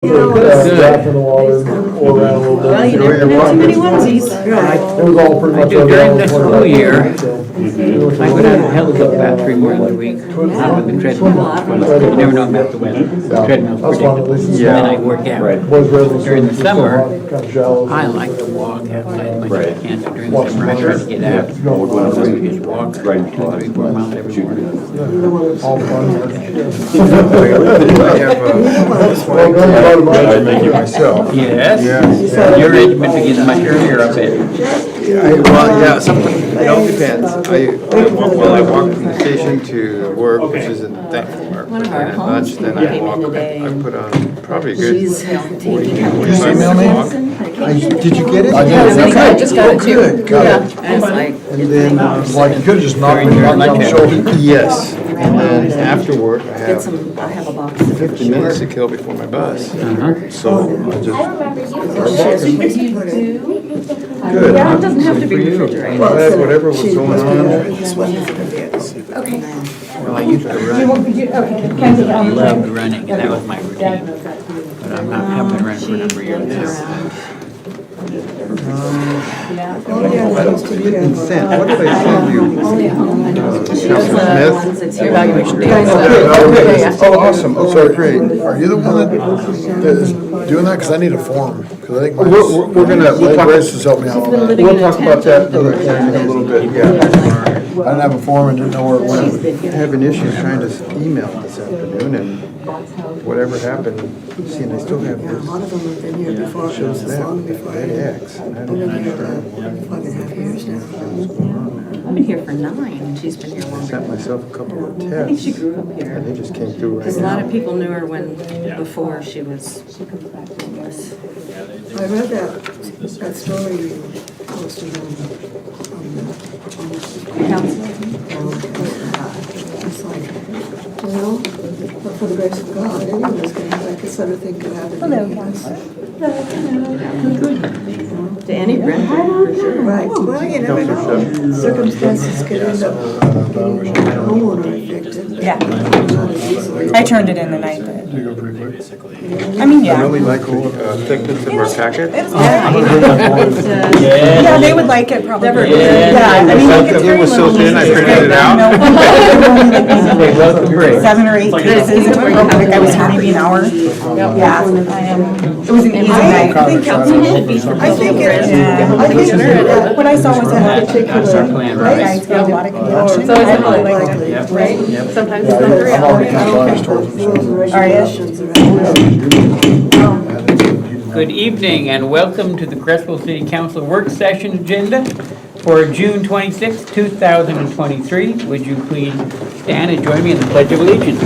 Drop in the water or around a little bit. Well, you never know too many onesies. It was all pretty I much. do during the school year. I I go down to Hillsville about 3 mornings a week. Not with the treadmill. You never know about the weather. The treadmill's That's fine, at least predictable. it's And then I not. work out. Boys rather During the just summer, kind of shallow. I like to walk outside as much as I can. So during the Watch summer, I try to get out. Yeah, we're going So to we just walk 2, 3, 4 miles every morning. all fun. I make it myself. Yes. Yes. Your regiment begins much earlier, I bet. Well, yeah, something, it all depends. I walk from the station to work, which isn't that far. One of our And at lunch, then I came in walk, today. I put on probably a good She's taking her. 45 email me? walk. Did you get it? I did. I just got it too. Good, got it. Yeah, I was like, And then, Like, you could've just knocked me During your on the lunch shoulder. yes, and then after work, I get have some, I have a box of 50 minutes to kill before my bus. Uh-huh. So I just, Good. Yeah, it doesn't have to be refrigerated. glad whatever was going on. Well, I used to run. I loved running, and that was my routine. But I haven't run for a number of years now. Consent, what did I send you? Councilman Smith? Evaluation Oh, awesome, oh, great. Are you the one that is doing that? Cause I need a form, cause I think my. We're gonna, we'll talk, Grace has helped me out with that. we'll talk about that other thing in a little bit, yeah. I didn't have a form and didn't know where it went. I have an issue trying to email this afternoon and whatever happened, see, and I still have Yeah, a this. lot of them have been here before, Shows as long that, before. that X. and I I've don't been here understand 5.5 years now. what's going on there. I've been here for 9 and she's been here I longer. sent myself a couple of I think she tests grew up and here. they just came through right Because a lot now. of people knew her when, before she was homeless. I read that story you posted on the it's like, but for the grace of God, any of us can, like this sort of thing could happen. To any renter, for sure. Right, well, you never know. Circumstances could end up getting a homeowner evicted. Yeah. Not as easily. I turned it in the night, but, You go pretty quick. I mean, I yeah. really like the thickness of our packet. It was Yeah, good. Yeah, they would like it probably. Yeah. Yeah, I mean, like, it's If it very was so little. thin, I printed it out. Okay, welcome break. 7 or 8 cases, it took real quick, I was here maybe an hour. Yeah, it was an easy night. I think it, Yeah. I think that What I saw was that That's our plan, the right? guys got a lot of congestion. So is I it really like- liked it. Yep. Right? Yep. Sometimes it's not 3 I'm already hours. kind of biased towards them. rules and Are you? regulations around. Good evening and welcome to the Crestville City Council work session agenda for June 26, 2023. Would you please stand and join me in the Pledge of Allegiance?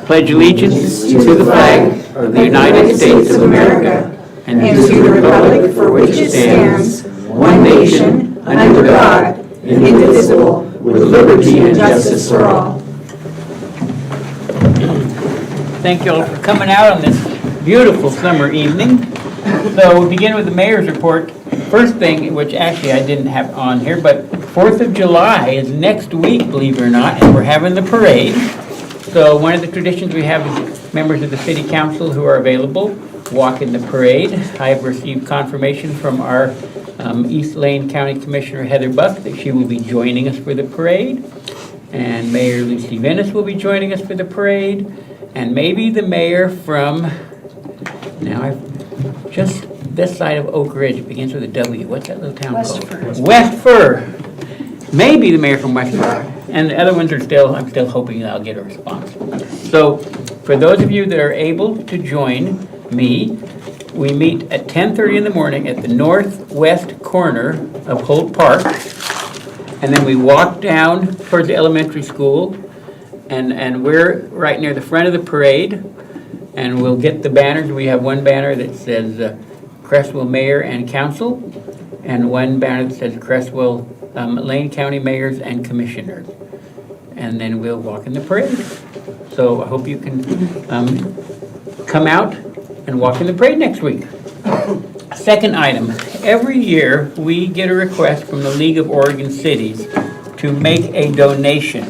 Pledge allegiance to the flag of the United States of America and to the republic for which it stands, one nation, under God, indivisible, with liberty and justice for all. Thank you all for coming out on this beautiful summer evening. So we'll begin with the mayor's report. First thing, which actually I didn't have on here, but 4th of July is next week, believe it or not, and we're having the parade. So one of the traditions we have is members of the city council who are available walk in the parade. I have received confirmation from our East Lane County Commissioner Heather Buck that she will be joining us for the parade. And Mayor Lucy Venice will be joining us for the parade. And maybe the mayor from, now I've just this side of Oak Ridge, it begins with a W. What's that little town called? West Fir. Maybe the mayor from West Fir. And the other ones are still, I'm still hoping that I'll get a response. So for those of you that are able to join me, we meet at 10:30 in the morning at the northwest corner of Holt Park. And then we walk down towards the elementary school. And we're right near the front of the parade. And we'll get the banners. We have one banner that says Crestville Mayor and Council. And one banner that says Crestville Lane County Mayors and Commissioners. And then we'll walk in the parade. So I hope you can come out and walk in the parade next week. Second item, every year we get a request from the League of Oregon Cities to make a donation.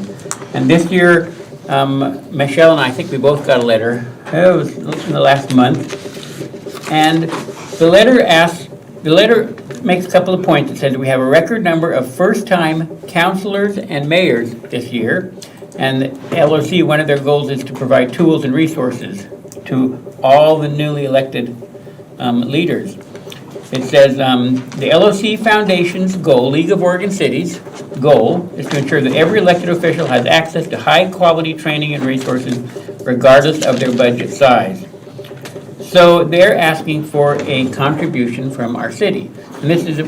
And this year, Michelle and I think we both got a letter it was in the last month. And the letter makes a couple of points. It says we have a record number of first-time councilors and mayors this year. And the LOC, one of their goals is to provide tools and resources to all the newly elected leaders. It says the LOC Foundation's goal, League of Oregon Cities' goal, is to ensure that every elected official has access to high-quality training and resources regardless of their budget size. So they're asking for a contribution from our city. And this is a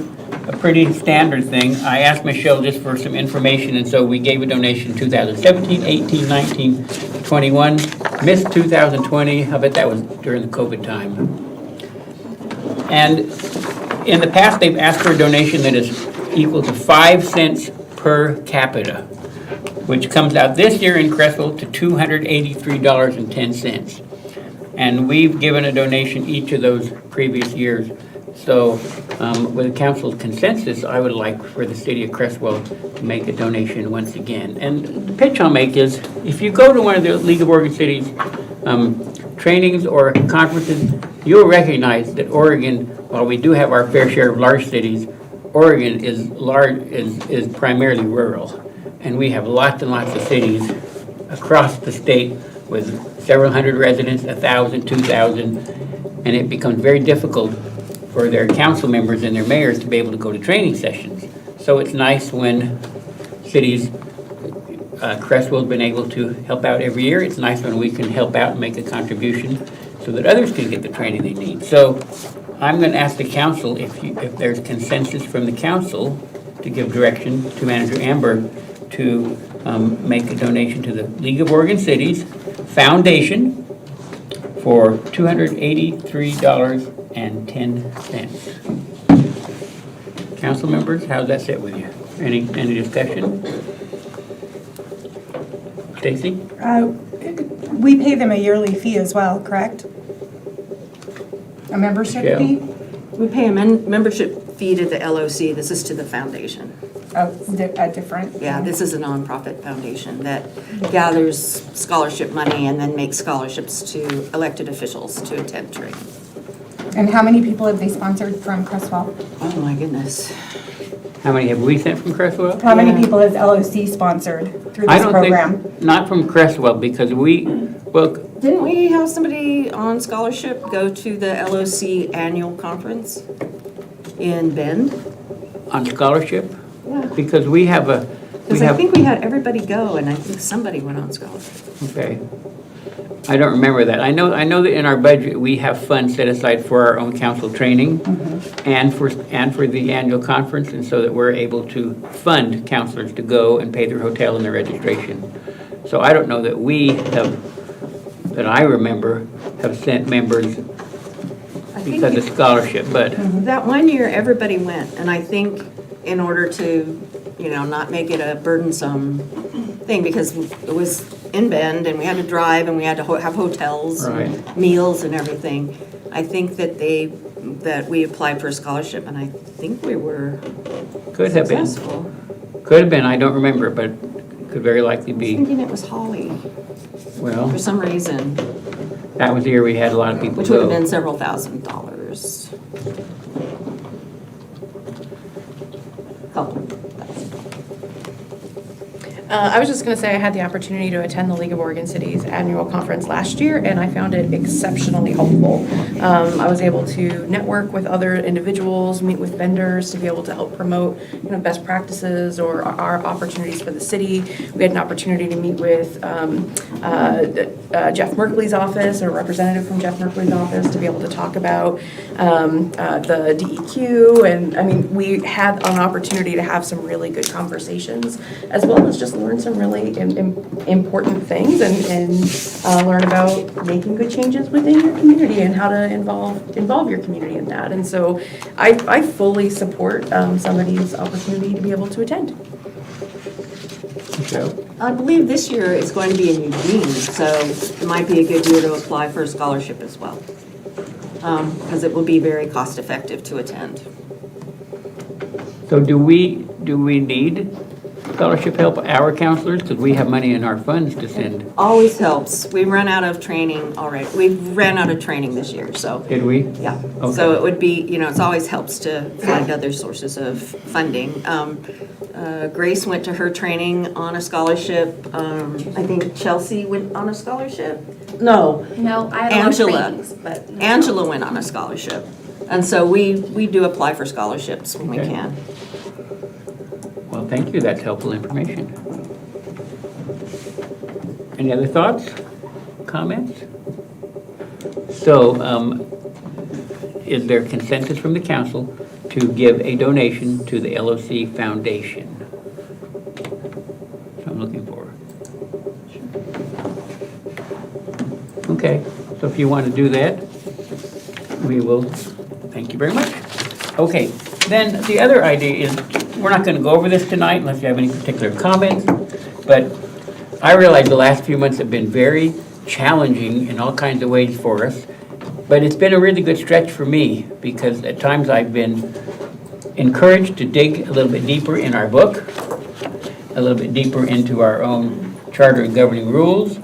pretty standard thing. I asked Michelle just for some information, and so we gave a donation 2017, 18, 19, 21, missed 2020. I bet that was during the COVID time. And in the past, they've asked for a donation that is equal to 5 cents per capita, which comes out this year in Creswell to $283.10. And we've given a donation each of those previous years. So with the council's consensus, I would like for the city of Creswell to make a donation once again. And the pitch I'll make is, if you go to one of the League of Oregon Cities trainings or conferences, you'll recognize that Oregon, while we do have our fair share of large cities, Oregon is primarily rural. And we have lots and lots of cities across the state with several hundred residents, 1,000, 2,000, and it becomes very difficult for their council members and their mayors to be able to go to training sessions. So it's nice when cities, Creswell's been able to help out every year. It's nice when we can help out and make a contribution so that others can get the training they need. So I'm going to ask the council if there's consensus from the council to give direction to Manager Amber to make a donation to the League of Oregon Cities Foundation for $283.10. Council members, how does that sit with you? Any discussion? Stacy? We pay them a yearly fee as well, correct? A membership Yeah. fee? We pay a membership fee to the LOC. This is to the foundation. Oh, a different? Yeah, this is a nonprofit foundation that gathers scholarship money and then makes scholarships to elected officials to attend training. And how many people have they sponsored from Creswell? Oh, my goodness. How many have we sent from Creswell? How many people has LOC sponsored through I this don't program? think, not from Creswell, because Didn't we have somebody on scholarship go to the LOC annual conference in Bend? on scholarship, Yeah. because we have Because I think we had everybody go, and I think somebody went on scholarship. okay. I don't remember that. I know that in our budget, we have funds set aside for our own council training and for the annual conference, and so that we're able to fund counselors to go and pay their hotel and their registration. So I don't know that that I remember, have sent members I because of think scholarship, but that one year, everybody went, and I think in order to, not make it a burdensome thing, because it was in Bend, and we had to drive, and we had to have hotels, and Right. meals and everything. I think that we applied for a scholarship, and I think we were could have been. successful. Could have been, I don't remember, but could very likely I was be. thinking it was Holly, Well, for some reason, that was the year we had a lot of people which would have go. been several $1,000s. Couple. I was just going to say I had the opportunity to attend the League of Oregon Cities annual conference last year, and I found it exceptionally helpful. I was able to network with other individuals, meet with vendors to be able to help promote, best practices or our opportunities for the city. We had an opportunity to meet with Jeff Merkley's office, or a representative from Jeff Merkley's office, to be able to talk about the DEQ, and we had an opportunity to have some really good conversations, as well as just learn some really important things and learn about making good changes within your community and how to involve your community in that. And so I fully support somebody's opportunity to be able to attend. So, I believe this year it's going to be in Eugene, so it might be a good year to apply for a scholarship as well. Because it will be very cost effective to attend. So do we need scholarship help our counselors? Because we have money in our funds to send. Always helps. We run out of training already. We ran out of training this year, so, Did we? yeah. Okay. So it would be, it always helps to find other sources of funding. Grace went to her training on a scholarship. I think Chelsea went on a scholarship. No, No, I had a lot of Angela. trainings, but. no. Angela went on a scholarship. And so we do apply for scholarships when we Okay. can. Well, thank you, that's helpful information. Any other thoughts, comments? So, is there consensus from the council to give a donation to the LOC Foundation? That's what I'm looking for. Okay, so if you want to do that, we will, thank you very much. Okay, then the other idea is, we're not going to go over this tonight unless you have any particular comments, but I realize the last few months have been very challenging in all kinds of ways for us, but it's been a really good stretch for me because at times I've been encouraged to dig a little bit deeper in our book, a little bit deeper into our own charter and governing rules,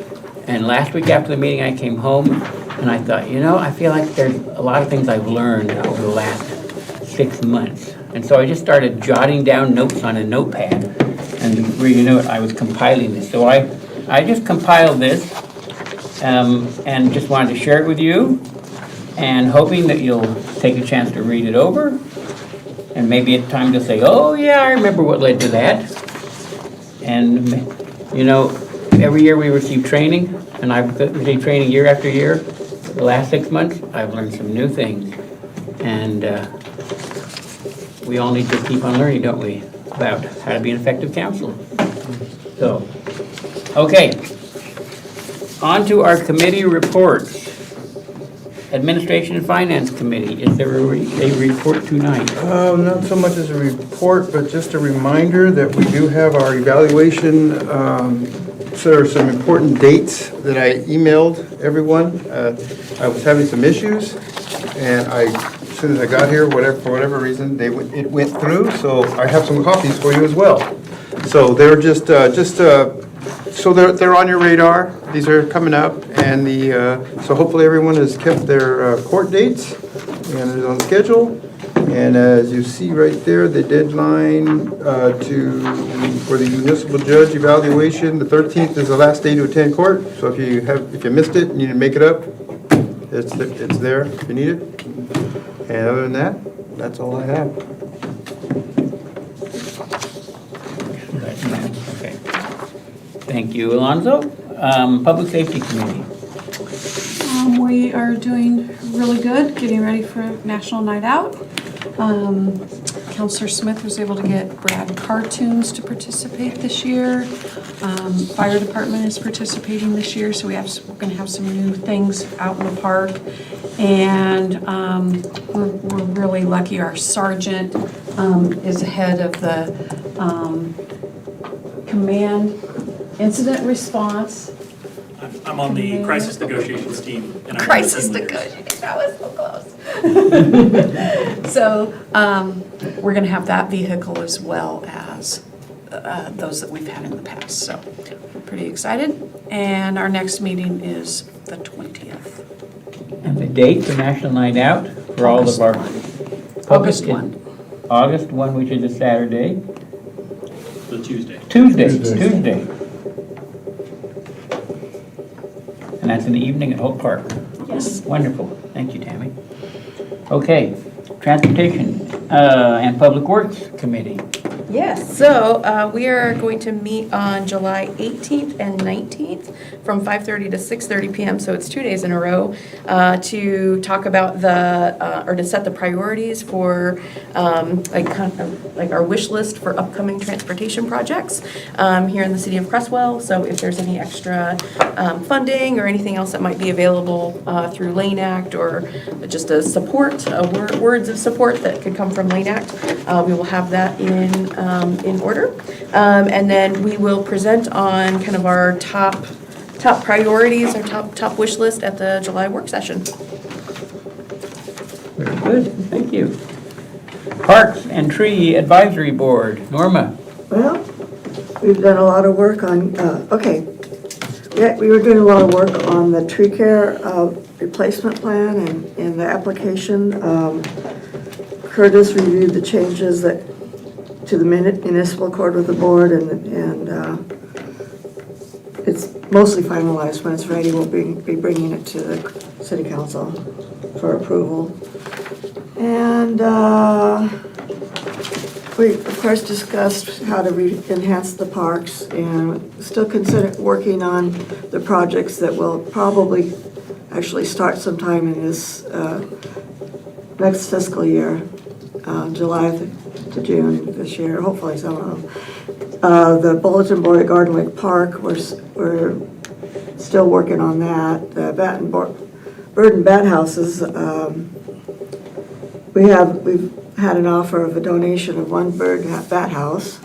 and last week after the meeting I came home and I thought, I feel like there's a lot of things I've learned over the last 6 months. And so I just started jotting down notes on a notepad. And before you know it, I was compiling this. So I just compiled this and just wanted to share it with you, and hoping that you'll take a chance to read it over. And maybe at times you'll say, oh yeah, I remember what led to that. And every year we receive training, and I've received training year after year. The last 6 months, I've learned some new things. And we all need to keep on learning, don't we, about how to be an effective counselor. So, okay. On to our committee reports. Administration and Finance Committee, is there a report tonight? Not so much as a report, but just a reminder that we do have our evaluation. So there are some important dates that I emailed everyone. I was having some issues, and as soon as I got here, for whatever reason, it went through. So I have some copies for you as well. So they're so they're on your radar. These are coming up, and so hopefully everyone has kept their court dates and is on schedule. And as you see right there, the deadline for the municipal judge evaluation, the 13th is the last day to attend court. So if you missed it, you need to make it up. It's there if you need it. And other than that, that's all I have. Okay. Thank you, Alonzo. Public Safety Committee. We are doing really good, getting ready for National Night Out. Counselor Smith was able to get Brad Cartoons to participate this year. Fire Department is participating this year, so we're going to have some new things out in the park. And we're really lucky. Our sergeant is head of the command incident response. I'm on the crisis negotiations team. And I'm Crisis one of the team leaders. negotiations, that was so close. So we're going to have that vehicle as well as those that we've had in the past. So pretty excited. And our next meeting is the 20th. And the date for National Night Out for all of our... August 1. August 1, which is a Saturday. The Tuesday. Tuesday. And that's in the evening at Hope Park. Yes. Wonderful. Thank you, Tammy. Okay, Transportation and Public Works Committee. Yes, so we are going to meet on July 18th and 19th from 5:30 to 6:30 p.m., so it's 2 days in a row, to talk about or to set the priorities for like our wish list for upcoming transportation projects here in the city of Crestwell. So if there's any extra funding or anything else that might be available through Lane Act, or just a support, words of support that could come from Lane Act, we will have that in order. And then we will present on kind of our top priorities, our top wish list at the July work session. Very good, thank you. Parks and Tree Advisory Board, Norma. Well, we've done a lot of work on, okay. Yeah, we were doing a lot of work on the tree care replacement plan and the application. Curtis reviewed the changes to the municipal accord with the board, and it's mostly finalized. When it's ready, we'll be bringing it to the city council for approval. And we, of course, discussed how to enhance the parks, and still working on the projects that will probably actually start sometime in this next fiscal year, July to June this year, hopefully some of them. The bulletin board at Garden Lake Park, we're still working on that. The bird and bat houses, we've had an offer of a donation of one bird bat house,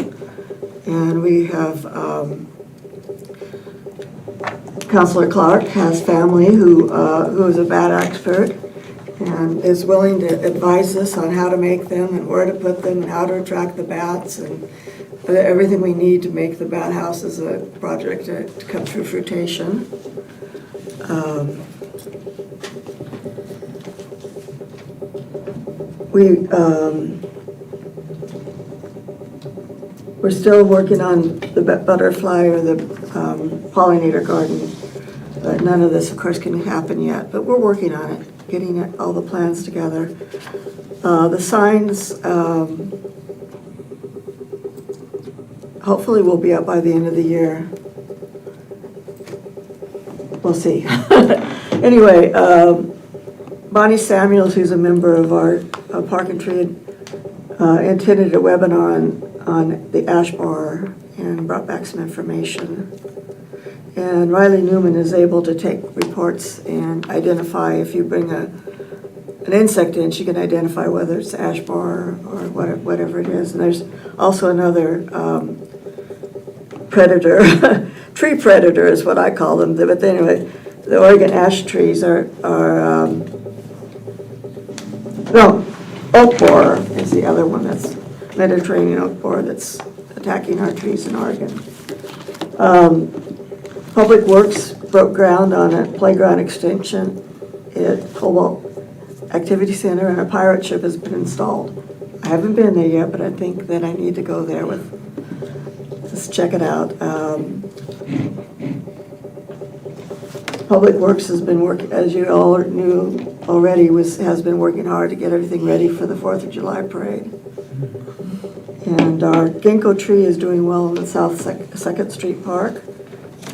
and we have Councilor Clark has family who is a bat expert and is willing to advise us on how to make them and where to put them and how to attract the bats and everything we need to make the bat houses a project to come through fruition. We're still working on the butterfly or the pollinator garden, but none of this, of course, can happen yet. But we're working on it, getting all the plans together. The signs, hopefully will be up by the end of the year. We'll see. Anyway, Bonnie Samuels, who's a member of our Park and Tree, attended a webinar on the ash borer and brought back some information. And Riley Newman is able to take reports and identify, if you bring an insect in, she can identify whether it's ash borer or whatever it is. And there's also another predator, tree predator is what I call them. But anyway, the Oregon ash trees are no, oak borer is the other one, that's Mediterranean oak borer that's attacking our trees in Oregon. Public Works broke ground on a playground extension at Cobalt Activity Center, and a pirate ship has been installed. I haven't been there yet, but I think that I need to go there just check it out. Public Works has been working, as you all knew already, has been working hard to get everything ready for the 4th of July parade. And our ginkgo tree is doing well in the South 2nd Street Park.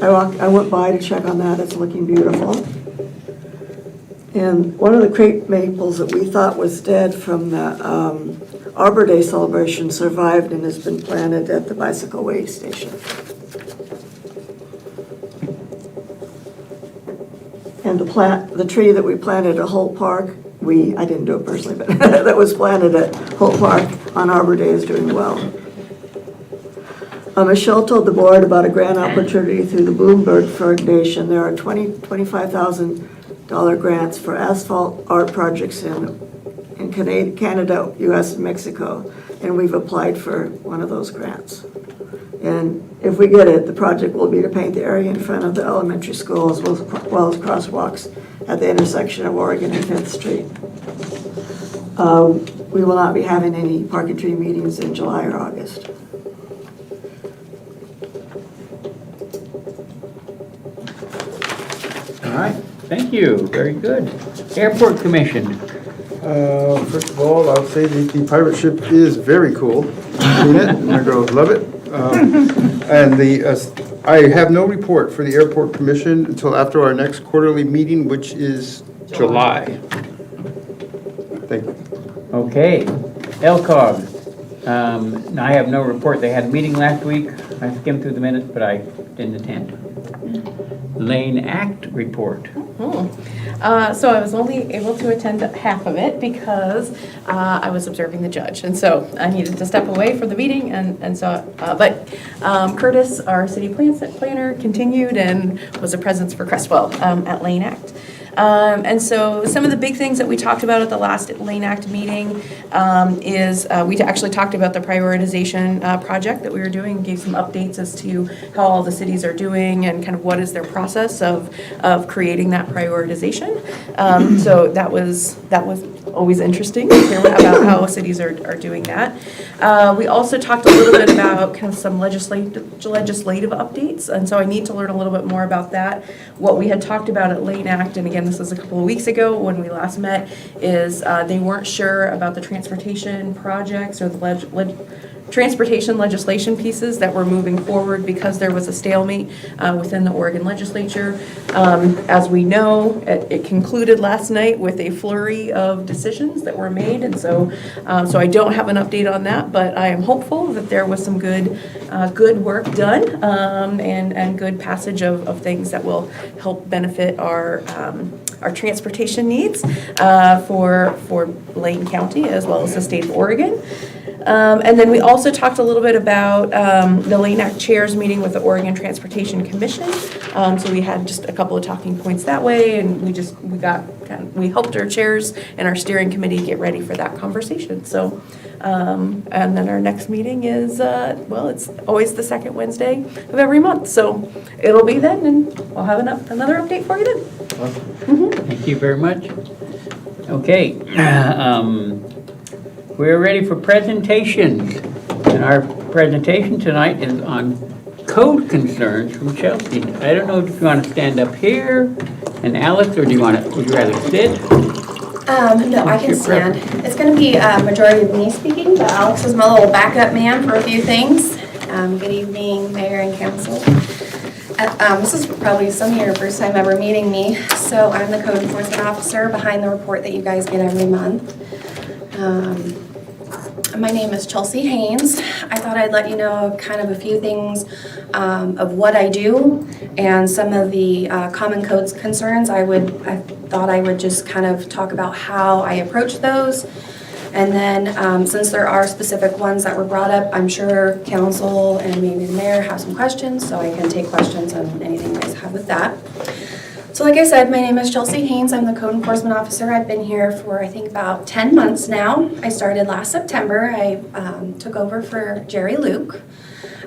I went by to check on that. It's looking beautiful. And one of the crepe maples that we thought was dead from the Arbor Day celebration survived and has been planted at the bicycle way station. And the tree that we planted at Holt Park, I didn't do it personally, but that was planted at Holt Park on Arbor Day is doing well. Michelle told the board about a grant opportunity through the Bloomberg Foundation. There are $25,000 grants for asphalt art projects in Canada, US, and Mexico, and we've applied for one of those grants. And if we get it, the project will be to paint the area in front of the elementary school as well as crosswalks at the intersection of Oregon and 5th Street. We will not be having any Park and Tree meetings in July or August. All right, thank you, very good. Airport Commission. First of all, I'll say that the pirate ship is very cool. Seen it, my girls love it. And I have no report for the Airport Commission until after our next quarterly meeting, which is July. Thank you. Okay, LCOG. I have no report. They had a meeting last week. I skimmed through the minutes, but I didn't attend. Lane Act report. So I was only able to attend half of it because I was observing the judge. And so I needed to step away from the meeting. But Curtis, our city planner, continued and was a presence for Crestwell at Lane Act. And so some of the big things that we talked about at the last Lane Act meeting is we actually talked about the prioritization project that we were doing, gave some updates as to how all the cities are doing and kind of what is their process of creating that prioritization. So that was always interesting to hear about how cities are doing that. We also talked a little bit about kind of some legislative updates, and so I need to learn a little bit more about that. What we had talked about at Lane Act, and again, this was a couple of weeks ago when we last met, is they weren't sure about the transportation projects or the transportation legislation pieces that were moving forward because there was a stalemate within the Oregon legislature. As we know, it concluded last night with a flurry of decisions that were made, and so I don't have an update on that, but I am hopeful that there was some good work done and good passage of things that will help benefit our transportation needs for Lane County as well as the state of Oregon. And then we also talked a little bit about the Lane Act chairs meeting with the Oregon Transportation Commission. So we had just a couple of talking points that way, and we helped our chairs and our steering committee get ready for that conversation. So, and then our next meeting is, it's always the second Wednesday of every month. So it'll be then, and we'll have another update for you then. Thank you very much. Okay. We're ready for presentations, and our presentation tonight is on code concerns from Chelsea. I don't know if you want to stand up here, and Alex, or would you rather sit? No, I can stand. It's going to be a majority of me speaking, but Alex is my little backup man for a few things. Good evening, Mayor and Council. This is probably some of your first time ever meeting me. So I'm the code enforcement officer behind the report that you guys get every month. My name is Chelsea Haynes. I thought I'd let you know kind of a few things of what I do and some of the common codes concerns. I thought I would just kind of talk about how I approach those. And then since there are specific ones that were brought up, I'm sure council and maybe the mayor have some questions, so I can take questions on anything you guys have with that. So like I said, my name is Chelsea Haynes. I'm the code enforcement officer. I've been here for I think about 10 months now. I started last September. I took over for Jerry Luke.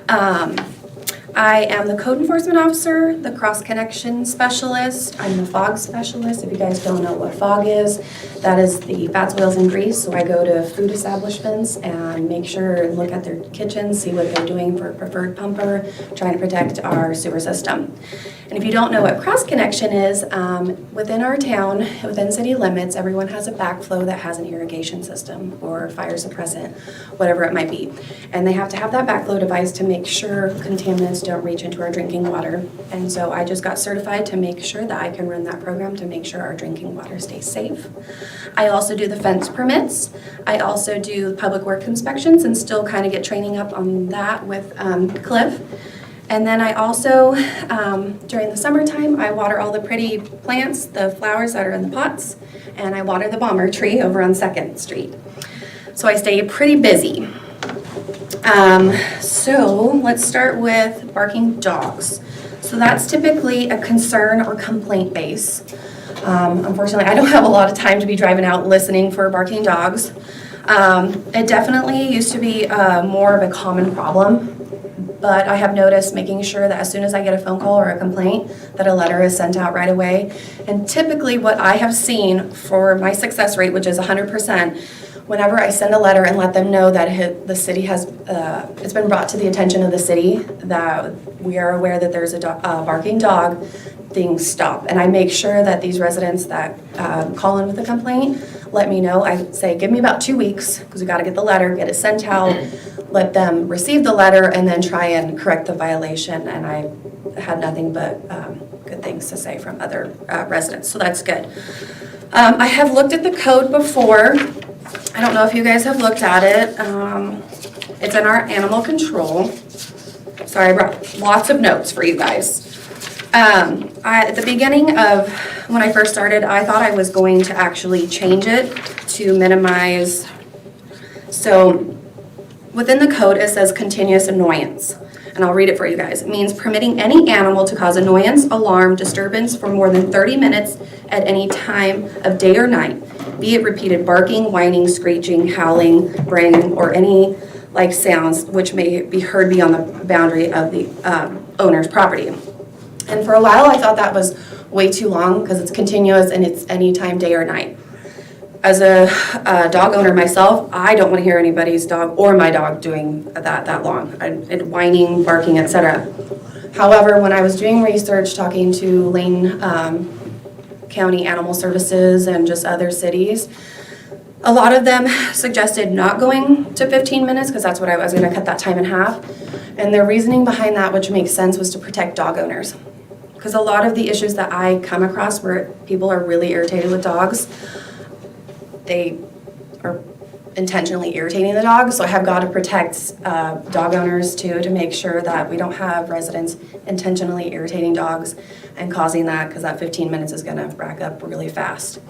I am the code enforcement officer, the cross connection specialist. I'm the FOG specialist. If you guys don't know what FOG is, that is the fats, oils, and grease. So I go to food establishments and make sure and look at their kitchens, see what they're doing for a preferred pumper, trying to protect our sewer system. And if you don't know what cross connection is, within our town, within city limits, everyone has a backflow that has an irrigation system or fire suppressant, whatever it might be. And they have to have that backflow device to make sure contaminants don't reach into our drinking water. And so I just got certified to make sure that I can run that program to make sure our drinking water stays safe. I also do the fence permits. I also do public work inspections and still kind of get training up on that with Cliff. And then I also, during the summertime, I water all the pretty plants, the flowers that are in the pots, and I water the bomber tree over on 2nd Street. So I stay pretty busy. So let's start with barking dogs. So that's typically a concern or complaint base. Unfortunately, I don't have a lot of time to be driving out listening for barking dogs. It definitely used to be more of a common problem. But I have noticed making sure that as soon as I get a phone call or a complaint, that a letter is sent out right away. And typically what I have seen for my success rate, which is 100%, whenever I send a letter and let them know that the city has, it's been brought to the attention of the city that we are aware that there's a barking dog, things stop. And I make sure that these residents that call in with a complaint, let me know. I say, give me about 2 weeks, because we got to get the letter, get it sent out, let them receive the letter, and then try and correct the violation. And I had nothing but good things to say from other residents, so that's good. I have looked at the code before. I don't know if you guys have looked at it. It's in our animal control. Sorry, I brought lots of notes for you guys. At the beginning of when I first started, I thought I was going to actually change it to minimize. So within the code, it says continuous annoyance. and I'll read it for you guys. It means permitting any animal to cause annoyance, alarm, disturbance for more than 30 minutes at any time of day or night, be it repeated barking, whining, screeching, howling, braying, or any like sounds which may be heard beyond the boundary of the owner's property. And for a while, I thought that was way too long because it's continuous and it's anytime, day or night. As a dog owner myself, I don't want to hear anybody's dog or my dog doing that long, and whining, barking, etc. However, when I was doing research, talking to Lane County Animal Services and just other cities, a lot of them suggested not going to 15 minutes because that's what I was going to cut that time in half. And their reasoning behind that, which makes sense, was to protect dog owners. Because a lot of the issues that I come across where people are really irritated with dogs, they are intentionally irritating the dog. So I have got to protect dog owners too, to make sure that we don't have residents intentionally irritating dogs and causing that, because that 15 minutes is going to rack up really fast.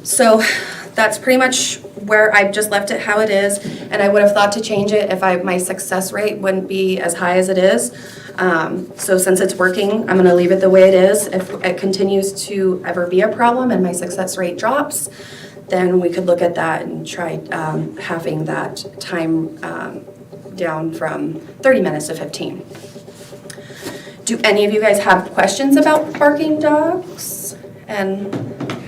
So that's pretty much where I've just left it how it is, and I would have thought to change it if my success rate wouldn't be as high as it is. So since it's working, I'm going to leave it the way it is. If it continues to ever be a problem and my success rate drops, then we could look at that and try halving that time down from 30 minutes to 15. Do any of you guys have questions about barking dogs and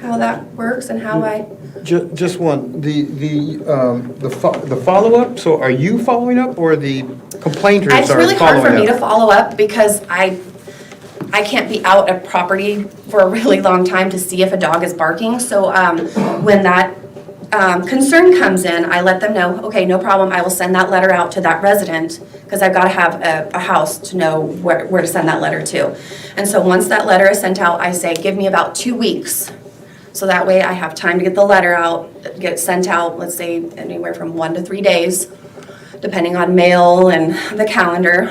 how that works and how I? Just one, the follow-up, so are you following up or the complainers are following up? It's really hard for me to follow up because I can't be out at property for a really long time to see if a dog is barking. So when that concern comes in, I let them know, okay, no problem, I will send that letter out to that resident because I've got to have a house to know where to send that letter to. And so once that letter is sent out, I say, give me about 2 weeks. So that way I have time to get the letter out, get it sent out, let's say anywhere from 1 to 3 days, depending on mail and the calendar.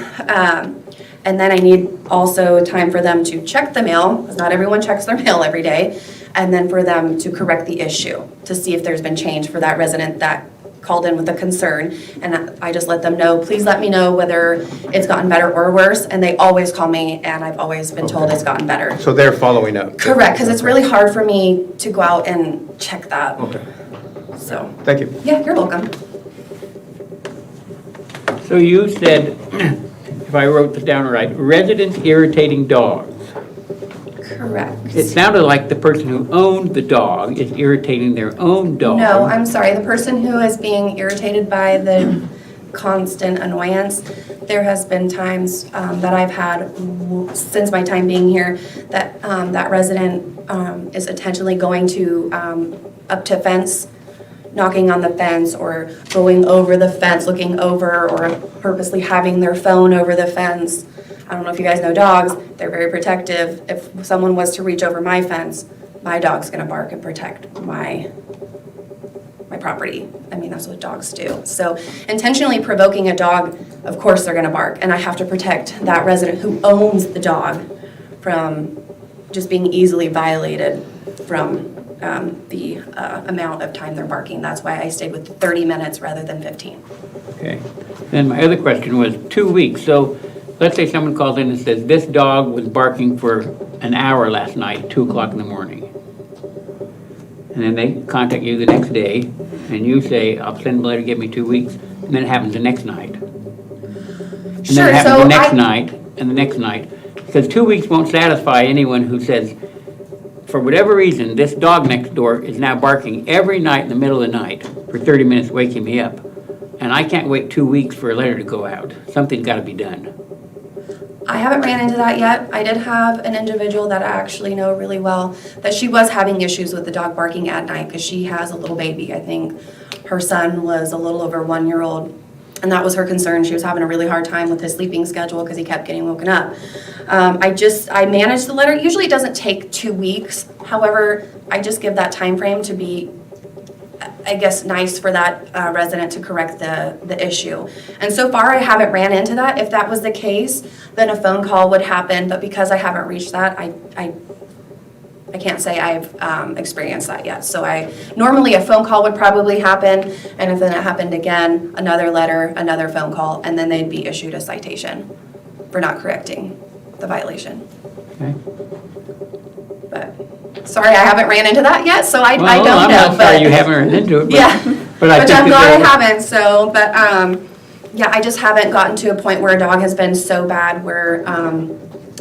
And then I need also time for them to check the mail, because not everyone checks their mail every day, and then for them to correct the issue, to see if there's been change for that resident that called in with a concern. And I just let them know, please let me know whether it's gotten better or worse, and they always call me, and I've always been told it's gotten better. So they're following up? Correct, because it's really hard for me to go out and check that. Okay, So, thank you. yeah, you're welcome. So you said, if I wrote this down right, residents irritating dogs. Correct. It sounded like the person who owned the dog is irritating their own dog. No, I'm sorry. The person who is being irritated by the constant annoyance, there has been times that I've had since my time being here that that resident is intentionally going to up to fence, knocking on the fence or going over the fence, looking over, or purposely having their phone over the fence. I don't know if you guys know dogs, they're very protective. If someone was to reach over my fence, my dog's gonna bark and protect my property. I mean, that's what dogs do. So intentionally provoking a dog, of course they're gonna bark, and I have to protect that resident who owns the dog from just being easily violated from the amount of time they're barking. That's why I stayed with 30 minutes rather than 15. Okay. Then my other question was 2 weeks. So let's say someone calls in and says, this dog was barking for an hour last night, 2 o'clock in the morning. And then they contact you the next day, and you say, I'll send a letter, give me 2 weeks, and then it happens the next night. And then it happens the next night, and the next night. Because 2 weeks won't satisfy anyone who says, for whatever reason, this dog next door is now barking every night in the middle of the night for 30 minutes, waking me up. And I can't wait 2 weeks for a letter to go out. Something's got to be done. I haven't ran into that yet. I did have an individual that I actually know really well that she was having issues with the dog barking at night because she has a little baby. I think her son was a little over 1 year old, and that was her concern. She was having a really hard time with his sleeping schedule because he kept getting woken up. I managed the letter. Usually it doesn't take 2 weeks. However, I just give that time frame to be, I guess, nice for that resident to correct the issue. And so far, I haven't ran into that. If that was the case, then a phone call would happen. But because I haven't reached that, I I can't say I've experienced that yet. So normally a phone call would probably happen, and if then it happened again, another letter, another phone call, and then they'd be issued a citation for not correcting the violation. Okay. But, sorry, I haven't ran into that yet, so I don't know. Well, I'm not but- sorry you haven't run into it, but. Yeah, But I which think I'm that glad I there- haven't, so, but, yeah, I just haven't gotten to a point where a dog has been so bad where,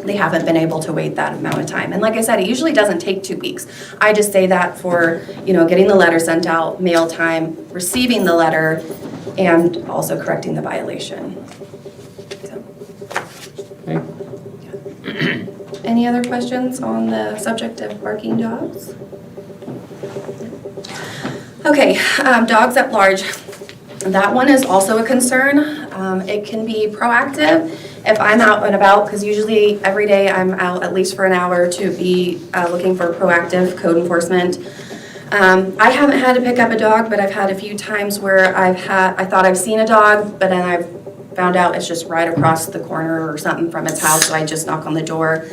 they haven't been able to wait that amount of time. And like I said, it usually doesn't take 2 weeks. I just say that for, getting the letter sent out, mail time, receiving the letter, and also correcting the violation. So, Okay. any other questions on the subject of barking dogs? Okay, dogs at large. That one is also a concern. It can be proactive if I'm out and about, because usually every day I'm out at least for an hour to be looking for proactive code enforcement. I haven't had to pick up a dog, but I've had a few times where I thought I've seen a dog, but then I've found out it's just right across the corner or something from its house, so I just knock on the door.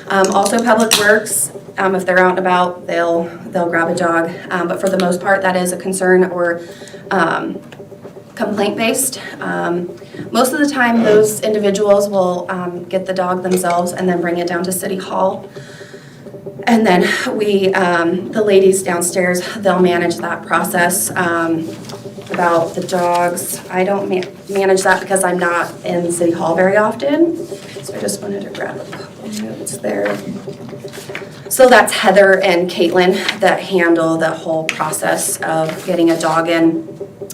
Also Public Works, if they're out and about, they'll grab a dog, but for the most part, that is a concern or complaint-based. Most of the time, those individuals will get the dog themselves and then bring it down to City Hall. And then the ladies downstairs, they'll manage that process. About the dogs, I don't manage that because I'm not in City Hall very often. So I just wanted to grab a couple notes there. So that's Heather and Caitlin that handle the whole process of getting a dog in.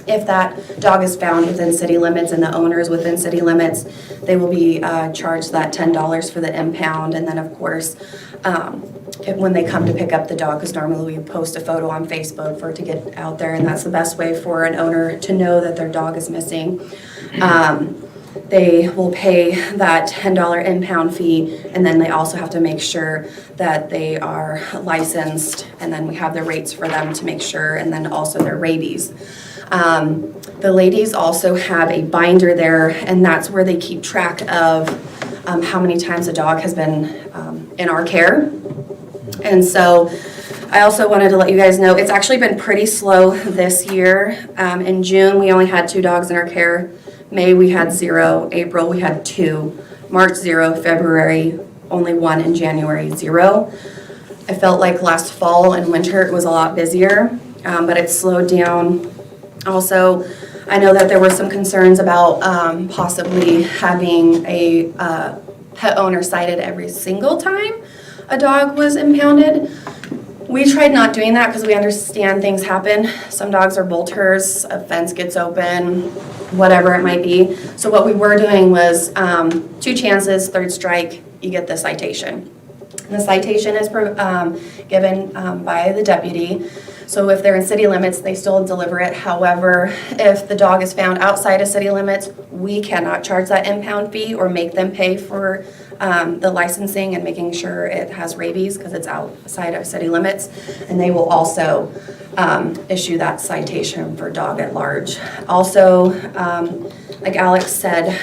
If that dog is found within city limits and the owner is within city limits, they will be charged that $10 for the impound. And then, of course, when they come to pick up the dog, because normally we post a photo on Facebook for it to get out there, and that's the best way for an owner to know that their dog is missing. They will pay that $10 impound fee, and then they also have to make sure that they are licensed, and then we have the rates for them to make sure, and then also their rabies. The ladies also have a binder there, and that's where they keep track of how many times a dog has been in our care. And so I also wanted to let you guys know, it's actually been pretty slow this year. In June, we only had 2 dogs in our care. May, we had 0. April, we had 2. March, 0. February, only 1. In January, 0. I felt like last fall and winter, it was a lot busier, but it slowed down. Also, I know that there were some concerns about possibly having a pet owner cited every single time a dog was impounded. We tried not doing that because we understand things happen. Some dogs are bolters, a fence gets open, whatever it might be. So what we were doing was 2 chances, 3rd strike, you get the citation. And the citation is given by the deputy. So if they're in city limits, they still deliver it. However, if the dog is found outside of city limits, we cannot charge that impound fee or make them pay for the licensing and making sure it has rabies because it's outside of city limits. And they will also issue that citation for dog at large. Also, like Alex said,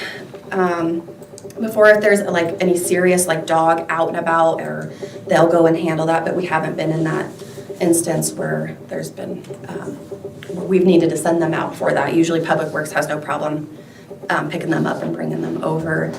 before, if there's like any serious like dog out and about, or they'll go and handle that, but we haven't been in that instance where there's been, we've needed to send them out for that. Usually Public Works has no problem picking them up and bringing them over.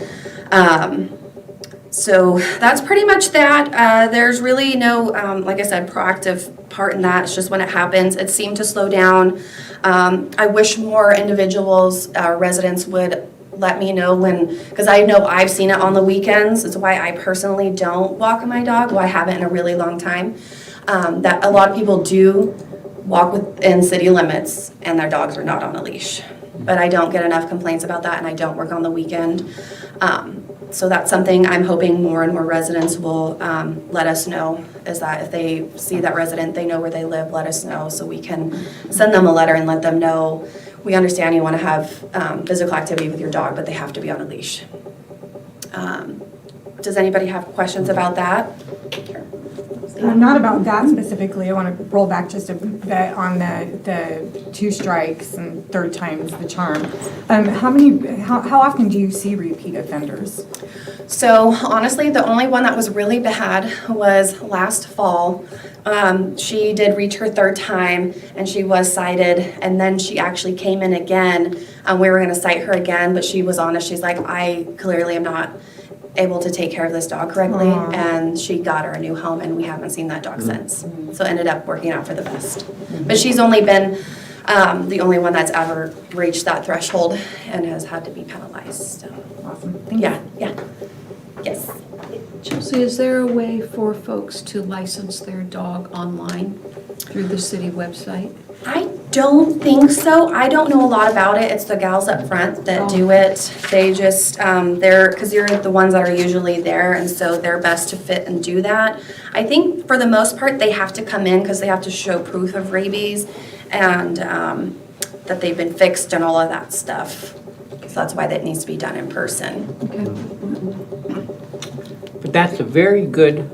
So that's pretty much that. There's really no, like I said, proactive part in that. It's just when it happens, it seemed to slow down. I wish more individuals, residents would let me know when, because I know I've seen it on the weekends. It's why I personally don't walk my dog. Well, I haven't in a really long time. That a lot of people do walk within city limits and their dogs are not on a leash. But I don't get enough complaints about that, and I don't work on the weekend. So that's something I'm hoping more and more residents will let us know, is that if they see that resident, they know where they live, let us know so we can send them a letter and let them know, we understand you want to have physical activity with your dog, but they have to be on a leash. Does anybody have questions about that? Not about that specifically, I want to roll back just a bit on the 2 strikes and 3rd time's the charm. How often do you see repeat offenders? So honestly, the only one that was really bad was last fall. She did reach her 3rd time and she was cited, and then she actually came in again. We were gonna cite her again, but she was honest. She's like, I clearly am not able to take care of this dog correctly. Aww. And she got her a new home and we haven't seen that dog since. So it ended up working out for the best. But she's only been the only one that's ever reached that threshold and has had to be penalized, so. Awesome, thank you. Yeah. Yes. Chelsea, is there a way for folks to license their dog online through the city website? I don't think so. I don't know a lot about it. It's the gals up front that do it. They just, because you're the ones that are usually there, and so they're best to fit and do that. I think for the most part, they have to come in because they have to show proof of rabies and that they've been fixed and all of that stuff. So that's why that needs to be done in person. But that's a very good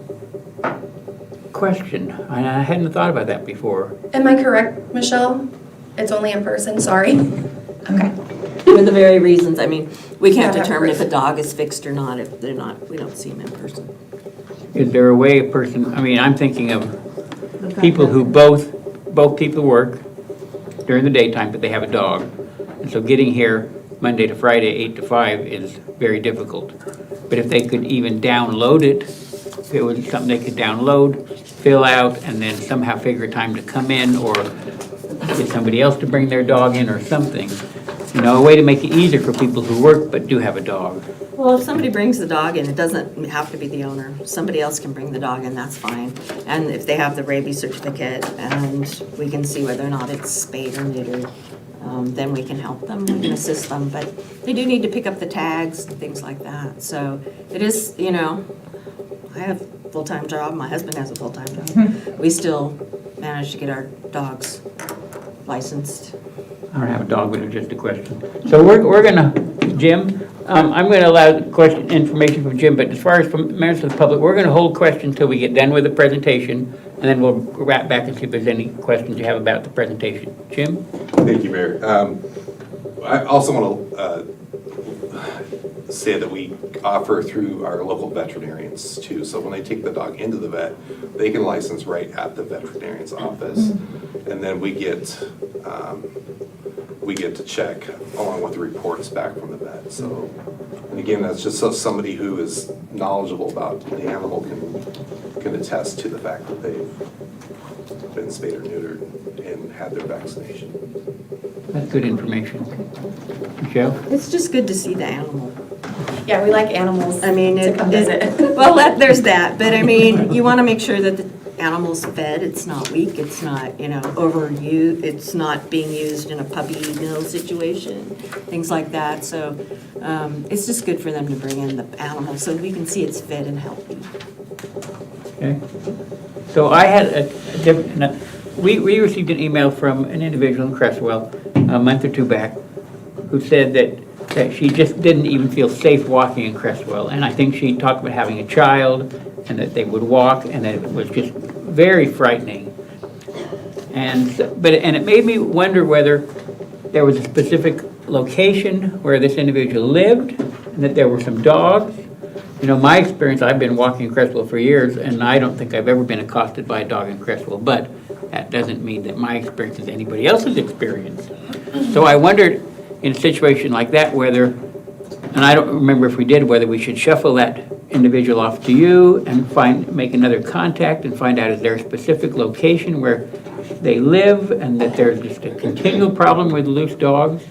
question. I hadn't thought about that before. Am I correct, Michelle? It's only in person, sorry. Okay. For the very reasons, I mean, we can't Yeah, determine if proof. a dog is fixed or not, if they're not, we don't see them in person. Is there a way a person, I mean, I'm thinking of people who both people work during the daytime, but they have a dog. And so getting here Monday to Friday, 8 to 5 is very difficult. But if they could even download it, if it was something they could download, fill out, and then somehow figure a time to come in or get somebody else to bring their dog in or something. You know, a way to make it easier for people who work but do have a dog. Well, if somebody brings the dog in, it doesn't have to be the owner. Somebody else can bring the dog in, that's fine. And if they have the rabies certificate and we can see whether or not it's spayed or neutered, then we can help them, we can assist them. But they do need to pick up the tags and things like that. So it is, you know, I have a full-time job, my husband has a full-time job. We still manage to get our dogs licensed. I don't have a dog, but it's just a question. So we're gonna, Jim, I'm gonna allow information from Jim, but as far as from members of the public, we're gonna hold questions till we get done with the presentation, and then we'll wrap back and see if there's any questions you have about the presentation. Jim? Thank you, Mayor. I also want to say that we offer through our local veterinarians too. So when they take the dog into the vet, they can license right at the veterinarian's office. And then we get to check along with the reports back from the vet. So, and again, that's just so somebody who is knowledgeable about the animal can attest to the fact that they've been spayed or neutered and had their vaccination. That's good information. Michelle? It's just good to see the animal. Yeah, we like animals. I mean, to come visit. well, there's that, but I mean, you want to make sure that the animal's fed, it's not weak, it's not, you know, overused, it's not being used in a puppy mill situation, things like that. So it's just good for them to bring in the animal so we can see it's fed and healthy. Okay. So I had a different, we received an email from an individual in Crestwell a month or two back who said that she just didn't even feel safe walking in Crestwell. And I think she talked about having a child and that they would walk and that it was just very frightening. And it made me wonder whether there was a specific location where this individual lived and that there were some dogs. You know, my experience, I've been walking in Crestwell for years, and I don't think I've ever been accosted by a dog in Crestwell, but that doesn't mean that my experience is anybody else's experience. So I wondered, in a situation like that, whether, and I don't remember if we did, whether we should shuffle that individual off to you and make another contact and find out is there a specific location where they live and that there's just a continual problem with loose dogs.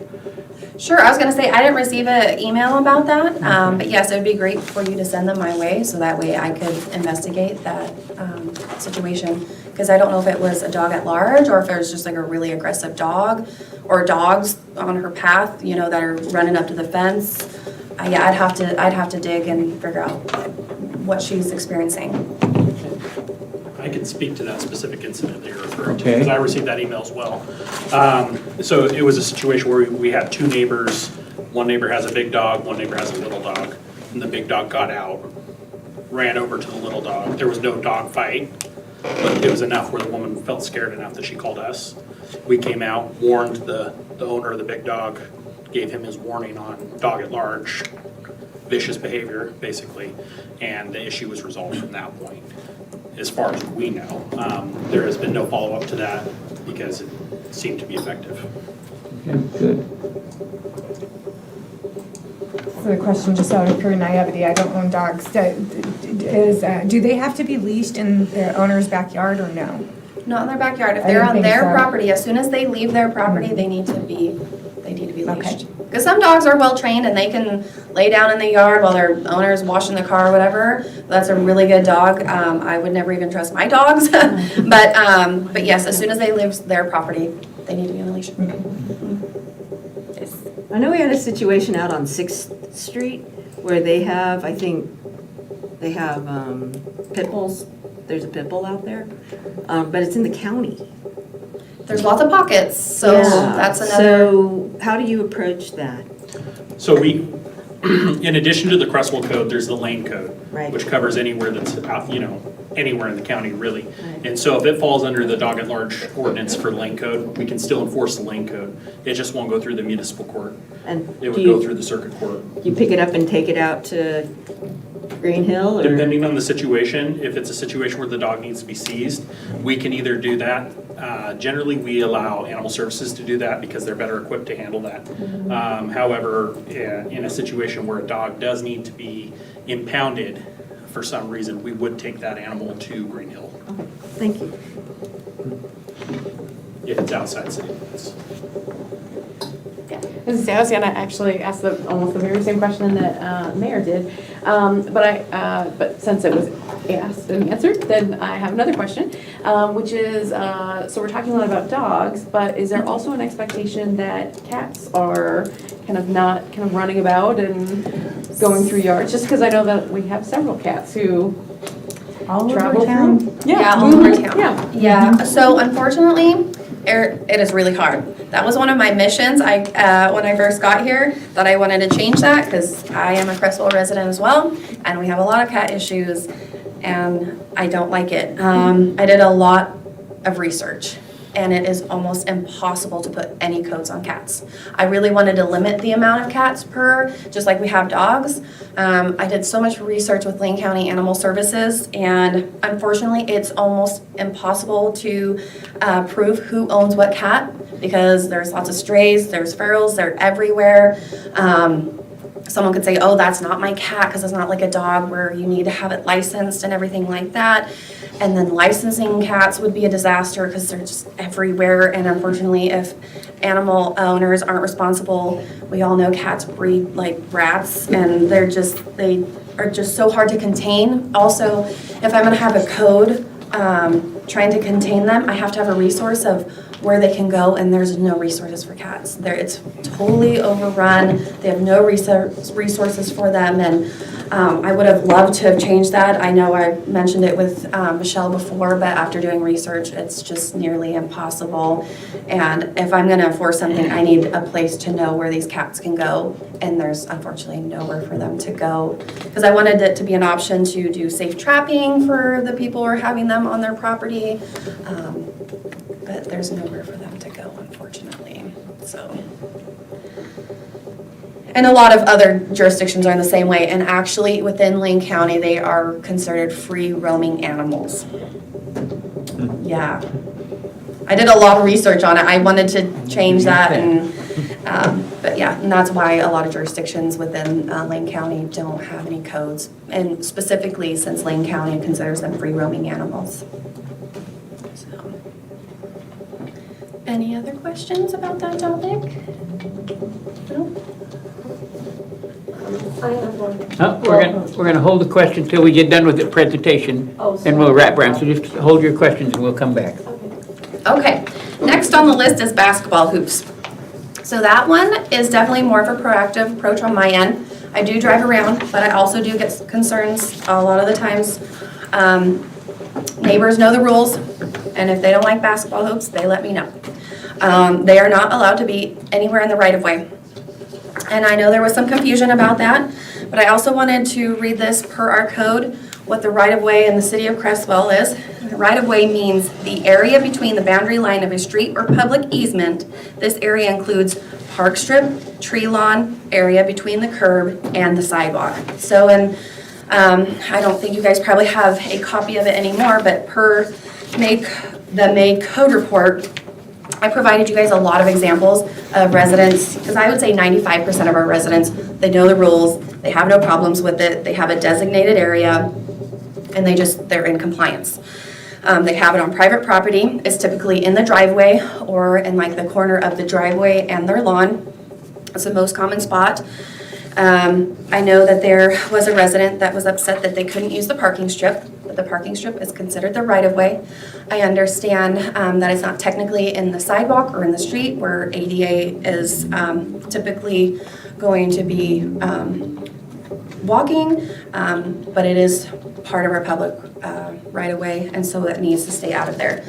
Sure, I was gonna say, I didn't receive an email about that, but yes, it would be great for you to send them my way, so that way I could investigate that situation. Because I don't know if it was a dog at large, or if it was just like a really aggressive dog, or dogs on her path, you know, that are running up to the fence. Yeah, I'd have to dig and figure out what she's experiencing. I can speak to that specific incident that you're referring to, Okay. because I received that email as well. So it was a situation where we had two neighbors. One neighbor has a big dog, one neighbor has a little dog. And the big dog got out, ran over to the little dog. There was no dog fight. But it was enough where the woman felt scared enough that she called us. We came out, warned the owner of the big dog, gave him his warning on dog at large, vicious behavior, basically, and the issue was resolved from that point, as far as we know. There has been no follow-up to that because it seemed to be effective. Okay, good. So the question, just out of pure naivety, I don't own dogs, do they have to be leashed in their owner's backyard or no? Not in their backyard. If I they're didn't on think their so. property, as soon as they leave their property, they need to be Okay. leashed. Because some dogs are well trained and they can lay down in the yard while their owner's washing the car or whatever. That's a really good dog. I would never even trust my dogs. But yes, as soon as they leave their property, they need to be on a leash. Yes. I know we had a situation out on 6th Street where they have, I think, they have pit bulls. There's a pit bull out there, but it's in the county. There's lots of pockets, so Yeah. that's another. So how do you approach that? So we, in addition to the Crestwell code, there's the lane code, Right. which covers anywhere that's out, anywhere in the county, really. Right. And so if it falls under the dog at large ordinance for lane code, we can still enforce the lane code. It just won't go through the municipal court. And It do would go you, through the circuit court. you pick it up and take it out to Green Hill or? Depending on the situation, if it's a situation where the dog needs to be seized, we can either do that. Generally, we allow animal services to do that because they're better equipped to handle that. However, in a situation where a dog does need to be impounded for some reason, we would take that animal to Green Hill Okay, thank you. if it's outside city limits. I was gonna actually ask almost the very same question that Mayor did, but since it was asked and answered, then I have another question, which is, so we're talking a lot about dogs, but is there also an expectation that cats are kind of running about and going through yards? Just because I know that we have several cats who All travel over town? through. Yeah, all over Mhm. town. Yeah. Yeah, so unfortunately, it is really hard. That was one of my missions, when I first got here, that I wanted to change that, because I am a Crestwell resident as well, and we have a lot of cat issues, and I don't like it. I did a lot of research, and it is almost impossible to put any codes on cats. I really wanted to limit the amount of cats just like we have dogs. I did so much research with Lane County Animal Services, and unfortunately, it's almost impossible to prove who owns what cat, because there's lots of strays, there's ferals, they're everywhere. Someone could say, oh, that's not my cat, because it's not like a dog where you need to have it licensed and everything like that. And then licensing cats would be a disaster because they're just everywhere. And unfortunately, if animal owners aren't responsible, we all know cats breed like rats, and they are just so hard to contain. Also, if I'm gonna have a code trying to contain them, I have to have a resource of where they can go, and there's no resources for cats. It's totally overrun. They have no resources for them, and I would have loved to have changed that. I know I mentioned it with Michelle before, but after doing research, it's just nearly impossible. And if I'm gonna enforce something, I need a place to know where these cats can go, and there's unfortunately nowhere for them to go. Because I wanted it to be an option to do safe trapping for the people who are having them on their property. But there's nowhere for them to go, unfortunately, so. And a lot of other jurisdictions are in the same way, and actually, within Lane County, they are considered free roaming animals. Yeah. I did a lot of research on it, I wanted to change that, and, but yeah, and that's why a lot of jurisdictions within Lane County don't have any codes, and specifically since Lane County considers them free roaming animals. Any other questions about that topic? No? I have one. We're gonna hold the question till we get done with the presentation, Oh, and we'll wrap around, so just hold your questions and we'll come back. Okay, next on the list is basketball hoops. So that one is definitely more of a proactive approach on my end. I do drive around, but I also do get concerns a lot of the times. Neighbors know the rules, and if they don't like basketball hoops, they let me know. They are not allowed to be anywhere in the right-of-way. And I know there was some confusion about that, but I also wanted to read this per our code, what the right-of-way in the city of Crestwell is. Right-of-way means the area between the boundary line of a street or public easement. This area includes park strip, tree lawn, area between the curb and the sidewalk. So I don't think you guys probably have a copy of it anymore, but per the May code report, I provided you guys a lot of examples of residents, because I would say 95% of our residents, they know the rules, they have no problems with it, they have a designated area, and they're in compliance. They have it on private property. It's typically in the driveway or in like the corner of the driveway and their lawn. It's the most common spot. I know that there was a resident that was upset that they couldn't use the parking strip, but the parking strip is considered the right-of-way. I understand that it's not technically in the sidewalk or in the street where ADA is typically going to be walking, but it is part of our public right-of-way, and so it needs to stay out of there.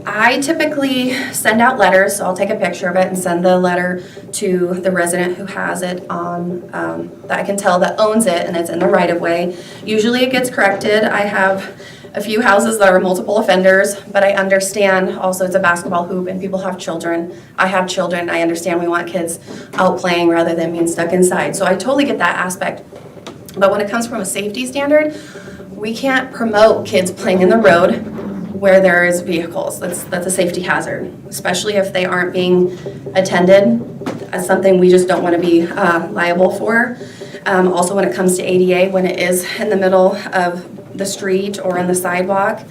I typically send out letters, so I'll take a picture of it and send the letter to the resident who has it on, that I can tell that owns it and it's in the right-of-way. Usually it gets corrected. I have a few houses that are multiple offenders, but I understand also it's a basketball hoop and people have children. I have children. I understand we want kids out playing rather than being stuck inside. So I totally get that aspect. But when it comes from a safety standard, we can't promote kids playing in the road where there is vehicles. That's a safety hazard, especially if they aren't being attended. That's something we just don't want to be liable for. Also, when it comes to ADA, when it is in the middle of the street or on the sidewalk,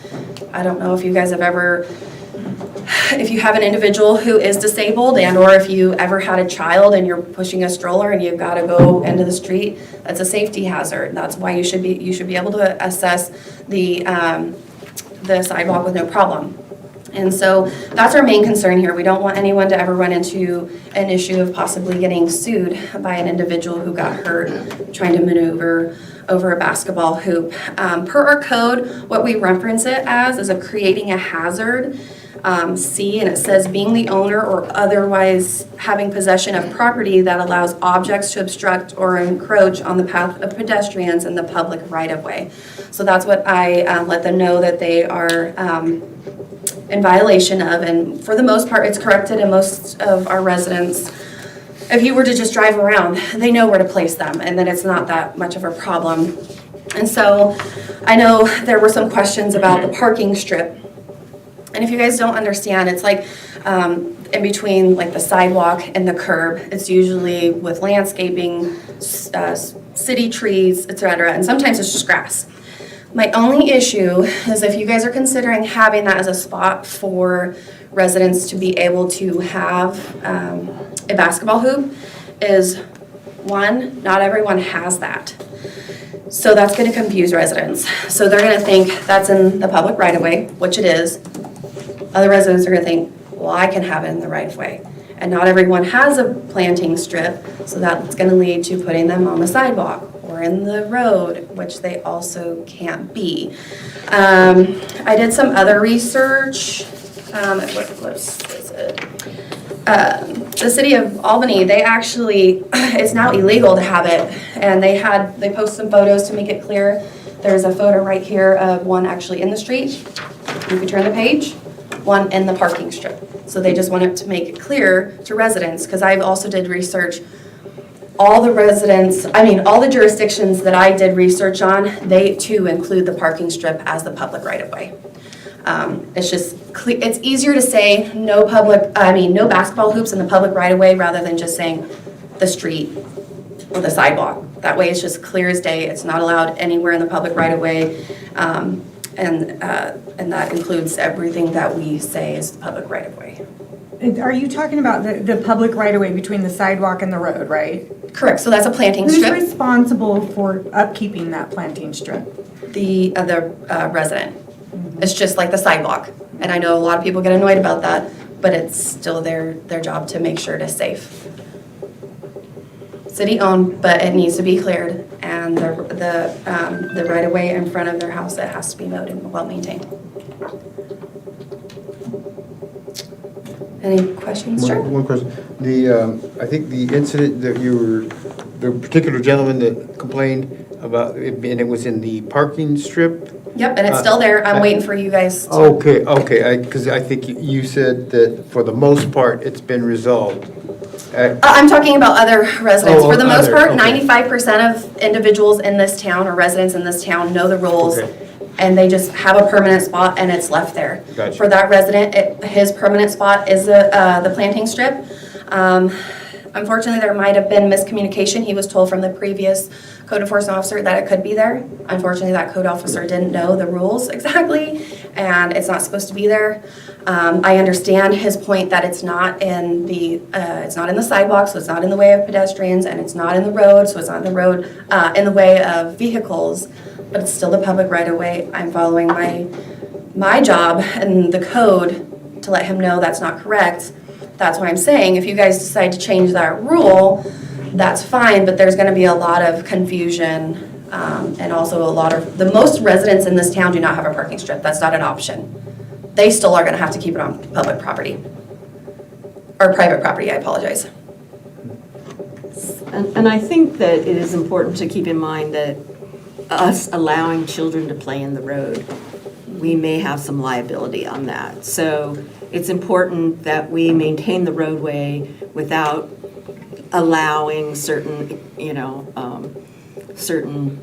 I don't know if you guys have ever, if you have an individual who is disabled and or if you ever had a child and you're pushing a stroller and you've got to go into the street, that's a safety hazard. That's why you should be able to assess the sidewalk with no problem. And so that's our main concern here. We don't want anyone to ever run into an issue of possibly getting sued by an individual who got hurt trying to maneuver over a basketball hoop. Per our code, what we reference it as is creating a hazard. C, and it says being the owner or otherwise having possession of property that allows objects to obstruct or encroach on the path of pedestrians in the public right-of-way. So that's what I let them know that they are in violation of, and for the most part, it's corrected in most of our residents. If you were to just drive around, they know where to place them, and then it's not that much of a problem. And so I know there were some questions about the parking strip. And if you guys don't understand, it's like in between like the sidewalk and the curb. It's usually with landscaping, city trees, etc. And sometimes it's just grass. My only issue is if you guys are considering having that as a spot for residents to be able to have a basketball hoop, is one, not everyone has that. So that's going to confuse residents. So they're going to think that's in the public right-of-way, which it is. Other residents are going to think, well, I can have it in the right-of-way. And not everyone has a planting strip, so that's going to lead to putting them on the sidewalk or in the road, which they also can't be. I did some other research. The city of Albany, they actually, it's now illegal to have it. And they posted some photos to make it clear. There's a photo right here of one actually in the street. You can turn the page. One in the parking strip. So they just wanted to make it clear to residents, because I also did research. All the jurisdictions that I did research on, they too include the parking strip as the public right-of-way. It's easier to say no basketball hoops in the public right-of-way rather than just saying the street or the sidewalk. That way it's just clear as day. It's not allowed anywhere in the public right-of-way. And that includes everything that we say is the public right-of-way. Are you talking about the public right-of-way between the sidewalk and the road, right? Correct, so that's a planting strip. Who's responsible for upkeeping that planting strip? The resident. It's just like the sidewalk. And I know a lot of people get annoyed about that, but it's still their job to make sure it is safe. City owned, but it needs to be cleared, and the right-of-way in front of their house, it has to be mowed and well maintained. Any questions, sir? One question. I think the incident that the particular gentleman that complained about, and it was in the parking strip, Yep, and it's still there. I'm waiting for you guys to. Okay, because I think you said that for the most part, it's been resolved. I'm talking about other residents. Oh, For the most other, part, okay. 95% of individuals in this town or residents in this town know the rules. Okay. And they just have a permanent spot and it's left there. Gotcha. For that resident, his permanent spot is the planting strip. Unfortunately, there might have been miscommunication. He was told from the previous code enforcement officer that it could be there. Unfortunately, that code officer didn't know the rules exactly, and it's not supposed to be there. I understand his point that it's not in the sidewalk, so it's not in the way of pedestrians, and it's not in the road, so it's not in the road, in the way of vehicles, but it's still the public right of way. I'm following my job and the code to let him know that's not correct. That's why I'm saying, if you guys decide to change that rule, that's fine, but there's gonna be a lot of confusion, and also most residents in this town do not have a parking strip. That's not an option. They still are gonna have to keep it on public property. Or private property, I apologize. And I think that it is important to keep in mind that us allowing children to play in the road, we may have some liability on that. So it's important that we maintain the roadway without allowing certain, certain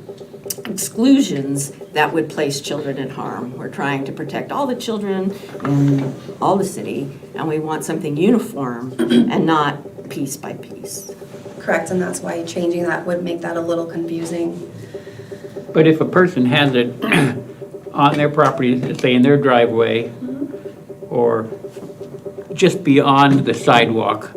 exclusions that would place children in harm. We're trying to protect all the children in all the city, and we want something uniform and not piece by piece. Correct, and that's why changing that would make that a little confusing. But if a person has it on their property, say in their driveway, or just beyond the sidewalk,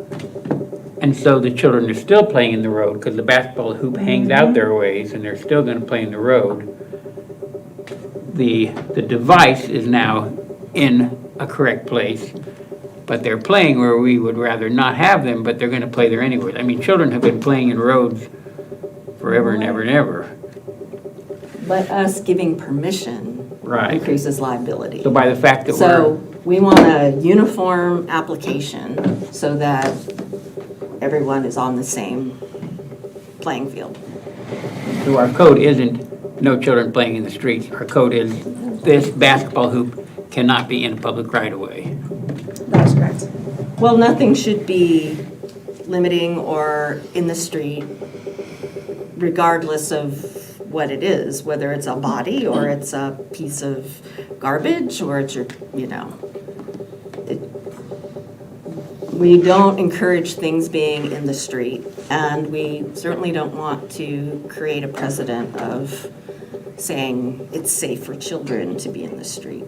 and so the children are still playing in the road, because the basketball hoop hangs out their ways, and they're still gonna play in the road, the device is now in a correct place, but they're playing where we would rather not have them, but they're gonna play there anyway. I mean, children have been playing in roads forever and ever and ever. But us giving permission Right. increases liability. So by the fact that So we want a uniform application so that everyone is on the same playing field. So our code isn't no children playing in the streets. Our code is this basketball hoop cannot be in a public right of way. That's correct. Well, nothing should be limiting or in the street regardless of what it is, whether it's a body or it's a piece of garbage or it's your, we don't encourage things being in the street, and we certainly don't want to create a precedent of saying it's safe for children to be in the street.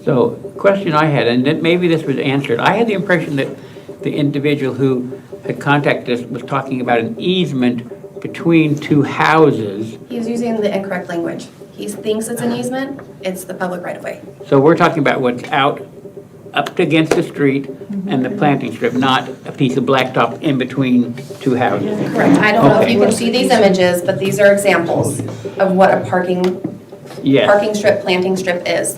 So, question I had, and then maybe this was answered, I had the impression that the individual who had contacted us was talking about an easement between two houses. He's using the incorrect language. He thinks it's an easement, it's the public right of way. So we're talking about what's out up against the street and the planting strip, not a piece of blacktop in between two houses. Correct. I don't know if Okay. you can see these images, but these are examples of what a parking Yes, strip, planting strip is.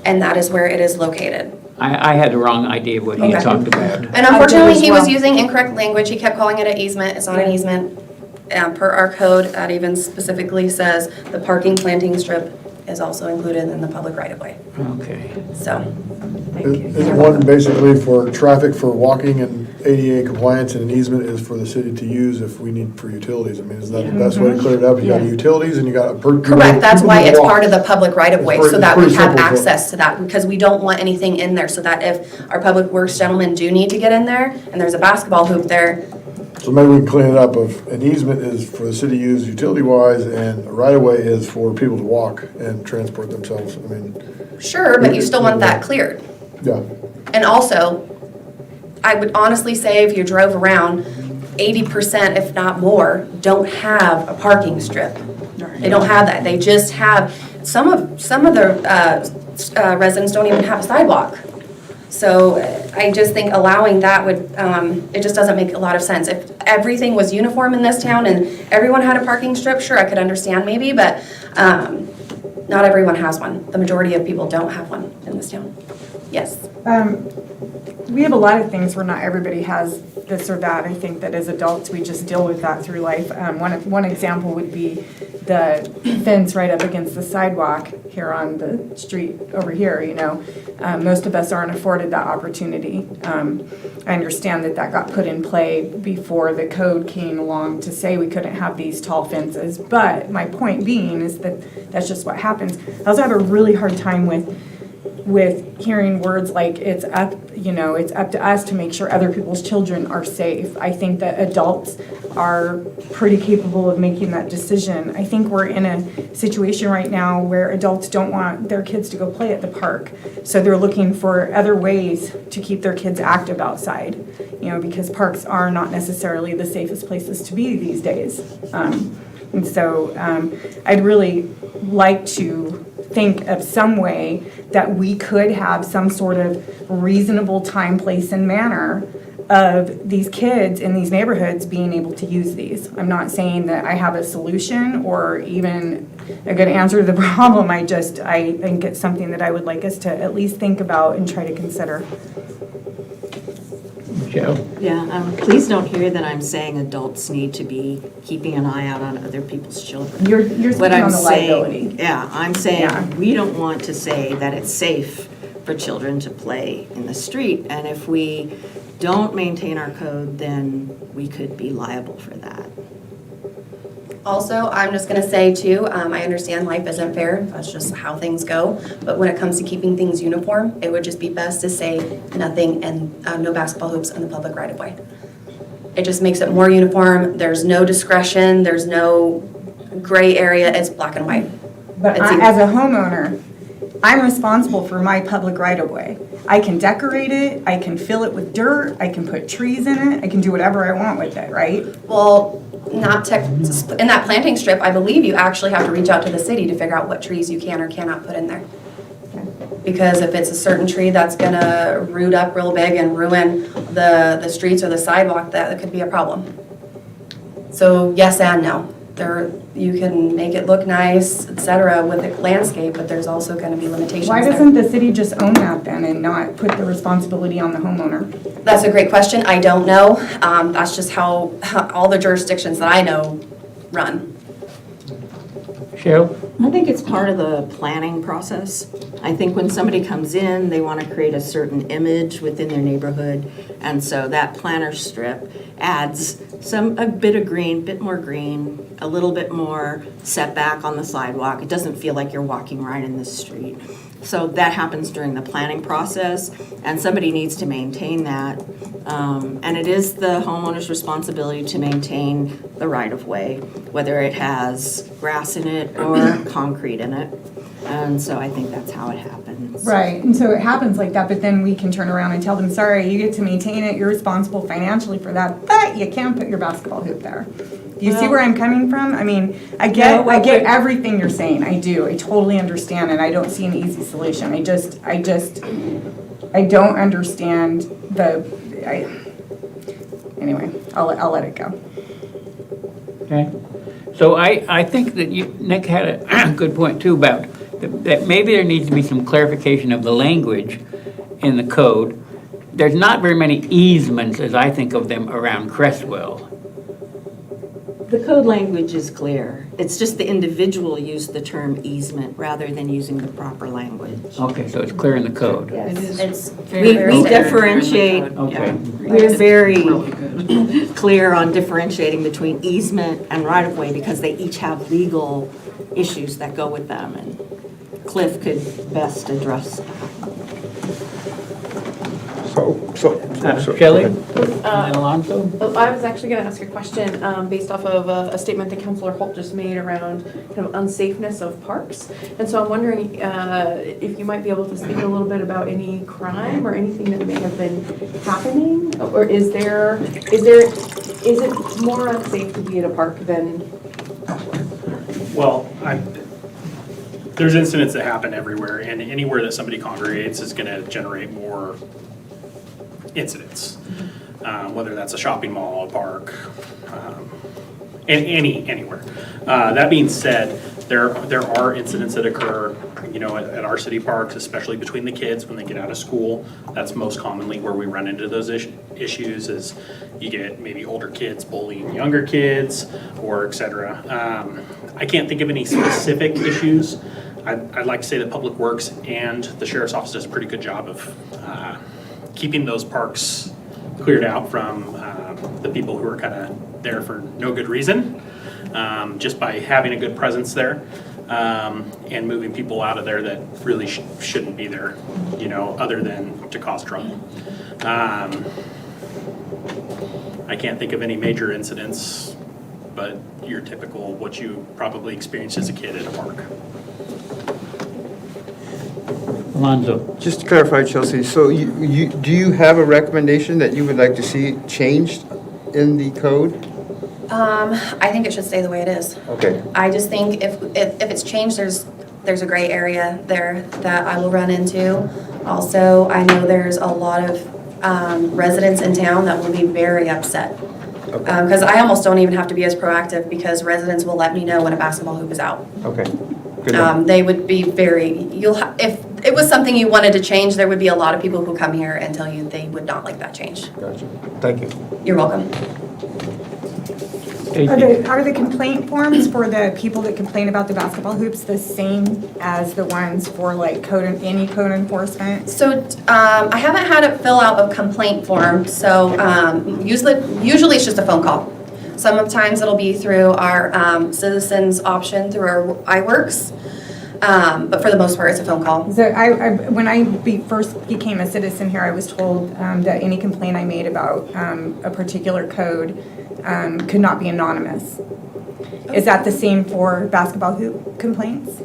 And that is where it is located. I had the wrong idea of what he Okay. talked about. And unfortunately, as he was well. using incorrect language. He kept calling it an easement. It's not an easement. Per our code, that even specifically says the parking planting strip is also included in the public right of way. Okay. So, Is one basically for traffic for walking and ADA compliance, and an easement is for the city to use if we need for utilities? I mean, is that the best way to clear it up? You got utilities and you got. correct. That's why it's part of the public right of way, It's so that we pretty have simple, so- access to that, because we don't want anything in there, so that if our public works gentlemen do need to get in there, and there's a basketball hoop there, So maybe we can clean it up of an easement is for the city to use utility wise, and a right of way is for people to walk and transport themselves. I mean, sure, but you still want that cleared. yeah. And also, I would honestly say if you drove around, 80%, if not more, don't have a parking strip. They don't have that. They just have, some of the residents don't even have a sidewalk. So I just think allowing that would, it just doesn't make a lot of sense. If everything was uniform in this town and everyone had a parking strip, sure, I could understand maybe, but not everyone has one. The majority of people don't have one in this town. Yes. We have a lot of things where not everybody has this or that. I think that as adults, we just deal with that through life. One example would be the fence right up against the sidewalk here on the street over here, you know. Most of us aren't afforded that opportunity. I understand that that got put in play before the code came along to say we couldn't have these tall fences. But my point being is that that's just what happens. I also have a really hard time with hearing words like it's up to us to make sure other people's children are safe. I think that adults are pretty capable of making that decision. I think we're in a situation right now where adults don't want their kids to go play at the park. So they're looking for other ways to keep their kids active outside, you know, because parks are not necessarily the safest places to be these days. And so I'd really like to think of some way that we could have some sort of reasonable time, place, and manner of these kids in these neighborhoods being able to use these. I'm not saying that I have a solution or even a good answer to the problem. I think it's something that I would like us to at least think about and try to consider. Joe? Yeah, please don't hear that I'm saying adults need to be keeping an eye out on other people's children. You're What speaking I'm on the saying, liability. yeah, I'm saying Yeah. we don't want to say that it's safe for children to play in the street. And if we don't maintain our code, then we could be liable for that. Also, I'm just gonna say too, I understand life isn't fair, that's just how things go. But when it comes to keeping things uniform, it would just be best to say nothing and no basketball hoops in the public right of way. It just makes it more uniform, there's no discretion, there's no gray area, it's black and white. But It's as a homeowner, I'm responsible for my public right-of-way. I can decorate it, I can fill it with dirt, I can put trees in it, I can do whatever I want with it, right? Well, in that planting strip, I believe you actually have to reach out to the city to figure out what trees you can or cannot put in there. Because if it's a certain tree that's gonna root up real big and ruin the streets or the sidewalk, that could be a problem. So yes and no. You can make it look nice, et cetera, with the landscape, but there's also gonna be limitations Why there. doesn't the city just own that then and not put the responsibility on the homeowner? That's a great question. I don't know. That's just how all the jurisdictions that I know run. Cheryl? I think it's part of the planning process. I think when somebody comes in, they want to create a certain image within their neighborhood. And so that planter strip adds a bit of green, bit more green, a little bit more setback on the sidewalk. It doesn't feel like you're walking right in the street. So that happens during the planning process, and somebody needs to maintain that. And it is the homeowner's responsibility to maintain the right-of-way, whether it has grass in it or concrete in it. And so I think that's how it happens. Right, and so it happens like that, but then we can turn around and tell them, sorry, you get to maintain it, you're responsible financially for that, but you can't put your basketball hoop there. Do you see where I'm coming from? I mean, I get everything you're saying, I do, I totally understand, and I don't see an easy solution. I don't understand anyway, I'll let it go. Okay. So I think that Nick had a good point too about that maybe there needs to be some clarification of the language in the code. There's not very many easements, as I think of them, around Crestwell. The code language is clear. It's just the individual used the term easement rather than using the proper language. Okay, so it's clear in the code. It's We very differentiate, Okay. we're very clear on differentiating between easement and right-of-way because they each have legal issues that go with them, and Cliff could best address that. Shelley? And then Alonso? I was actually going to ask a question based off of a statement that Councilor Holt just made around kind of unsafeness of parks. And so I'm wondering if you might be able to speak a little bit about any crime or anything that may have been happening? Or is it more unsafe to be at a park than? Well, there's incidents that happen everywhere, and anywhere that somebody congregates is going to generate more incidents, whether that's a shopping mall, a park, anywhere. That being said, There are incidents that occur, you know, at our city parks, especially between the kids when they get out of school. That's most commonly where we run into those issues is you get maybe older kids bullying younger kids or et cetera. I can't think of any specific issues. I'd like to say that Public Works and the Sheriff's Office does a pretty good job of keeping those parks cleared out from the people who are kind of there for no good reason. Just by having a good presence there, and moving people out of there that really shouldn't be there, you know, other than to cause trouble. I can't think of any major incidents, but your typical, what you probably experienced as a kid at a park. Alonzo? Just to clarify, Chelsea, so do you have a recommendation that you would like to see changed in the code? I think it should stay the way it is. Okay. I just think if it's changed, there's a gray area there that I will run into. Also, I know there's a lot of residents in town that will be very upset. Because I almost don't even have to be as proactive because residents will let me know when a basketball hoop is out. Okay. Good enough. They would be very, if it was something you wanted to change, there would be a lot of people who come here and tell you they would not like that change. Gotcha. Thank you. You're welcome. Are the complaint forms for the people that complain about the basketball hoops the same as the ones for like any code enforcement? So I haven't had it fill out a complaint form, so usually it's just a phone call. Sometimes it'll be through our citizens option through our iWorks, but for the most part, it's a phone call. So when I first became a citizen here, I was told that any complaint I made about a particular code could not be anonymous. Is that the same for basketball hoop complaints?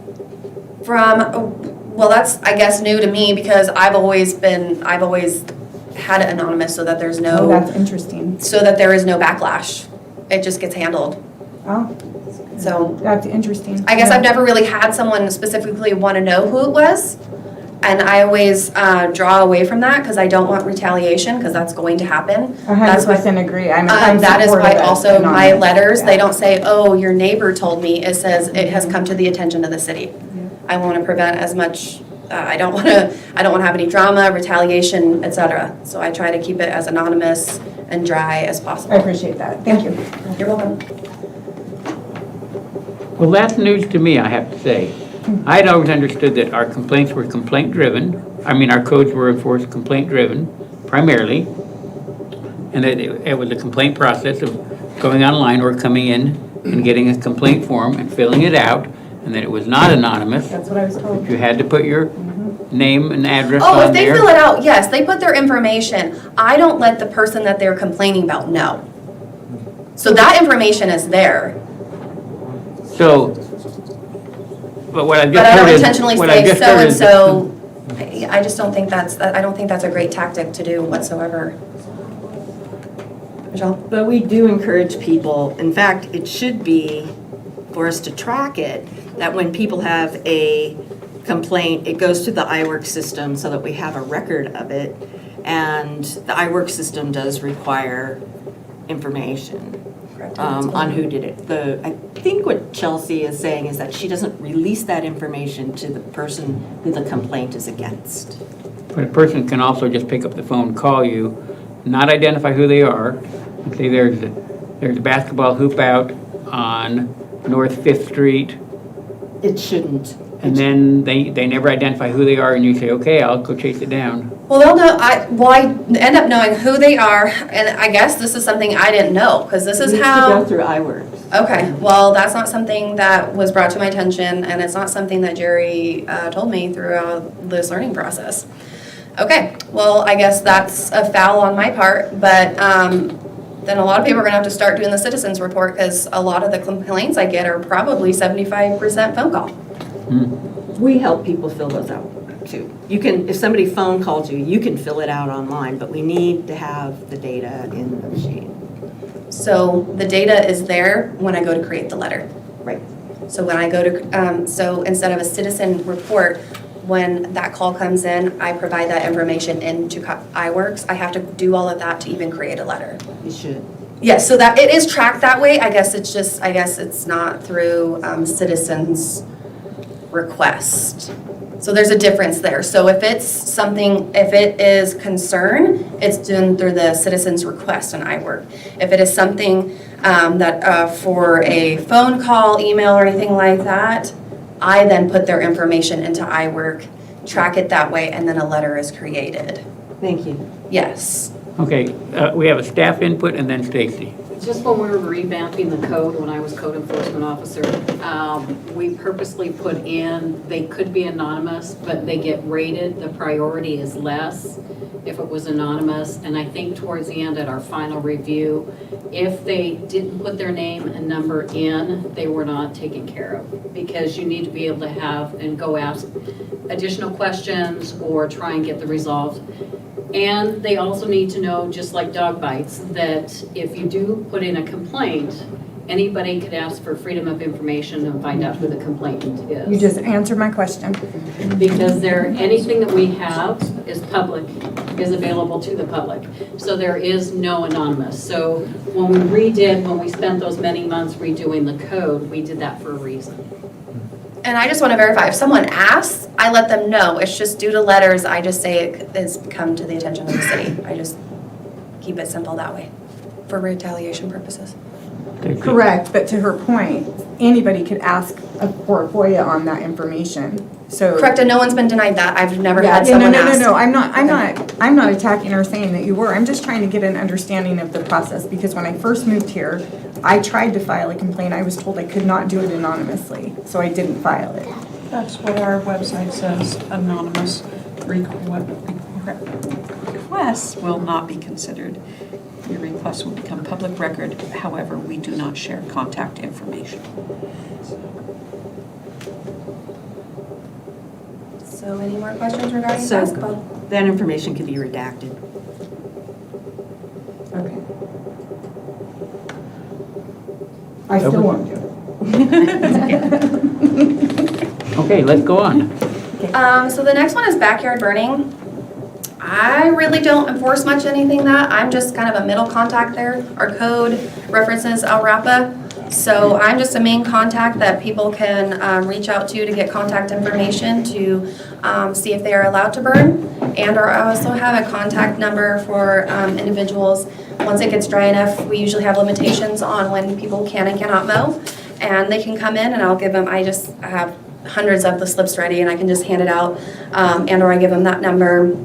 Well, that's, I guess, new to me because I've always had it anonymous so that there's no. Oh, that's interesting. So that there is no backlash. It just gets handled. Oh, So that's interesting. I guess I've never really had someone specifically want to know who it was. And I always draw away from that because I don't want retaliation because that's going to happen. 100% agree. I'm that is why supportive of also my anonymous. letters, Yeah. they don't say, oh, your neighbor told me. It says it has come to the attention of the city. I want to prevent as much, I don't want to have any drama, retaliation, etc. So I try to keep it as anonymous and dry as possible. I appreciate that. Thank you. You're welcome. Well, that's news to me, I have to say. I'd always understood that our complaints were complaint-driven. I mean, our codes were enforced complaint-driven primarily. And that it was a complaint process of going online or coming in and getting a complaint form and filling it out. And that it was not anonymous. That's what I was told. You had to put your name and address Oh, on if they there. fill it out, yes, they put their information. I don't let the person that they're complaining about know. So that information is there. So, but what I've But just I heard don't is. intentionally what I've say just heard is that so-and-so. I just don't think that's a great tactic to do whatsoever. Michelle? But we do encourage people, in fact, it should be for us to track it, that when people have a complaint, it goes to the iWorks system so that we have a record of it. And the iWorks system does require information on who did it. I think what Chelsea is saying is that she doesn't release that information to the person who the complaint is against. But a person can also just pick up the phone, call you, not identify who they are, and say there's a basketball hoop out on North 5th Street, It shouldn't. and then they never identify who they are, and you say, okay, I'll go chase it down. Well, they'll know, I end up knowing who they are, and I guess this is something I didn't know, because this is It needs how. to go through iWorks. Okay, well, that's not something that was brought to my attention, and it's not something that Jerry told me throughout this learning process. Okay, well, I guess that's a foul on my part, but then a lot of people are gonna have to start doing the citizens report, because a lot of the complaints I get are probably 75% phone call. We help people fill those out too. You can, if somebody phone calls you, you can fill it out online, but we need to have the data in the machine. So the data is there when I go to create the letter. Right. So when I go to, so instead of a citizen report, when that call comes in, I provide that information into iWorks. I have to do all of that to even create a letter. You should. Yes, so that, it is tracked that way, I guess it's not through citizens' request. So there's a difference there. So if it is concern, it's done through the citizen's request on iWork. If it is something that for a phone call, email, or anything like that, I then put their information into iWork, track it that way, and then a letter is created. Thank you. Yes. Okay, we have a staff input and then Stacy. Just when we were revamping the code, when I was code enforcement officer, we purposely put in, they could be anonymous, but they get rated, the priority is less if it was anonymous. And I think towards the end at our final review, if they didn't put their name and number in, they were not taken care of. Because you need to be able to have and go ask additional questions or try and get the resolved. And they also need to know, just like dog bites, that if you do put in a complaint, anybody could ask for freedom of information and find out who the complainant is. You just answered my question. Because anything that we have is public, is available to the public. So there is no anonymous. So when we spent those many months redoing the code, we did that for a reason. And I just want to verify, if someone asks, I let them know. It's just due to letters, I just say it has come to the attention of the city. I just keep it simple that way, for retaliation purposes. Correct, but to her point, anybody could ask for a FOIA on that information, so. Correct, and no one's been denied that. I've never Yeah, had yeah, someone no, ask. no, I'm not attacking or saying that you were. I'm just trying to get an understanding of the process, because when I first moved here, I tried to file a complaint. I was told I could not do it anonymously, so I didn't file it. That's what our website says, anonymous requests will not be considered. Your request will become public record. However, we do not share contact information. So any more questions regarding So basketball? that information could be redacted. Okay. I still won't do it. Okay, let's go on. So the next one is backyard burning. I really don't enforce much anything that. I'm just kind of a middle contact there. Our code references LRAPA. So I'm just a main contact that people can reach out to get contact information to see if they are allowed to burn. And or I also have a contact number for individuals. Once it gets dry enough, we usually have limitations on when people can and cannot mow. And they can come in and I'll give them, I have hundreds of the slips ready and I can just hand it out. And or I give them that number.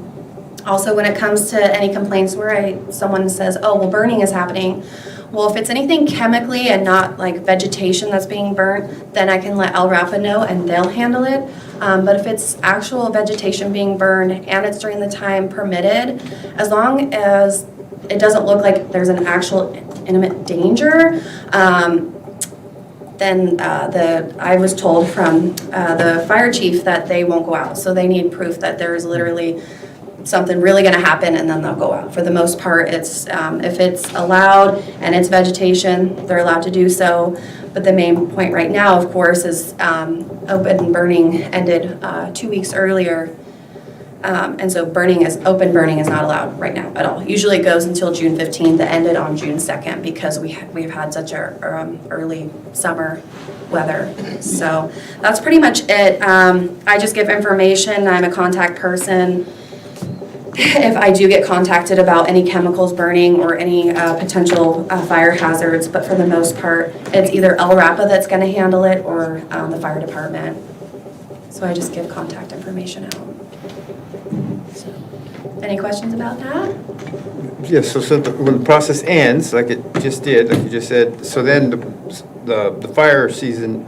Also, when it comes to any complaints where someone says, oh, well, burning is happening. Well, if it's anything chemically and not like vegetation that's being burnt, then I can let LRAPA know and they'll handle it. But if it's actual vegetation being burned and it's during the time permitted, as long as it doesn't look like there's an actual imminent danger, then I was told from the fire chief that they won't go out. So they need proof that there is literally something really going to happen and then they'll go out. For the most part, it's if it's allowed and it's vegetation, they're allowed to do so. But the main point right now, of course, is open burning ended 2 weeks earlier. And so open burning is not allowed right now at all. Usually it goes until June 15th. It ended on June 2nd because we've had such a early summer weather. So that's pretty much it. I just give information. I'm a contact person. If I do get contacted about any chemicals burning or any potential fire hazards, but for the most part, it's either LRAPA that's going to handle it or the fire department. So I just give contact information out. So, any questions about that? Yes, so when the process ends, like it just did, like you just said, so then the fire season,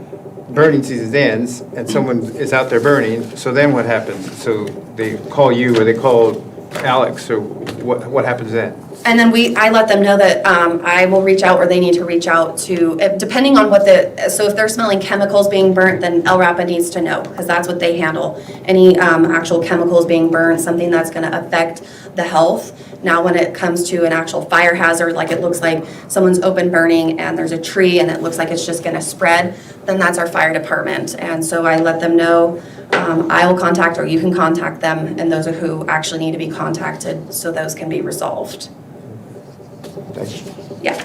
burning season ends, and someone is out there burning, so then what happens? So they call you or they call Alex, or what happens then? And then I let them know that I will reach out or they need to reach out to, depending on so if they're smelling chemicals being burnt, then LRAPA needs to know because that's what they handle. Any actual chemicals being burned, something that's going to affect the health. Now when it comes to an actual fire hazard, like it looks like someone's open burning and there's a tree and it looks like it's just going to spread, then that's our fire department. And so I let them know. I will contact or you can contact them, and those are who actually need to be contacted so those can be resolved. Thank you. Yeah.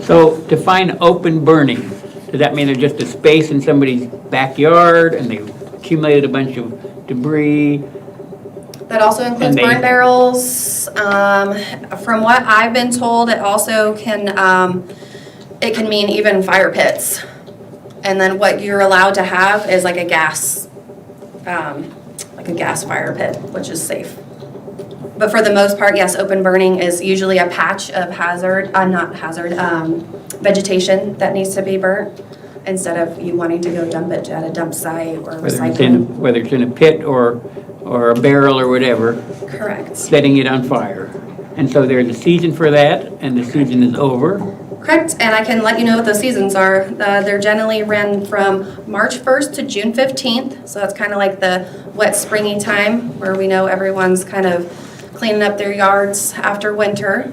So define open burning. Does that mean there's just a space in somebody's backyard and they accumulated a bunch of debris? That also includes And they- burn barrels. From what I've been told, it also can, it can mean even fire pits. And then what you're allowed to have is like a gas fire pit, which is safe. But for the most part, yes, open burning is usually a patch of vegetation that needs to be burnt, instead of you wanting to go dump it at a dump site or recycling. Whether it's in a pit or a barrel or whatever, Correct. setting it on fire. And so there's a season for that, and the season is over. Correct, and I can let you know what the seasons are. They're generally ran from March 1st to June 15th, so that's kind of like the wet springy time where we know everyone's kind of cleaning up their yards after winter.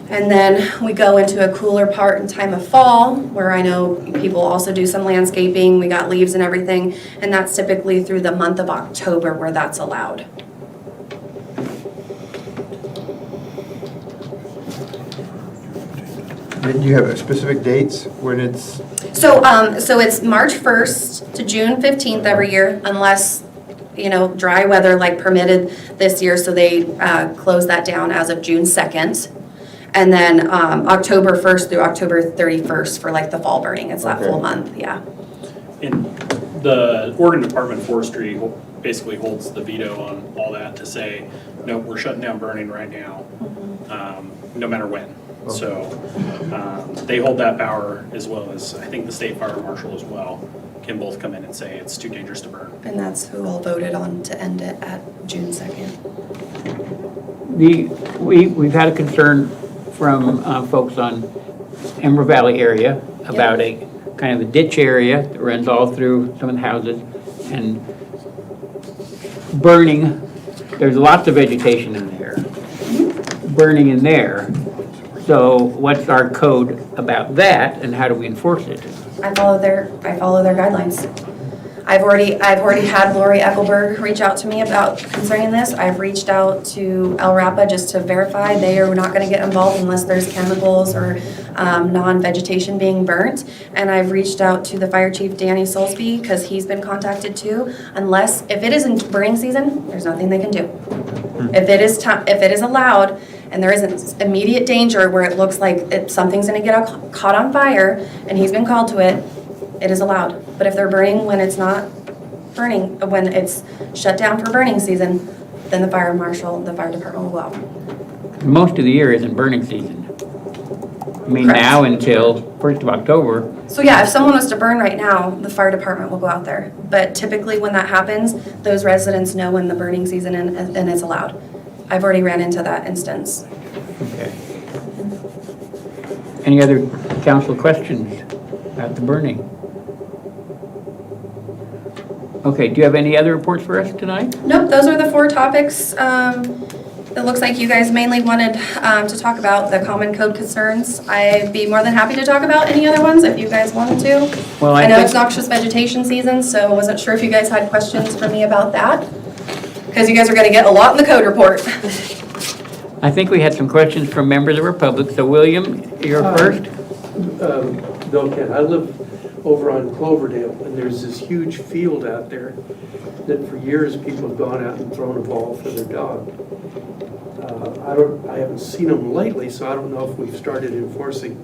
And then we go into a cooler part in time of fall, where I know people also do some landscaping, we got leaves and everything, and that's typically through the month of October where that's allowed. Do you have specific dates when it's, So it's March 1st to June 15th every year, unless, dry weather like permitted this year, so they close that down as of June 2nd. And then October 1st through October 31st for like the fall burning, it's that full month, yeah. And the Oregon Department of Forestry basically holds the veto on all that to say, no, we're shutting down burning right now, no matter when. So they hold that power, as well as, I think the state fire marshal as well, can both come in and say it's too dangerous to burn. And that's who all voted on to end it at June 2nd. We've had a concern from folks on Emerald Valley area about a kind of a ditch area that runs all through some of the houses and burning. There's lots of vegetation in there, burning in there. So what's our code about that, and how do we enforce it? I follow their guidelines. I've already had Lori Eckelberg reach out to me about concerning this. I've reached out to El Rapa just to verify they are not gonna get involved unless there's chemicals or non-vegetation being burnt. And I've reached out to the fire chief, Danny Soulsby, because he's been contacted too. If it is in burning season, there's nothing they can do. If it is allowed, and there isn't immediate danger where it looks like something's gonna get caught on fire, and he's been called to it, it is allowed. But if they're burning when it's not burning, when it's shut down for burning season, then the fire department will go out. Most of the year isn't burning season. I mean, Correct. now until 1st of October. So yeah, if someone was to burn right now, the fire department will go out there. But typically when that happens, those residents know when the burning season and it's allowed. I've already ran into that instance. Okay. Any other council questions about the burning? Okay, do you have any other reports for us tonight? Nope, those are the 4 topics. It looks like you guys mainly wanted to talk about the common code concerns. I'd be more than happy to talk about any other ones if you guys wanted to. Well, I know think- it's noxious vegetation season, so I wasn't sure if you guys had questions for me about that. Because you guys are gonna get a lot in the code report. I think we had some questions from members of our public, so William, you're first. Bill Kent, I live over on Cloverdale, and there's this huge field out there that for years people have gone out and thrown a ball for their dog. I haven't seen them lately, so I don't know if we've started enforcing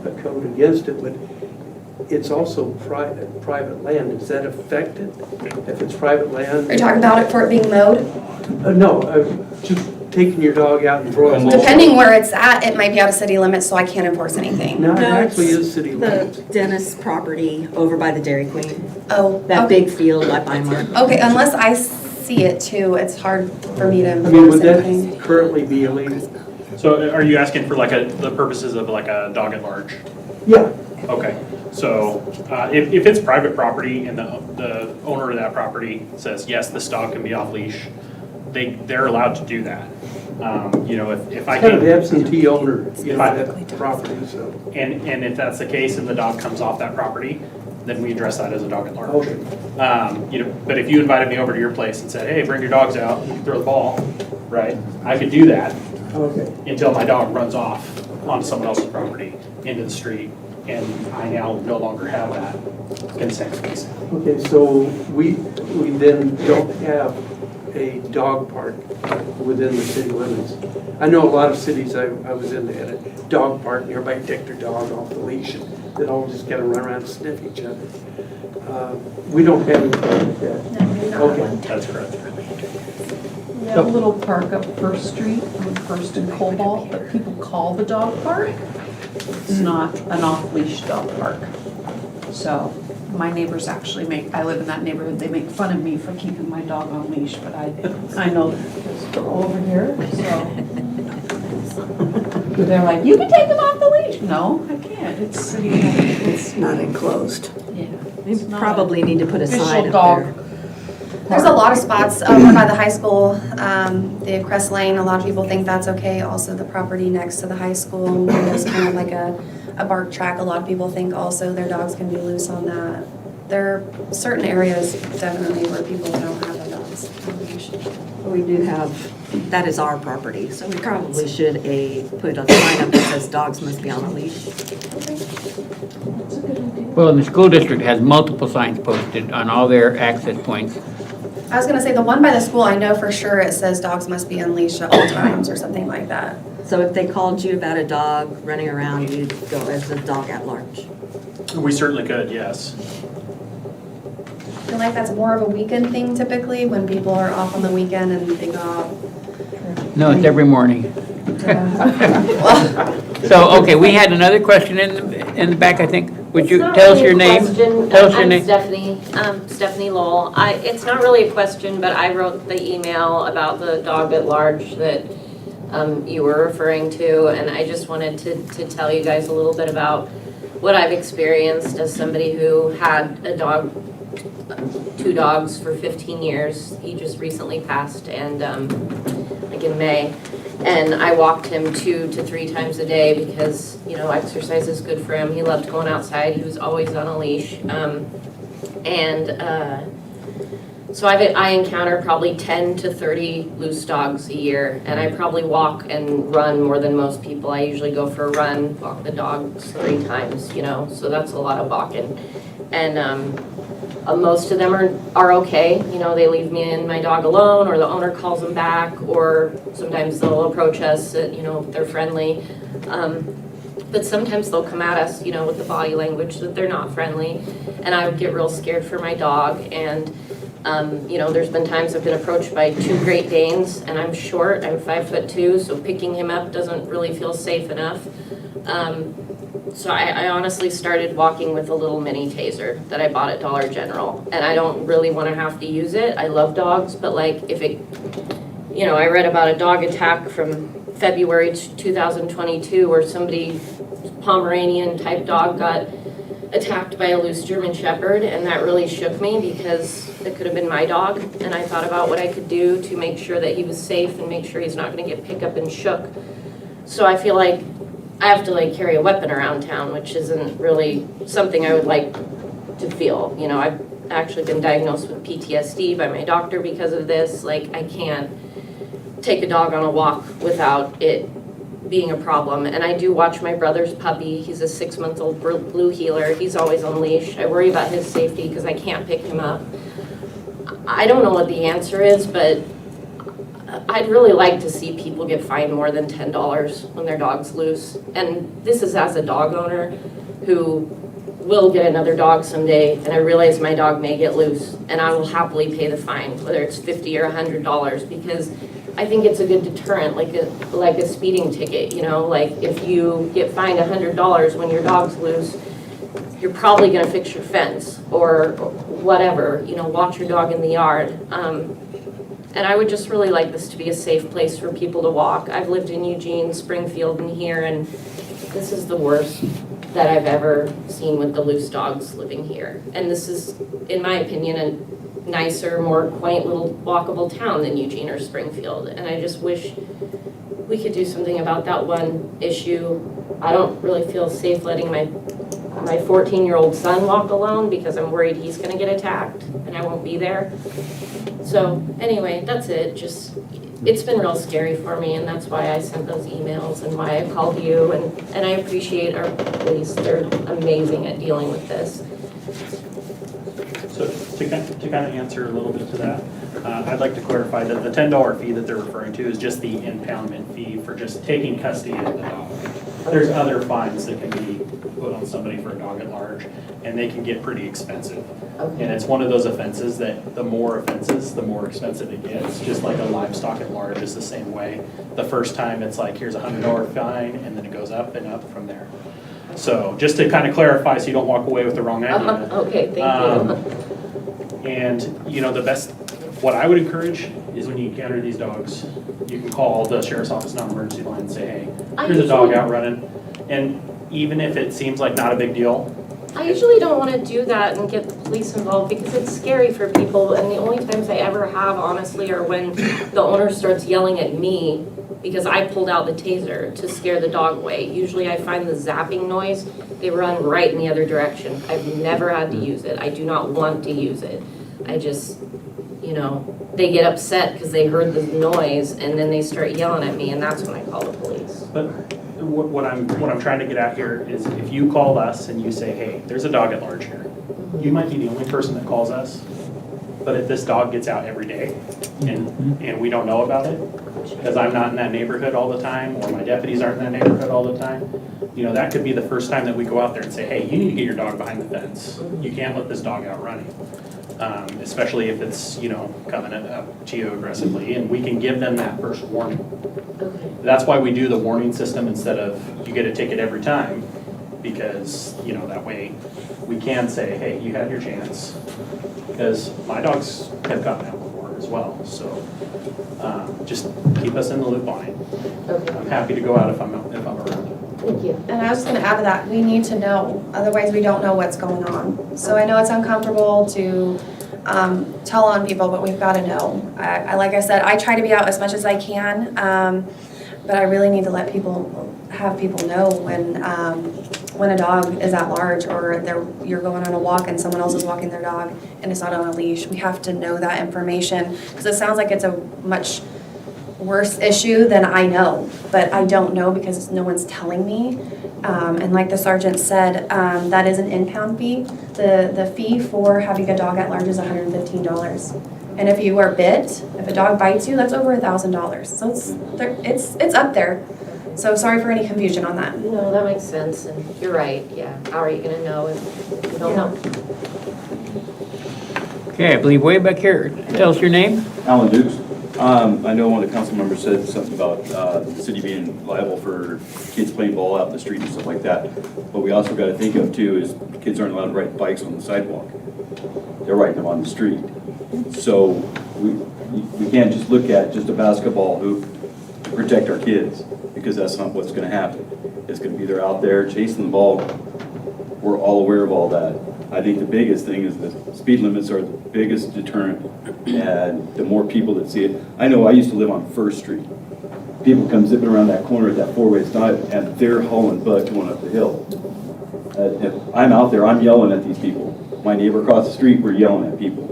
a code against it, but it's also private land. Does that affect it? If it's private land? Are you talking about it for it being mowed? No, just taking your dog out and throwing a ball. Depending where it's at, it might be out of city limits, so I can't enforce anything. No, it No, actually it's is city limits. The Dennis property over by the Dairy Queen, Oh, that okay. big field by Weimar. Okay, unless I see it too, it's hard for me to I mean, enforce would that anything. currently be illegal? So are you asking for like the purposes of like a dog at large? Yeah. Okay, so if it's private property and the owner of that property says, yes, this dog can be off leash, they're allowed to do that. If I Kind of can, absentee owner, If I- that property, so. and if that's the case and the dog comes off that property, then we address that as a dog at large. Okay. But if you invited me over to your place and said, hey, bring your dogs out, you can throw the ball, right? I could do that Okay. until my dog runs off on someone else's property into the street, and I now no longer have that consent piece. Okay, so we then don't have a dog park within the city limits. I know a lot of cities I was in, they had a dog park, and everybody take their dog off the leash, and they'd all just kind of run around and sniff each other. We don't have anything like that. No, we do not. Okay. That's correct. We have a little park up First Street, on First and Cobalt, that people call the dog park. It's not an off-leash dog park. So my neighbors actually I live in that neighborhood, they make fun of me for keeping my dog on leash, but I know they're over here, so. They're like, you can take him off the leash. No, I can't, it's city. It's not enclosed. Yeah. We probably need to put a sign Official up dog. there. There's a lot of spots over by the high school, the Crest Lane, a lot of people think that's okay. Also the property next to the high school, there's kind of like a bark track. A lot of people think also their dogs can be loose on that. There are certain areas definitely where people don't have their dogs on leash. We do have, that is our property, so we probably should put a sign up that says dogs must be on a leash. Well, and the school district has multiple signs posted on all their access points. I was gonna say, the one by the school, I know for sure it says dogs must be unleashed at all times or something like that. So if they called you about a dog running around, you'd go as a dog at large. We certainly could, yes. I feel like that's more of a weekend thing typically, when people are off on the weekend and they go out. No, it's every morning. So, okay, we had another question in the back, I think. Would you tell us your name? Tell us your name. I'm Stephanie Lowell. It's not really a question, but I wrote the email about the dog at large that you were referring to, and I just wanted to tell you guys a little bit about what I've experienced as somebody who had a dog, 2 dogs for 15 years. He just recently passed, and like in May. And I walked him 2 to 3 times a day because, you know, exercise is good for him. He loved going outside. He was always on a leash. So I encounter probably 10 to 30 loose dogs a year. And I probably walk and run more than most people. I usually go for a run, walk the dogs 3 times, you know, so that's a lot of walking. And most of them are okay. You know, they leave me and my dog alone, or the owner calls them back, or sometimes they'll approach us, you know, they're friendly. But sometimes they'll come at us, you know, with the body language that they're not friendly. And I would get real scared for my dog. And, you know, there's been times I've been approached by 2 Great Danes, and I'm short, I'm 5'2", so picking him up doesn't really feel safe enough. So I honestly started walking with a little mini taser that I bought at Dollar General. And I don't really want to have to use it. I love dogs, but like if it, you know, I read about a dog attack from February 2022 where somebody, Pomeranian type dog, got attacked by a loose German Shepherd, and that really shook me because it could have been my dog. And I thought about what I could do to make sure that he was safe and make sure he's not going to get picked up and shook. So I feel like I have to like carry a weapon around town, which isn't really something I would like to feel. You know, I've actually been diagnosed with PTSD by my doctor because of this. Like, I can't take a dog on a walk without it being a problem. And I do watch my brother's puppy. He's a 6-month-old blue heeler. He's always on leash. I worry about his safety because I can't pick him up. I don't know what the answer is, but I'd really like to see people get fined more than $10 when their dog's loose. And this is as a dog owner who will get another dog someday, and I realize my dog may get loose, and I will happily pay the fine, whether it's $50 or $100, because I think it's a good deterrent, like a speeding ticket, you know? Like, if you get fined $100 when your dog's loose, you're probably gonna fix your fence, or whatever, you know, walk your dog in the yard. And I would just really like this to be a safe place for people to walk. I've lived in Eugene, Springfield, and here, and this is the worst that I've ever seen with the loose dogs living here. And this is, in my opinion, a nicer, more quaint little walkable town than Eugene or Springfield. And I just wish we could do something about that one issue. I don't really feel safe letting my 14-year-old son walk alone because I'm worried he's gonna get attacked and I won't be there. So anyway, that's it. Just it's been real scary for me, and that's why I sent those emails and why I called you, and I appreciate our police. They're amazing at dealing with this. So to kind of answer a little bit to that, I'd like to clarify that the $10 fee that they're referring to is just the impoundment fee for just taking custody of the dog. There's other fines that can be put on somebody for a dog at large, and they can get pretty expensive. Okay. And it's one of those offenses that the more offenses, the more expensive it gets, just like a livestock at large is the same way. The first time it's like, here's a $100 fine, and then it goes up and up from there. So just to kind of clarify so you don't walk away with the wrong idea. Okay, thank you. And, you know, what I would encourage is when you encounter these dogs, you can call the sheriff's office non-emergency line and say, hey, there's a dog out running. And even if it seems like not a big deal, I usually don't want to do that and get the police involved because it's scary for people, and the only times I ever have, honestly, are when the owner starts yelling at me because I pulled out the taser to scare the dog away. Usually I find the zapping noise, they run right in the other direction. I've never had to use it. I do not want to use it. I just, you know, they get upset because they heard the noise and then they start yelling at me, and that's when I call the police. but what I'm trying to get at here is if you call us and you say, hey, there's a dog at large here, you might be the only person that calls us, but if this dog gets out every day and we don't know about it, because I'm not in that neighborhood all the time, or my deputies aren't in that neighborhood all the time, you know, that could be the first time that we go out there and say, hey, you need to get your dog behind the fence. You can't let this dog out running. Especially if it's, you know, coming up to you aggressively, and we can give them that first warning. Okay. That's why we do the warning system instead of you get a ticket every time, because, you know, that way we can say, hey, you had your chance. Because my dogs have gotten out before as well, so just keep us in the loop on it. Okay. I'm happy to go out if I'm around. Thank you. And I was just gonna add to that, we need to know, otherwise we don't know what's going on. So I know it's uncomfortable to tell on people, but we've gotta know. Like I said, I try to be out as much as I can, but I really need to have people know when a dog is at large, or you're going on a walk and someone else is walking their dog and it's not on a leash. We have to know that information, because it sounds like it's a much worse issue than I know, but I don't know because no one's telling me. And like the sergeant said, that is an impound fee. The fee for having a dog at large is $115. And if you are bit, if a dog bites you, that's over $1,000. So it's up there. So sorry for any confusion on that. No, that makes sense, and you're right, yeah. How are you gonna know if you don't know? Okay, I believe way back here. Tell us your name. Alan Dukes. I know one of the council members said something about the city being liable for kids playing ball out in the street and stuff like that. But we also got to think of too is kids aren't allowed to ride bikes on the sidewalk. They're riding them on the street. So we can't just look at just a basketball hoop to protect our kids, because that's not what's going to happen. It's going to be they're out there chasing the ball. We're all aware of all that. I think the biggest thing is the speed limits are the biggest deterrent, and the more people that see it. I know I used to live on First Street. People come zipping around that corner at that four-way stop, and they're hauling butt going up the hill. If I'm out there, I'm yelling at these people. My neighbor across the street, we're yelling at people,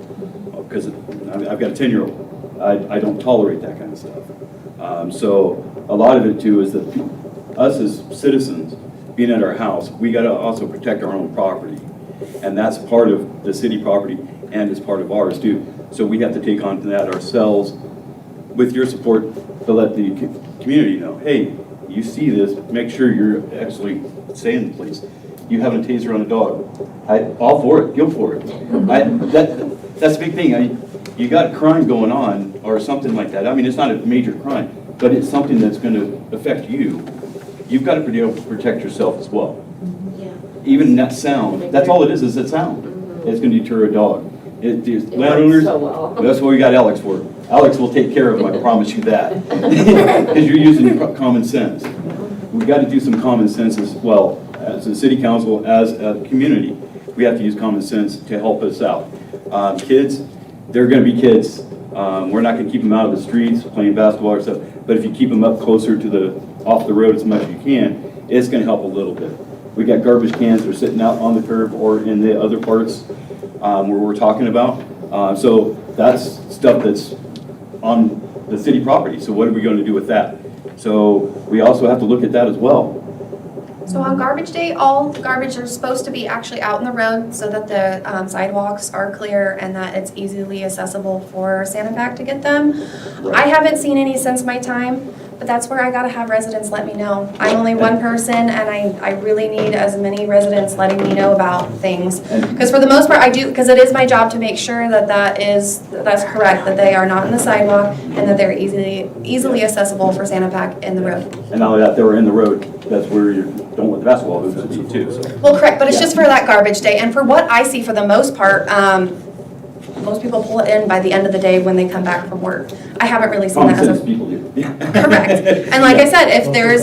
because I've got a 10-year-old. I don't tolerate that kind of stuff. So a lot of it too is that us as citizens, being at our house, we got to also protect our own property. And that's part of the city property, and it's part of ours too. So we have to take on that ourselves with your support to let the community know, hey, you see this, make sure you're actually saying the police. You having a taser on a dog. All for it, go for it. That's the big thing. You got a crime going on or something like that. I mean, it's not a major crime, but it's something that's going to affect you. You've got to be able to protect yourself as well. Even that sound, that's all it is that sound. It's going to deter a dog. Landowners, so well. that's what we got Alex for. Alex will take care of him, I promise you that. Because you're using common sense. We got to do some common sense as well. As a city council, as a community, we have to use common sense to help us out. Kids, they're going to be kids. We're not going to keep them out of the streets playing basketball or stuff. But if you keep them up closer to off the road as much as you can, it's going to help a little bit. We got garbage cans that are sitting out on the curb or in the other parts where we're talking about. So that's stuff that's on the city property, so what are we gonna do with that? So we also have to look at that as well. So on garbage day, all garbage are supposed to be actually out in the road so that the sidewalks are clear and that it's easily accessible for Santa Pac to get them. I haven't seen any since my time, but that's where I gotta have residents let me know. I'm only one person and I really need as many residents letting me know about things. Because for the most part, I do, because it is my job to make sure that that's correct, that they are not in the sidewalk and that they're easily accessible for Santa Pac in the road. And not only that, they were in the road, that's where you don't want the basketball hoops to be too, so. Well, correct, but it's just for that garbage day, and for what I see for the most part, most people pull it in by the end of the day when they come back from work. I haven't really seen that as Common sense a. people do. Correct, and like I said, if there's,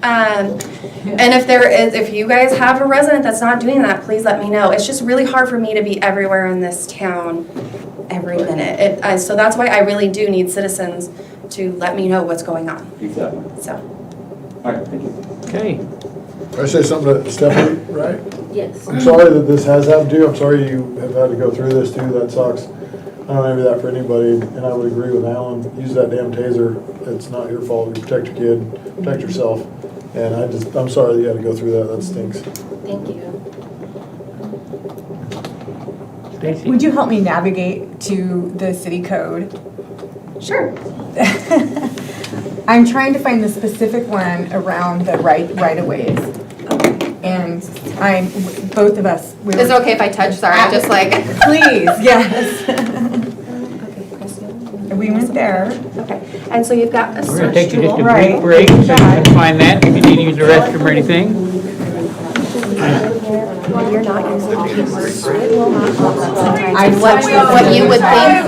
and if you guys have a resident that's not doing that, please let me know. It's just really hard for me to be everywhere in this town every minute. So that's why I really do need citizens to let me know what's going on, Exactly. so. All right, thank you. Okay. Can I say something to Stephanie, right? Yes. I'm sorry that this has happened to you, I'm sorry you have had to go through this too, that sucks. I don't envy that for anybody, and I would agree with Alan, use that damn taser, it's not your fault, you protect your kid, protect yourself. And I'm sorry that you had to go through that stinks. Thank you. Stacy? Would you help me navigate to the city code? Sure. I'm trying to find the specific one around the right-of-ways. And both of us. Is it okay if I touch? Sorry, I'm just like. Please, yes. We went there. Okay, and so you've got a We're gonna take search just a tool. Right. brief break, so you can find that, if you need to use the restroom or anything. You're not using keywords. What you would think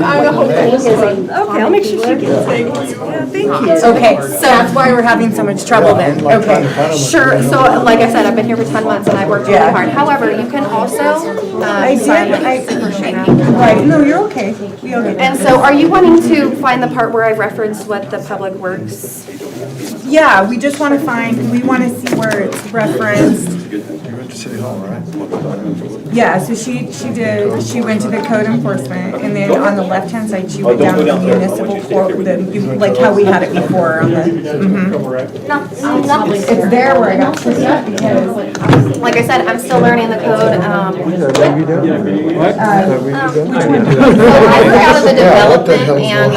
Okay, I'll make sure she gets it. Yeah, thank you. Okay, so that's why we're having so much trouble then. Okay. Sure, so like I said, I've been here for 10 months and I've worked really Yeah. hard. However, you can also. Right, no, you're okay. We okay. And so are you wanting to find the part where I've referenced what the public works? Yeah, we just want to we want to see where it's referenced. You went to City Hall, right? Yeah, so she went to the code enforcement, and then on the left-hand side, she went down to the municipal court, like how we had it before on the, It's there where I got pushed up because. Like I said, I'm still learning the code. Which one? So I work out of the development and.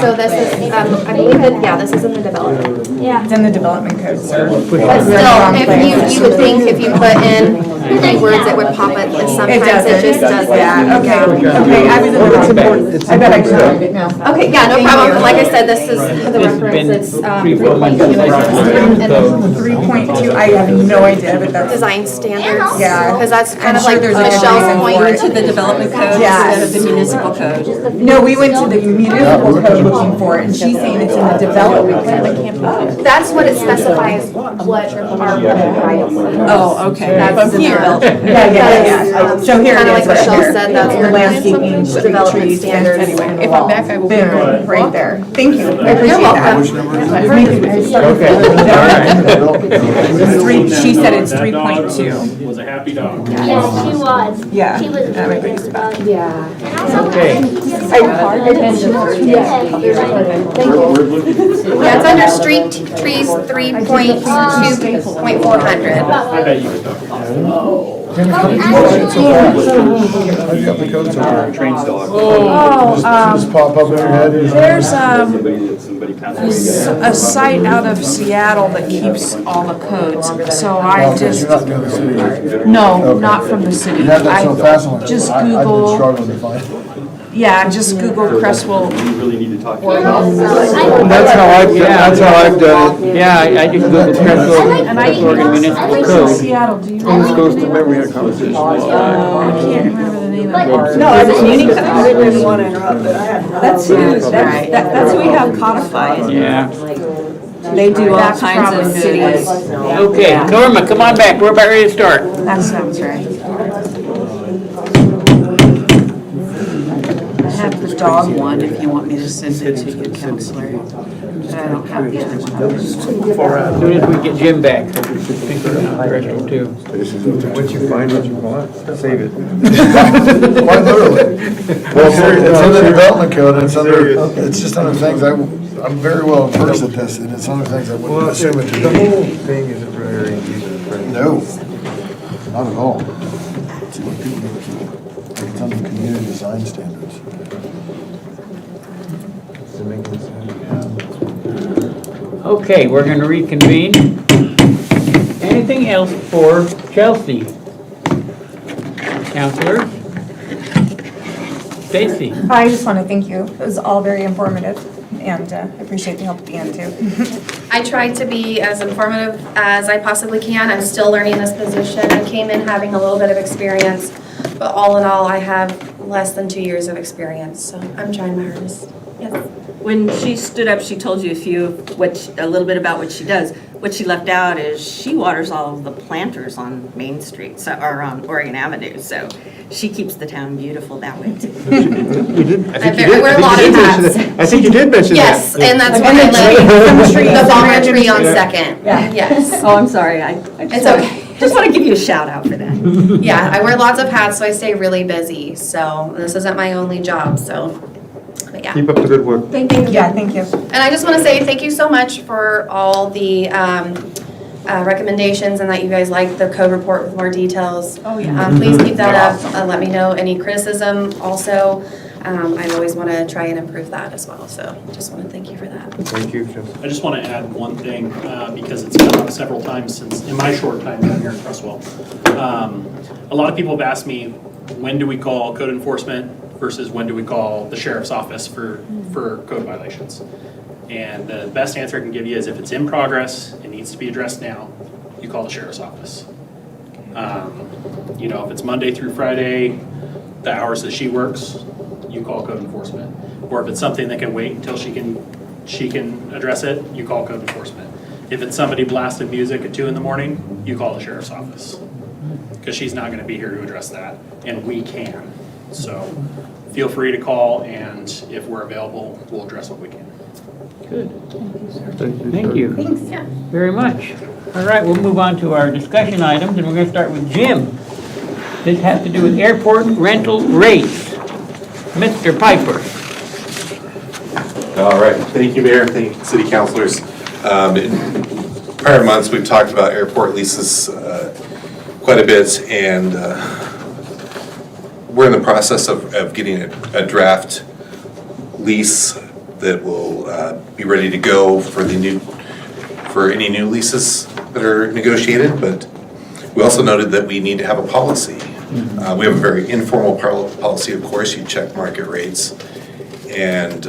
So this is, I believe that, yeah, this is in the development. It's in the development code, sir. But still, if you would think if you put in keywords, it would pop it, but sometimes it just doesn't. Yeah, okay, I was in the, I bet I can find it now. Okay, yeah, no problem. Like I said, this is for the reference, it's 3.2, I have no idea, but that's. design standards. Yeah. Because that's kind I'm of sure like there's a Michelle's reason point. for it. To the development code Yes. instead of the municipal code. No, we went to the municipal code looking for it, and she's saying it's in the development code. That's what it specifies, what our rights. Oh, okay. That's in the development. Yeah. So here it Kind of is, like right Michelle here. said, that's The the landscaping, development trees, fence, standards. anyway. If I'm back, I will. Boom, right there. Thank you, I appreciate You're that. Okay. She said it's 3.2. Was a happy dog. Yes, she was. Yeah. She was. That might be about. Yeah. Okay. Yeah, it's under street trees 3.2.400. I bet you could talk about it. How do you got the codes over? Trains dog. Just pop up in your head? There's Somebody passed away. a site out of Seattle that keeps all the codes, so I Okay, just, you're not doing the city. no, Okay. not from the city. You had that so fast, I'm like, Just I've been Google, struggling to find it. yeah, just Google Crestwell. We really need to talk. That's how I've done it. Yeah, I just Googled Crestwell, Oregon Municipal Code. Seattle, do you This know? goes to memory, we had a conversation. I can't remember the name of it. No, I just, I didn't want to interrupt, but I had. That's who we have codified. Yeah. They do all That's kinds of probably cities. Okay, Norma, come on back, we're about ready to start. That sounds right. I have the dog one if you want me to send it to you, Counselor. I don't have the other one. As soon as we get Jim back, I think we're on the rest too. Once you find what you want, save it. Quite literally. Well, it's under the development code, and it's just under things, I'm very well versed at this, and it's under things I wouldn't assume it to The be. whole thing isn't very user-friendly. No, not at all. See what people do, keep- it's under community design standards. Does it make any sense? Okay, we're going to reconvene. Anything else for Chelsea? Counselor? Stacy? I just want to thank you. It was all very informative, and I appreciate the help at the end, too. I tried to be as informative as I possibly can. I'm still learning this position. I came in having a little bit of experience, but all in all, I have less than 2 years of experience, so I'm trying my hardest. Yes. When she stood up, she told you a little bit about what she does. What she left out is she waters all of the planters on Main Street, or on Oregon Avenue, so she keeps the town beautiful that way too. You did, I think you I did. wear a I lot think you of did mention hats. that. I think you did mention that. Yes, and that's where And I the tree, live. the Balmer trees, tree on yeah. Second. Yeah. Yes. Oh, I'm sorry, I It's okay. just want to give you a shout out for that. Yeah, I wear lots of hats, so I stay really busy. So this isn't my only job, so, but yeah. Keep up the good work. Thank you. Yeah, thank you. And I just want to say thank you so much for all the recommendations and that you guys like the code report with more details. Oh, yeah. Please keep that up. Let me know any criticism also. I always want to try and improve that as well. So just want to thank you for that. Thank you, Chelsea. I just want to add one thing, because it's come up several times since, in my short time down here in Cresswell. A lot of people have asked me, when do we call code enforcement versus when do we call the sheriff's office for code violations? And the best answer I can give you is if it's in progress, it needs to be addressed now, you call the sheriff's office. You know, if it's Monday through Friday, the hours that she works, you call code enforcement. Or if it's something that can wait until she can address it, you call code enforcement. If it's somebody blasting music at 2 in the morning, you call the sheriff's office. Because she's not gonna be here to address that, and we can. So feel free to call, and if we're available, we'll address what we can. Good. Thank you. Thanks. Yeah. Very much. All right, we'll move on to our discussion items, and we're going to start with Jim. This has to do with airport rental rates. Mr. Piper. All right, thank you, Mayor, thank you, city councilors. In prior months, we've talked about airport leases quite a bit, and we're in the process of getting a draft lease that will be ready to go for any new leases that are negotiated, but we also noted that we need to have a policy. We have a very informal policy, of course. You check market rates, and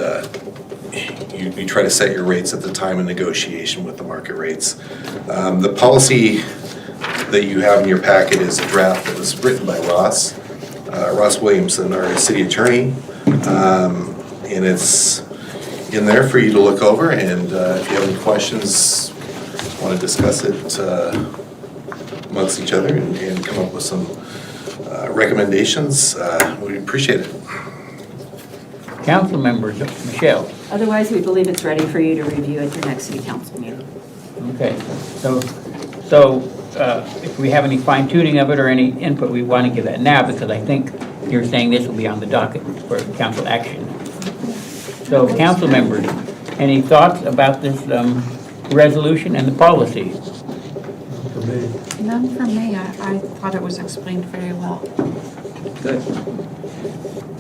you try to set your rates at the time of negotiation with the market rates. The policy that you have in your packet is a draft that was written by Ross Williamson, our city attorney, and it's in there for you to look over, and if you have any questions, want to discuss it amongst each other and come up with some recommendations, we'd appreciate it. Council members, Michelle. Otherwise, we believe it's ready for you to review at your next city council meeting. Okay, so if we have any fine tuning of it or any input, we want to give that now, because I think you're saying this will be on the docket for council action. So, council members, any thoughts about this resolution and the policy? For me. None for me. I thought it was explained very well. Good.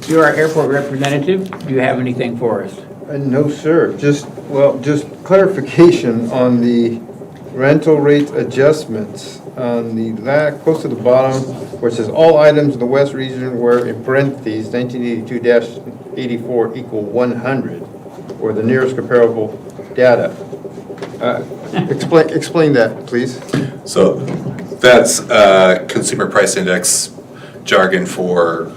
You're our airport representative. Do you have anything for us? No, sir. Just clarification on the rental rate adjustments. On the close to the bottom, where it says all items in the west region were in parentheses 1982-84 equal 100, or the nearest comparable data. Explain that, please. So that's Consumer Price Index jargon for,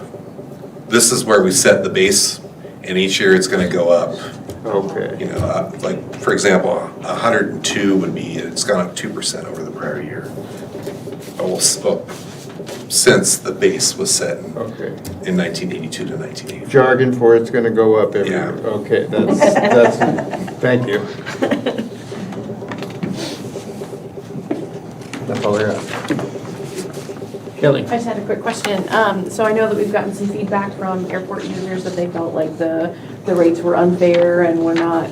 this is where we set the base, and each year it's going to go up. Okay. You know, like, for example, 102 would be, it's gone up 2% over the prior year. Oh, well, since the base was set Okay. in 1982 to 1984. Jargon for it's gonna go up every Yeah. year. Okay, that's, thank you. That's all I have. Shelley? I just had a quick question. So I know that we've gotten some feedback from airport users that they felt like the rates were unfair and were not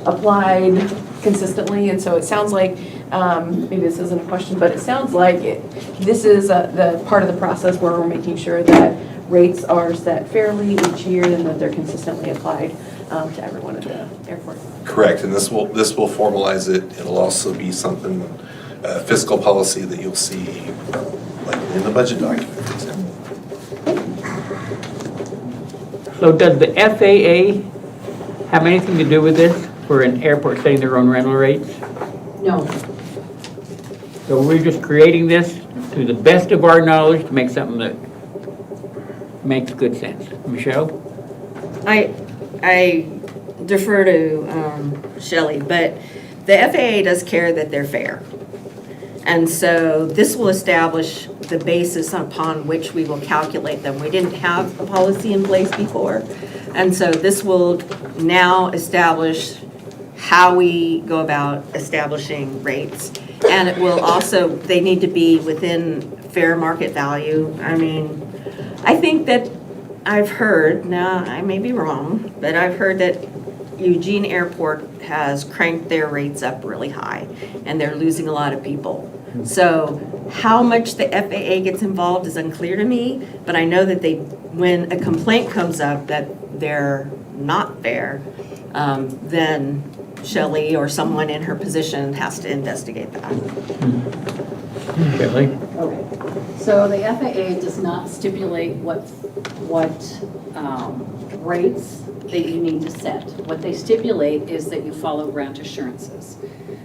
applied consistently. And so it sounds like, maybe this isn't a question, but it sounds like this is the part of the process where we're making sure that rates are set fairly each year and that they're consistently applied to everyone at the airport. Correct, and this will formalize it. It'll also be something, fiscal policy that you'll see like in the budget document, for example. So does the FAA have anything to do with this for an airport setting their own rental rates? No. So we're just creating this to the best of our knowledge to make something that makes good sense. Michelle? I defer to Shelley, but the FAA does care that they're fair. And so this will establish the basis upon which we will calculate them. We didn't have a policy in place before. And so this will now establish how we go about establishing rates. And it will also, they need to be within fair market value. I mean, I think that I've heard, now I may be wrong, but I've heard that Eugene Airport has cranked their rates up really high and they're losing a lot of people. So how much the FAA gets involved is unclear to me, but I know that when a complaint comes up that they're not fair, then Shelley or someone in her position has to investigate that. Shelley? Okay. So the FAA does not stipulate what rates that you need to set. What they stipulate is that you follow grant assurances.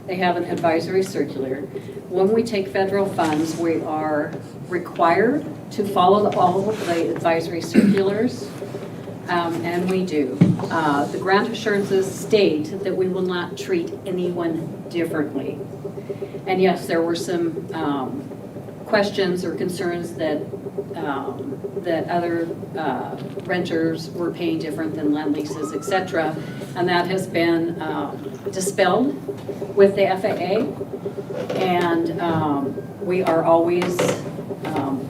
They have an advisory circular. When we take federal funds, we are required to follow all of the advisory circulars, and we do. The grant assurances state that we will not treat anyone differently. And yes, there were some questions or concerns that other renters were paying different than land leases, et cetera. And that has been dispelled with the FAA. And we are always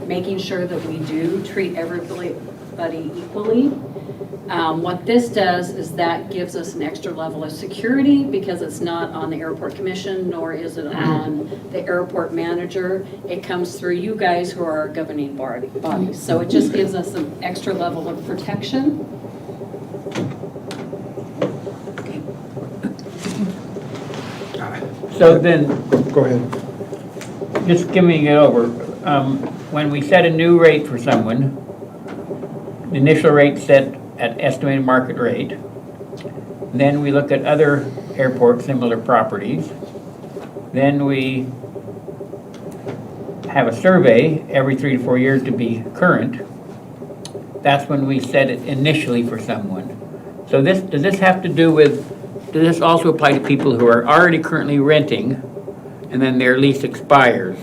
making sure that we do treat everybody equally. What this does is that gives us an extra level of security because it's not on the airport commission, nor is it on the airport manager. It comes through you guys who are our governing bodies. So it just gives us an extra level of protection. So then, Go ahead. just skimming it over, when we set a new rate for someone, the initial rate set at estimated market rate, then we look at other airport similar properties, then we have a survey every 3 to 4 years to be current. That's when we set it initially for someone. So does this have to do with, does this also apply to people who are already currently renting and then their lease expires?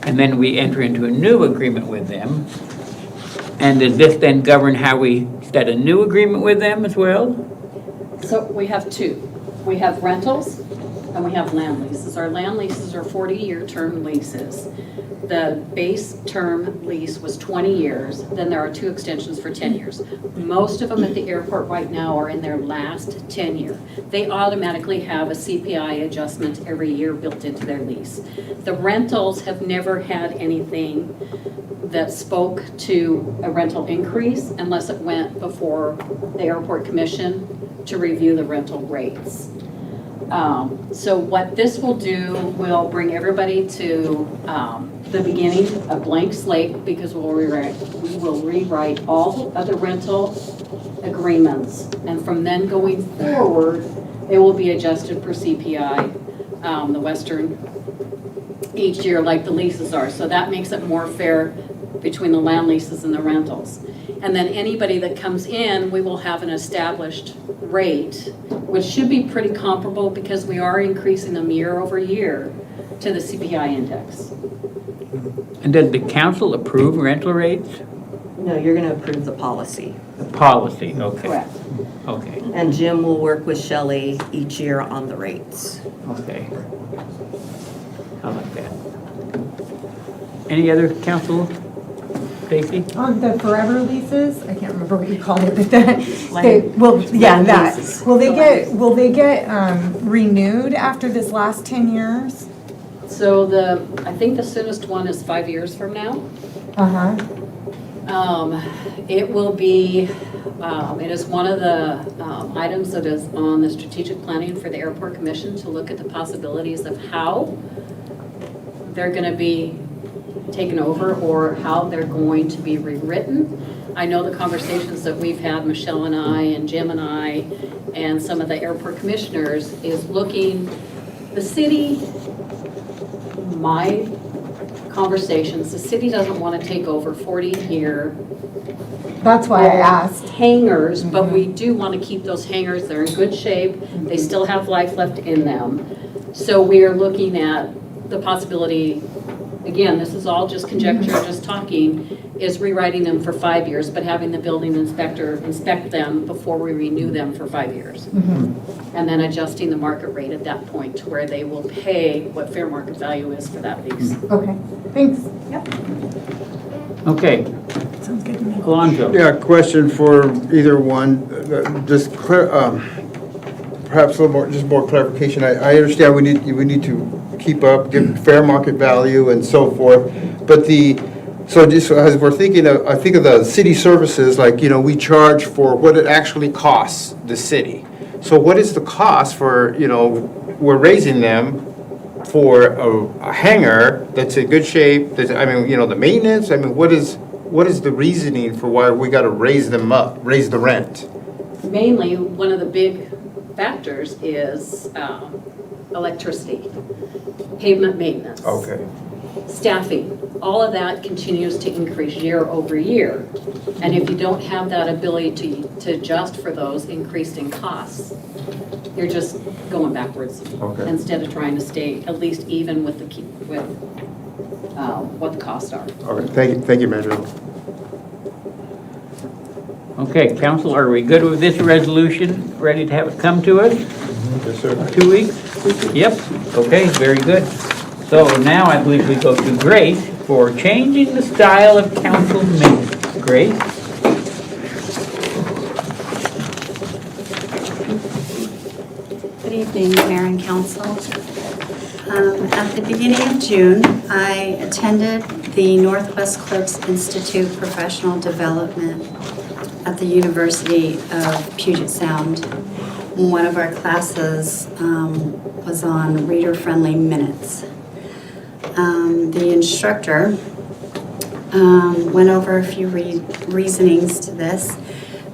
And then we enter into a new agreement with them? And does this then govern how we set a new agreement with them as well? So we have two. We have rentals and we have land leases. Our land leases are 40-year term leases. The base term lease was 20 years, then there are 2 extensions for 10 years. Most of them at the airport right now are in their last 10 year. They automatically have a CPI adjustment every year built into their lease. The rentals have never had anything that spoke to a rental increase unless it went before the airport commission to review the rental rates. So what this will do will bring everybody to the beginning, a blank slate, because we will rewrite all the other rental agreements. And from then going forward, it will be adjusted for CPI, the Western, each year like the leases are. So that makes it more fair between the land leases and the rentals. And then anybody that comes in, we will have an established rate, which should be pretty comparable because we are increasing them year over year to the CPI index. And did the council approve rental rates? No, you're gonna approve the policy. The policy, okay. Correct. Okay, And Jim will work with Shelley each year on the rates. okay. I like that. Any other council, Stacy? On the forever leases, I can't remember what you called it, but that, Land- yeah, land that. leases. Will they get renewed after this last 10 years? So I think the soonest one is 5 years from now. Uh-huh. It will be, it is one of the items that is on the strategic planning for the Airport Commission to look at the possibilities of how they're going to be taken over or how they're going to be rewritten. I know the conversations that we've had, Michelle and I and Jim and I and some of the airport commissioners is looking, the city, my conversations, the city doesn't want to take over 40-year That's why I asked. hangars, but we do want to keep those hangars, they're in good shape, they still have life left in them. So we are looking at the possibility, again, this is all just conjecture, just talking, is rewriting them for 5 years, but having the building inspector inspect them before we renew them for 5 years. And then adjusting the market rate at that point to where they will pay what fair market value is for that lease. Okay, thanks. Okay, Sounds good to me. Alonzo. Yeah, question for either one, perhaps a little more, just more clarification. I understand we need to keep up, give fair market value and so forth, but so just as we're thinking of, I think of the city services, like, we charge for what it actually costs the city. So what is the cost for, we're raising them for a hangar that's in good shape, the maintenance, what is the reasoning for why we gotta raise them up, raise the rent? Mainly, one of the big factors is electricity, pavement maintenance. Okay. Staffing, all of that continues to increase year over year. And if you don't have that ability to adjust for those increased in costs, you're just going backwards. Okay. Instead of trying to stay at least even with what the costs are. Okay, thank you, Manager. Okay, council, are we good with this resolution? Ready to have it come to us? Yes, sir. 2 weeks? Yep, okay, very good. So now I believe we go to Grace for changing the style of council meetings. Grace? Good evening, Mayor and Council. At the beginning of June, I attended the Northwest Clerks Institute Professional Development at the University of Puget Sound. One of our classes was on reader-friendly minutes. The instructor went over a few reasonings to this.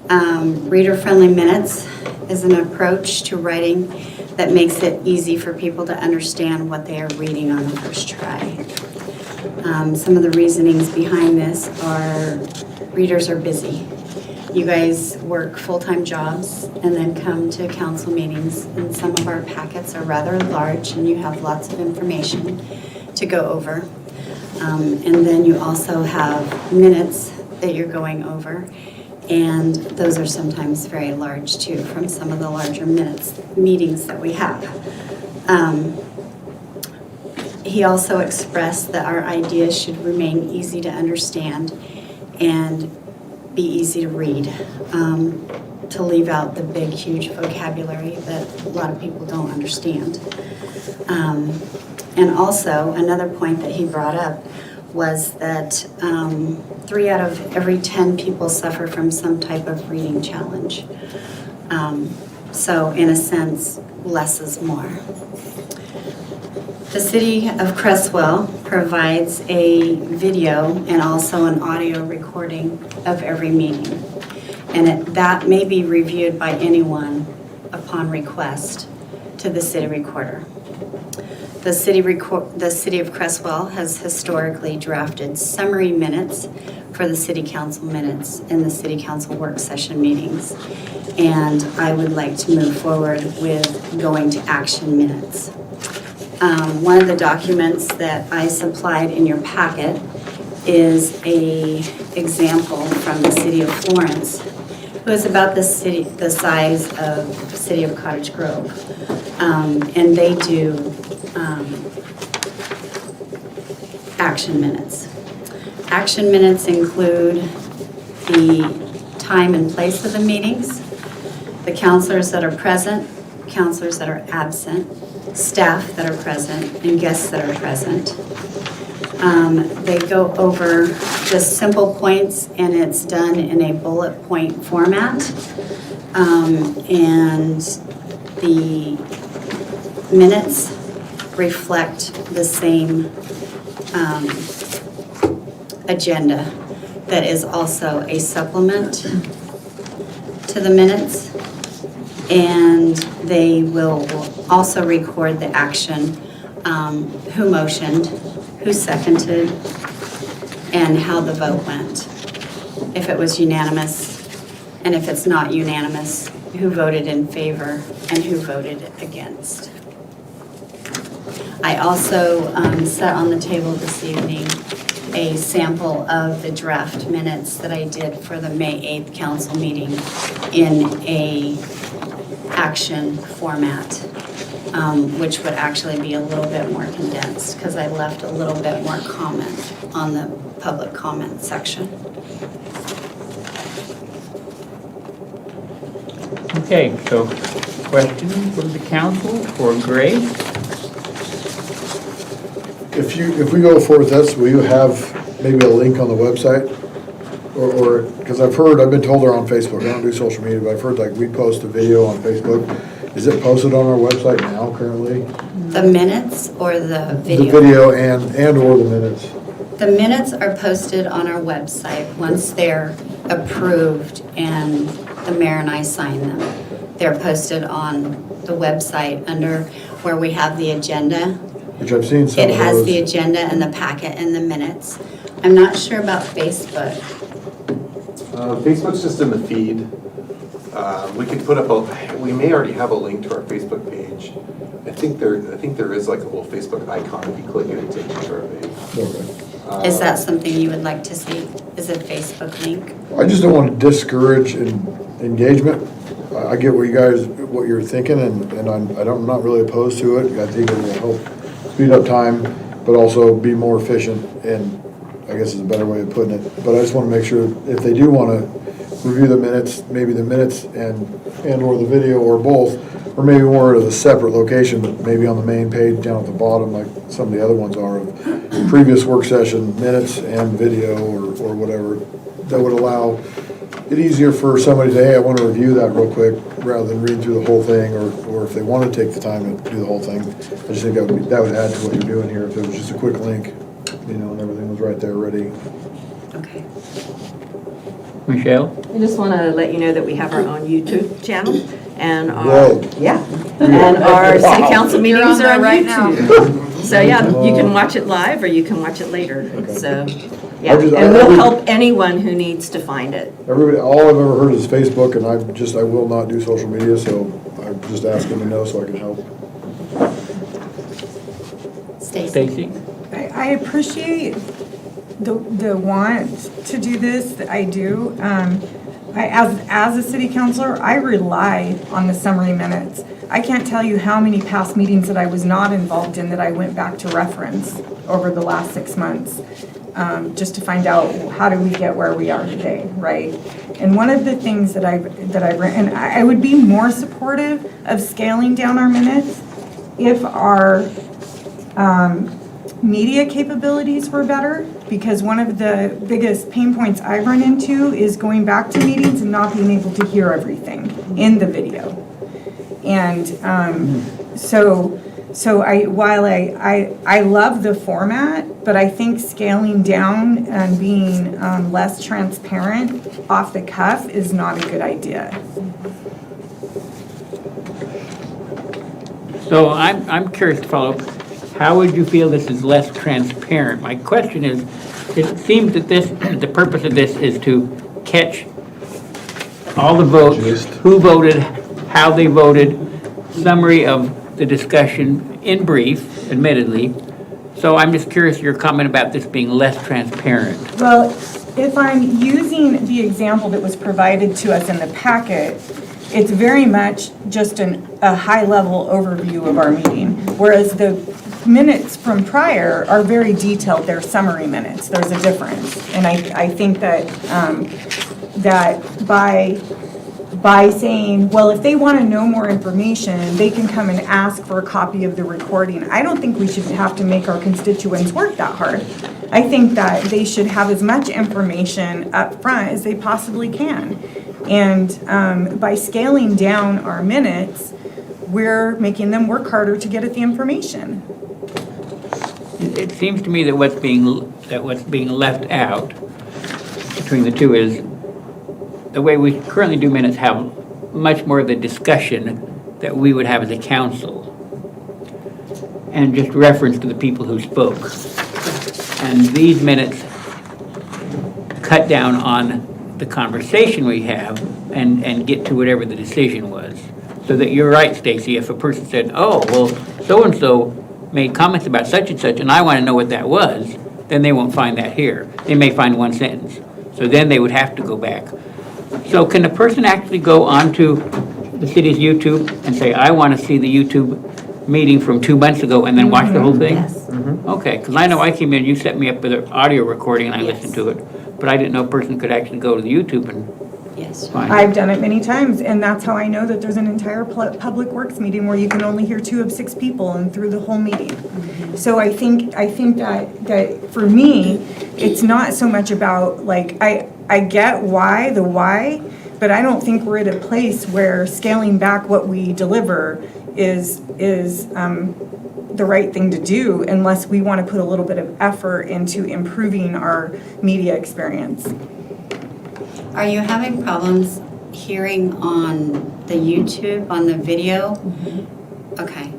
Reader-friendly minutes is an approach to writing that makes it easy for people to understand what they are reading on the first try. Some of the reasonings behind this are readers are busy. You guys work full-time jobs and then come to council meetings, and some of our packets are rather large and you have lots of information to go over. And then you also have minutes that you're going over, and those are sometimes very large too, from some of the larger meetings that we have. He also expressed that our ideas should remain easy to understand and be easy to read, to leave out the big, huge vocabulary that a lot of people don't understand. And also, another point that he brought up was that 3 out of every 10 people suffer from some type of reading challenge. So in a sense, less is more. The City of Cresswell provides a video and also an audio recording of every meeting. And that may be reviewed by anyone upon request to the city recorder. The city of Cresswell has historically drafted summary minutes for the city council minutes and the city council work session meetings. And I would like to move forward with going to action minutes. One of the documents that I supplied in your packet is a example from the city of Florence. It was about the size of the city of Cottage Grove. And they do action minutes. Action minutes include the time and place of the meetings, the counselors that are present, counselors that are absent, staff that are present, and guests that are present. They go over just simple points, and it's done in a bullet point format. And the minutes reflect the same agenda that is also a supplement to the minutes. And they will also record the action, who motioned, who seconded, and how the vote went. If it was unanimous, and if it's not unanimous, who voted in favor and who voted against. I also set on the table this evening a sample of the draft minutes that I did for the May 8th council meeting in a action format, which would actually be a little bit more condensed because I left a little bit more comment on the public comment section. Okay, so question from the council for Grace? If we go forward with this, will you have maybe a link on the website? Or, because I've been told they're on Facebook, I don't do social media, but I've heard like we post a video on Facebook. Is it posted on our website now currently? The minutes or the video? The video and or the minutes. The minutes are posted on our website once they're approved and the mayor and I sign them. They're posted on the website under where we have the agenda. Which I've seen some of It has those. the agenda and the packet and the minutes. I'm not sure about Facebook. Facebook's just in the feed. We could put up we may already have a link to our Facebook page. I think there is like a little Facebook icon. If you click it, it takes you to our page. Is that something you would like to see? Is a Facebook link? I just don't want to discourage engagement. I get what you're thinking, and I'm not really opposed to it. I think it will help speed up time, but also be more efficient, and I guess is a better way of putting it. But I just want to make sure if they do want to review the minutes, maybe the minutes and or the video or both, or maybe more at a separate location, but maybe on the main page down at the bottom, like some of the other ones are, of previous work session minutes and video or whatever, that would allow it easier for somebody to say, hey, I want to review that real quick, rather than read through the whole thing, or if they want to take the time to do the whole thing. I just think that would add to what you're doing here, if it was just a quick link, and everything was right there ready. Okay. Michelle? I just want to let you know that we have our own YouTube channel and Whoa. and our city council You're meetings on are on there right now. YouTube. So yeah, you can watch it live or you can watch it later. So yeah, I and we'll help anyone who needs to find it. All I've ever heard is Facebook, and I will not do social media, so I'm just asking to know so I can help. Stacy? I appreciate the want to do this, I do. As a city councilor, I rely on the summary minutes. I can't tell you how many past meetings that I was not involved in that I went back to reference over the last 6 months, just to find out how do we get where we are today, right? And one of the things that I've and I would be more supportive of scaling down our minutes if our media capabilities were better, because one of the biggest pain points I run into is going back to meetings and not being able to hear everything in the video. And while I love the format, but I think scaling down and being less transparent off the cuff is not a good idea. So I'm curious to follow up. How would you feel this is less transparent? My question is, it seems that the purpose of this is to catch all the votes, who voted, how they voted, summary of the discussion in brief, admittedly, So I'm just curious, your comment about this being less transparent. Well, if I'm using the example that was provided to us in the packet, it's very much just a high-level overview of our meeting, whereas the minutes from prior are very detailed, they're summary minutes, there's a difference. And I think that, that by saying, well, if they want to know more information, they can come and ask for a copy of the recording. I don't think we should have to make our constituents work that hard. I think that they should have as much information up front as they possibly can. And by scaling down our minutes, we're making them work harder to get at the information. It seems to me that what's being left out between the two is the way we currently do minutes have much more of the discussion that we would have as a council, and just reference to the people who spoke. And these minutes cut down on the conversation we have and get to whatever the decision was. So that you're right, Stacy, if a person said, oh, well, so-and-so made comments about such and such, and I want to know what that was, then they won't find that here. They may find one sentence. So then they would have to go back. So can a person actually go onto the city's YouTube and say, I want to see the YouTube meeting from 2 months ago, and then watch the whole thing? Yes. Okay, because I know I came in, you set me up with an audio recording and I listened to it, but I didn't know a person could actually go to the YouTube and find it. I've done it many times, and that's how I know that there's an entire public works meeting where you can only hear 2 of 6 people and through the whole meeting. So I think that for me, it's not so much about, like, I get the why, but I don't think we're at a place where scaling back what we deliver is the right thing to do unless we want to put a little bit of effort into improving our media experience. Are you having problems hearing on the YouTube, on the video? Okay.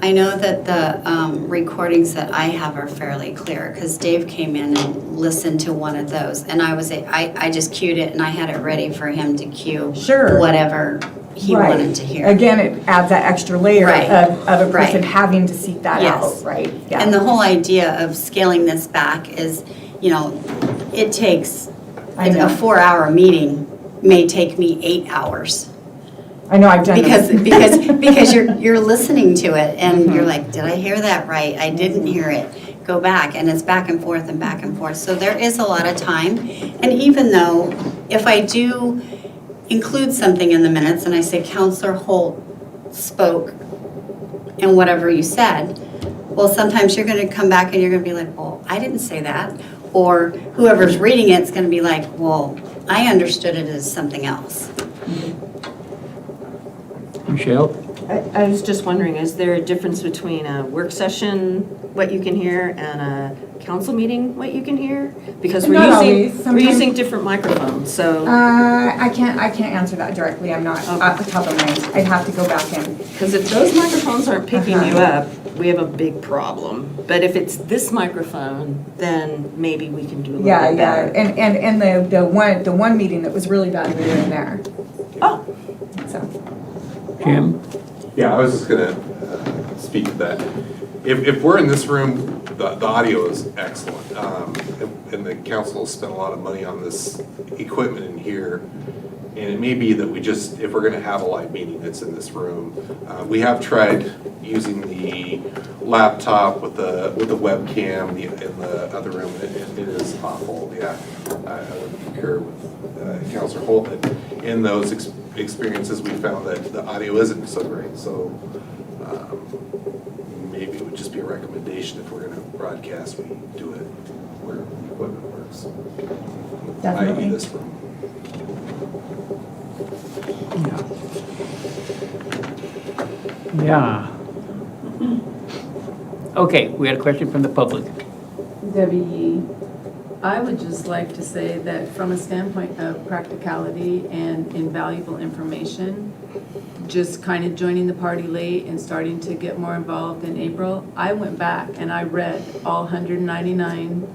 I know that the recordings that I have are fairly clear, because Dave came in and listened to one of those, and I just cued it, and I had it ready for him to cue whatever he wanted to hear. Again, it adds that extra layer Right. of a person Right. having to seek that Yes. out, right? Yeah. And the whole idea of scaling this back is, it takes, I know. a 4-hour meeting may take me 8 hours. I know, I've done Because you're listening to it and you're like, did I hear that right? I didn't hear it. Go back, and it's back and forth and back and forth. So there is a lot of time. And even though, if I do include something in the minutes and I say Counselor Holt spoke and whatever you said, well, sometimes you're going to come back and you're going to be like, well, I didn't say that. Or whoever's reading it's going to be like, well, I understood it as something else. Michelle? I was just wondering, is there a difference between a work session, what you can hear, and a council meeting, what you can hear? Because we're Not using, always. we're Sometimes- using different microphones, so. I can't answer that directly. I'm not at the top of mind. I'd have to go back in. Because if those microphones aren't picking you up, we have a big problem. But if it's this microphone, then maybe we can do a little Yeah, bit yeah, better. and the one meeting that was really bad, we were in there. Oh. So. Jim? Yeah, I was just gonna speak to that. If we're in this room, the audio is excellent. And the council spent a lot of money on this equipment in here. And it may be that we just, if we're gonna have a live meeting, it's in this room. We have tried using the laptop with the webcam in the other room, and it is awful, yeah. I would concur with Councilor Holt that in those experiences, we found that the audio isn't so great, so maybe it would just be a recommendation if we're gonna broadcast, we do it where the equipment works. Definitely. I.e. this room. Yeah. Okay, we had a question from the public. Debbie, I would just like to say that from a standpoint of practicality and invaluable information, just kind of joining the party late and starting to get more involved in April, I went back and I read all 199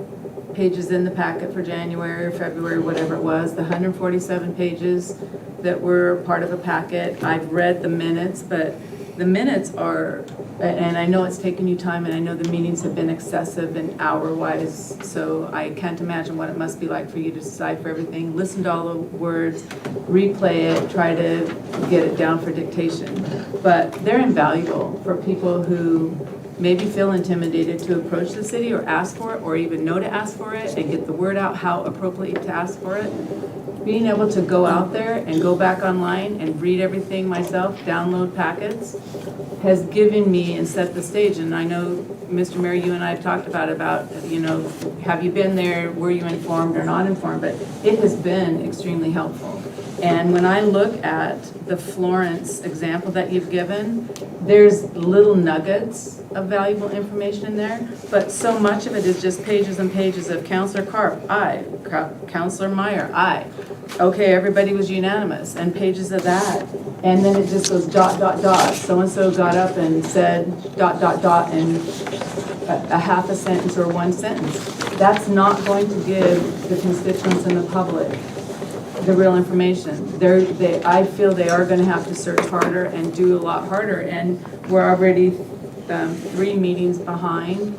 pages in the packet for January or February, whatever it was, the 147 pages that were part of a packet. I've read the minutes, but the minutes are, and I know it's taken you time, and I know the meetings have been excessive and hour-wise, so I can't imagine what it must be like for you to decide for everything, listen to all the words, replay it, try to get it down for dictation. But they're invaluable for people who maybe feel intimidated to approach the city or ask for it, or even know to ask for it, and get the word out how appropriately to ask for it. Being able to go out there and go back online and read everything myself, download packets, has given me and set the stage. And I know, Mr. Mayor, you and I have talked about, you know, have you been there, were you informed or not informed, but it has been extremely helpful. And when I look at the Florence example that you've given, there's little nuggets of valuable information in there, but so much of it is just pages and pages of Counselor Carp, aye, Counselor Meyer, aye. Okay, everybody was unanimous, and pages of that. And then it just goes dot, dot, dot. So-and-so got up and said dot, dot, dot, and a half a sentence or one sentence. That's not going to give the constituents and the public the real information. I feel they are going to have to search harder and do a lot harder, and we're already 3 meetings behind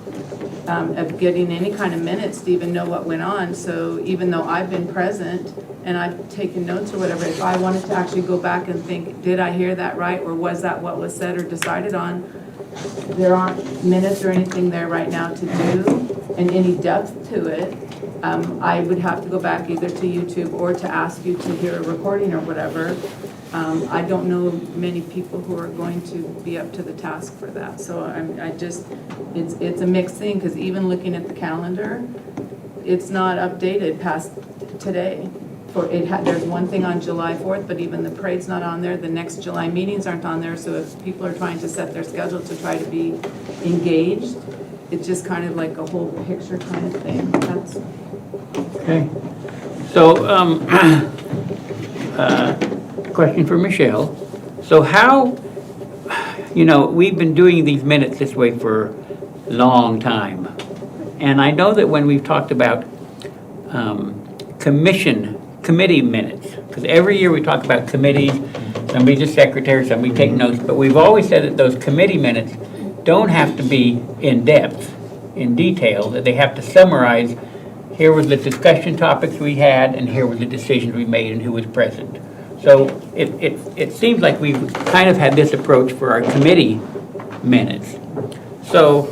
of getting any kind of minutes to even know what went on. So even though I've been present and I've taken notes or whatever, if I wanted to actually go back and think, did I hear that right, or was that what was said or decided on, there aren't minutes or anything there right now to do, and any depth to it. I would have to go back either to YouTube or to ask you to hear a recording or whatever. I don't know many people who are going to be up to the task for that. So it's a mixed thing, because even looking at the calendar, it's not updated past today. There's one thing on July 4th, but even the parade's not on there. The next July meetings aren't on there. So if people are trying to set their schedule to try to be engaged, it's just kind of like a whole picture kind of thing. That's Okay. So, question for Michelle. So how, you know, we've been doing these minutes this way for a long time. And I know that when we've talked about committee minutes, because every year we talk about committees, somebody's a secretary, somebody take notes, but we've always said that those committee minutes don't have to be in depth, in detail, that they have to summarize, here was the discussion topics we had, and here were the decisions we made and who was present. So it seems like we've kind of had this approach for our committee minutes. So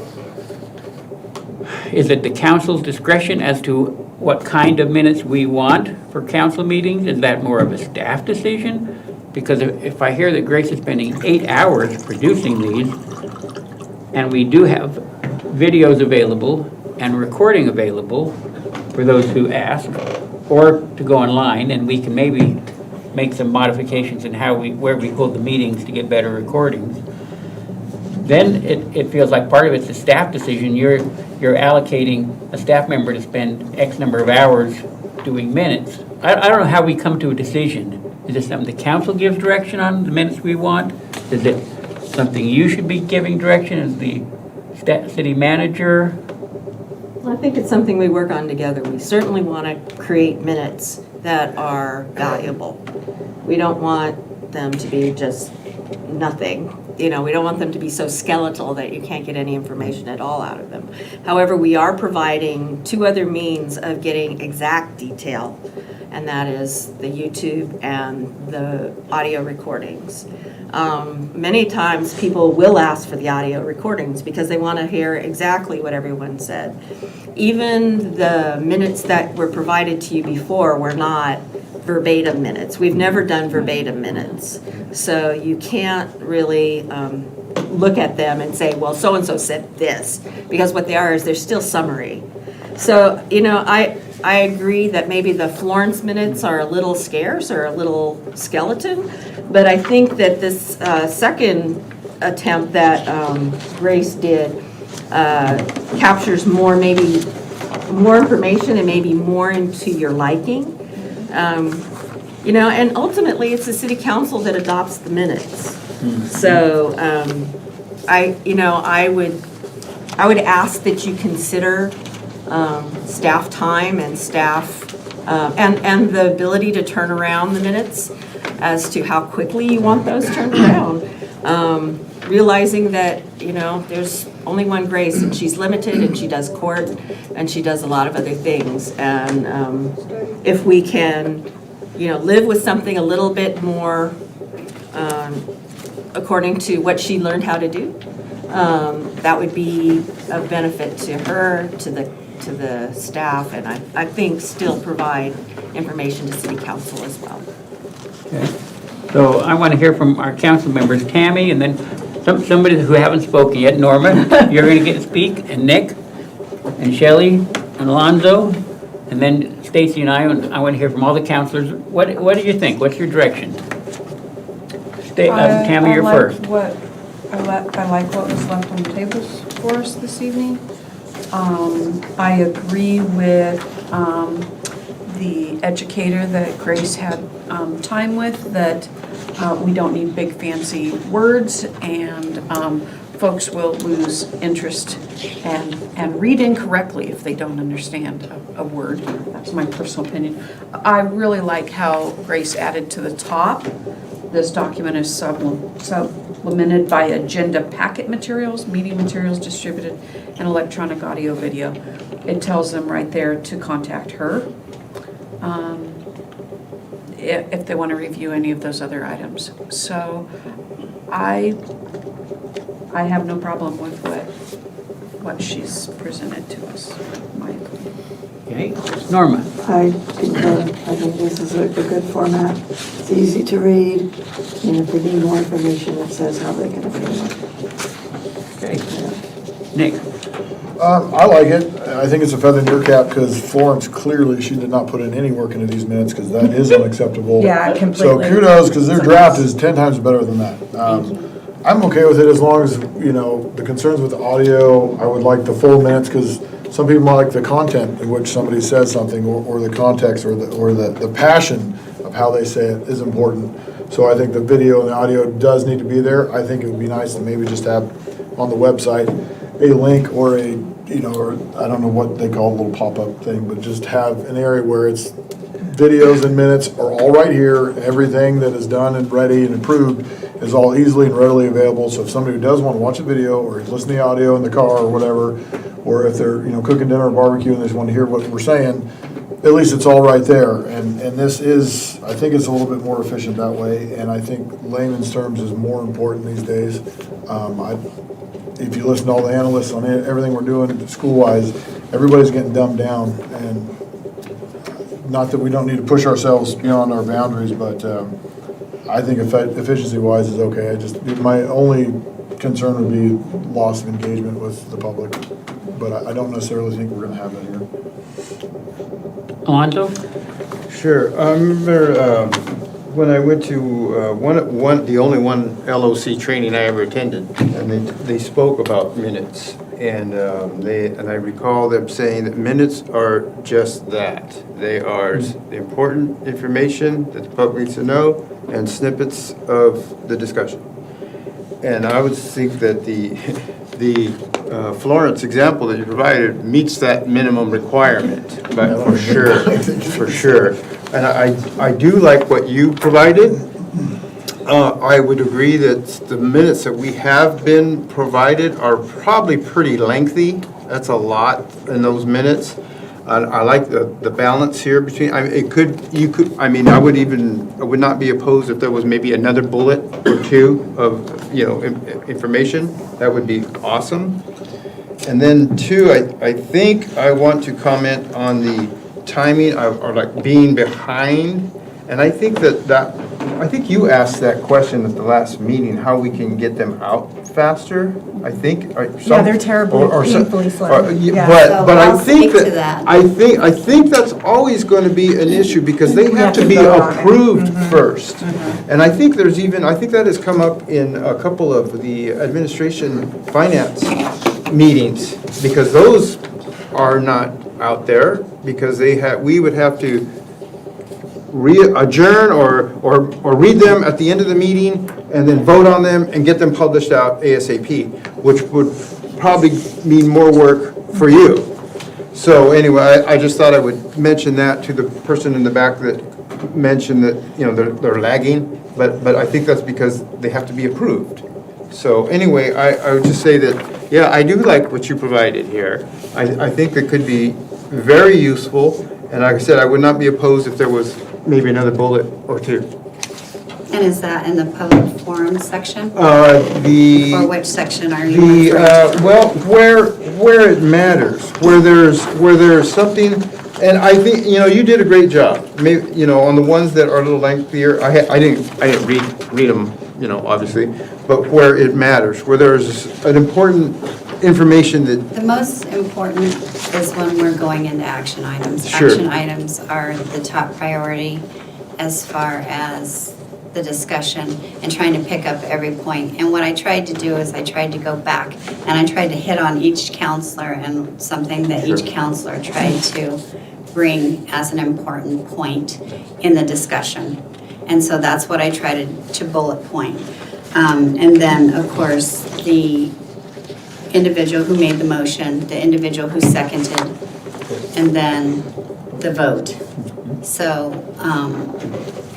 is it the council's discretion as to what kind of minutes we want for council meetings? Is that more of a staff decision? Because if I hear that Grace is spending 8 hours producing these, and we do have videos available and recording available for those who ask, or to go online, and we can maybe make some modifications in where we hold the meetings to get better recordings, then it feels like part of it's a staff decision. You're allocating a staff member to spend X number of hours doing minutes. I don't know how we come to a decision. Is it something the council gives direction on, the minutes we want? Is it something you should be giving direction as the city manager? I think it's something we work on together. We certainly want to create minutes that are valuable. We don't want them to be just nothing. You know, we don't want them to be so skeletal that you can't get any information at all out of them. However, we are providing 2 other means of getting exact detail, and that is the YouTube and the audio recordings. Many times people will ask for the audio recordings because they want to hear exactly what everyone said. Even the minutes that were provided to you before were not verbatim minutes. We've never done verbatim minutes. So you can't really look at them and say, well, so-and-so said this, because what they are is they're still summary. So, you know, I agree that maybe the Florence minutes are a little scarce or a little skeleton, but I think that this second attempt that Grace did captures maybe more information and maybe more into your liking. You know, and ultimately it's the city council that adopts the minutes. So I would ask that you consider staff time and staff and the ability to turn around the minutes as to how quickly you want those turned around. realizing that, there's only one Grace, and she's limited, and she does court, and she does a lot of other things. And if we can, live with something a little bit more according to what she learned how to do, that would be a benefit to her, to the staff, and I think still provide information to city council as well. Okay. So I want to hear from our council members, Tammy, and then somebody who haven't spoken yet, Norma, you're going to get to speak, and Nick, and Shelley, and Alonzo, and then Stacy and I want to hear from all the councilors. What do you think? What's your direction? Tammy, you're first. I like what was left on the tables for us this evening. I agree with the educator that Grace had time with, that we don't need big fancy words, and folks will lose interest and read incorrectly if they don't understand a word. That's my personal opinion. I really like how Grace added to the top, this document is supplemented by agenda packet materials, meeting materials distributed, and electronic audio video. It tells them right there to contact her if they want to review any of those other items. So I have no problem with what she's presented to us, in my opinion. Okay, Norma. I concur. I think this is a good format. It's easy to read, and if they need more information, it says how they can obtain it. Okay. Nick. I like it. I think it's a feather in your cap because Florence, clearly, she did not put in any work into these minutes because that is unacceptable. Yeah, completely. So kudos, because their draft is 10 times better than that. I'm okay with it as long as, the concerns with the audio, I would like the full minutes because some people like the content in which somebody says something or the context or the passion of how they say it is important. So I think the video and the audio does need to be there. I think it would be nice to maybe just have on the website a link or or I don't know what they call a little pop-up thing, but just have an area where it's videos and minutes are all right here. Everything that is done and ready and approved is all easily and readily available. So if somebody who does want to watch a video or listen to the audio in the car or whatever, or if they're cooking dinner or barbecue and they just want to hear what we're saying, at least it's all right there. And this is, I think it's a little bit more efficient that way. And I think layman's terms is more important these days. If you listen to all the analysts on everything we're doing school-wise, everybody's getting dumbed down. And not that we don't need to push ourselves beyond our boundaries, but I think efficiency-wise is okay. My only concern would be loss of engagement with the public, but I don't necessarily think we're going to have that here. Alonzo? Sure. I remember when I went to the only one LOC training I ever attended, and they spoke about minutes, and I recall them saying that minutes are just that. They are the important information that the public needs to know and snippets of the discussion. And I would think that the Florence example that you provided meets that minimum requirement, but for sure. And I do like what you provided. I would agree that the minutes that we have been provided are probably pretty lengthy. That's a lot in those minutes. I like the balance here between, I would not be opposed if there was maybe another bullet or two of, information. That would be awesome. And then two, I think I want to comment on the timing or like being behind. And I think I think you asked that question at the last meeting, how we can get them out faster, I think. Yeah, they're terribly, painfully slow. But I think that, I think that's always going to be an issue because they have to be approved first. And I think I think that has come up in a couple of the administration finance meetings because those are not out there because we would have to adjourn or read them at the end of the meeting and then vote on them and get them published out ASAP, which would probably mean more work for you. So anyway, I just thought I would mention that to the person in the back that mentioned that they're lagging, but I think that's because they have to be approved. So anyway, I would just say that, yeah, I do like what you provided here. I think it could be very useful, and like I said, I would not be opposed if there was maybe another bullet or two. And is that in the public forum section? Or Or which section are you referring to? Well, where it matters, where there's something, and I think, you did a great job. Maybe, on the ones that are a little lengthier, I didn't read them, obviously, but where it matters, where there's an important information that, The most important is when we're going into action items. Sure. Action items are the top priority as far as the discussion and trying to pick up every point. And what I tried to do is I tried to go back and I tried to hit on each counselor and something that each counselor tried to bring as an important point in the discussion. And so that's what I tried to bullet point. And then, of course, the individual who made the motion, the individual who seconded, and then the vote. So,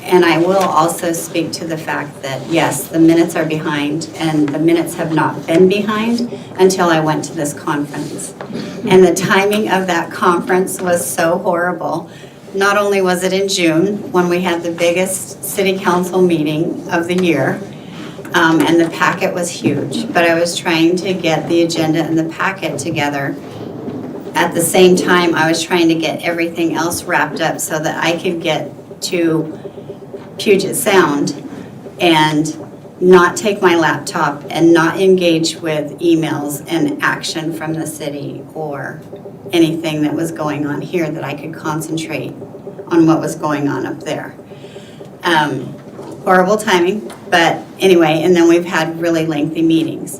and I will also speak to the fact that, yes, the minutes are behind, and the minutes have not been behind until I went to this conference. And the timing of that conference was so horrible. Not only was it in June, when we had the biggest city council meeting of the year, and the packet was huge, but I was trying to get the agenda and the packet together. At the same time, I was trying to get everything else wrapped up so that I could get to Puget Sound and not take my laptop and not engage with emails and action from the city or anything that was going on here, that I could concentrate on what was going on up there. Horrible timing, but anyway, and then we've had really lengthy meetings.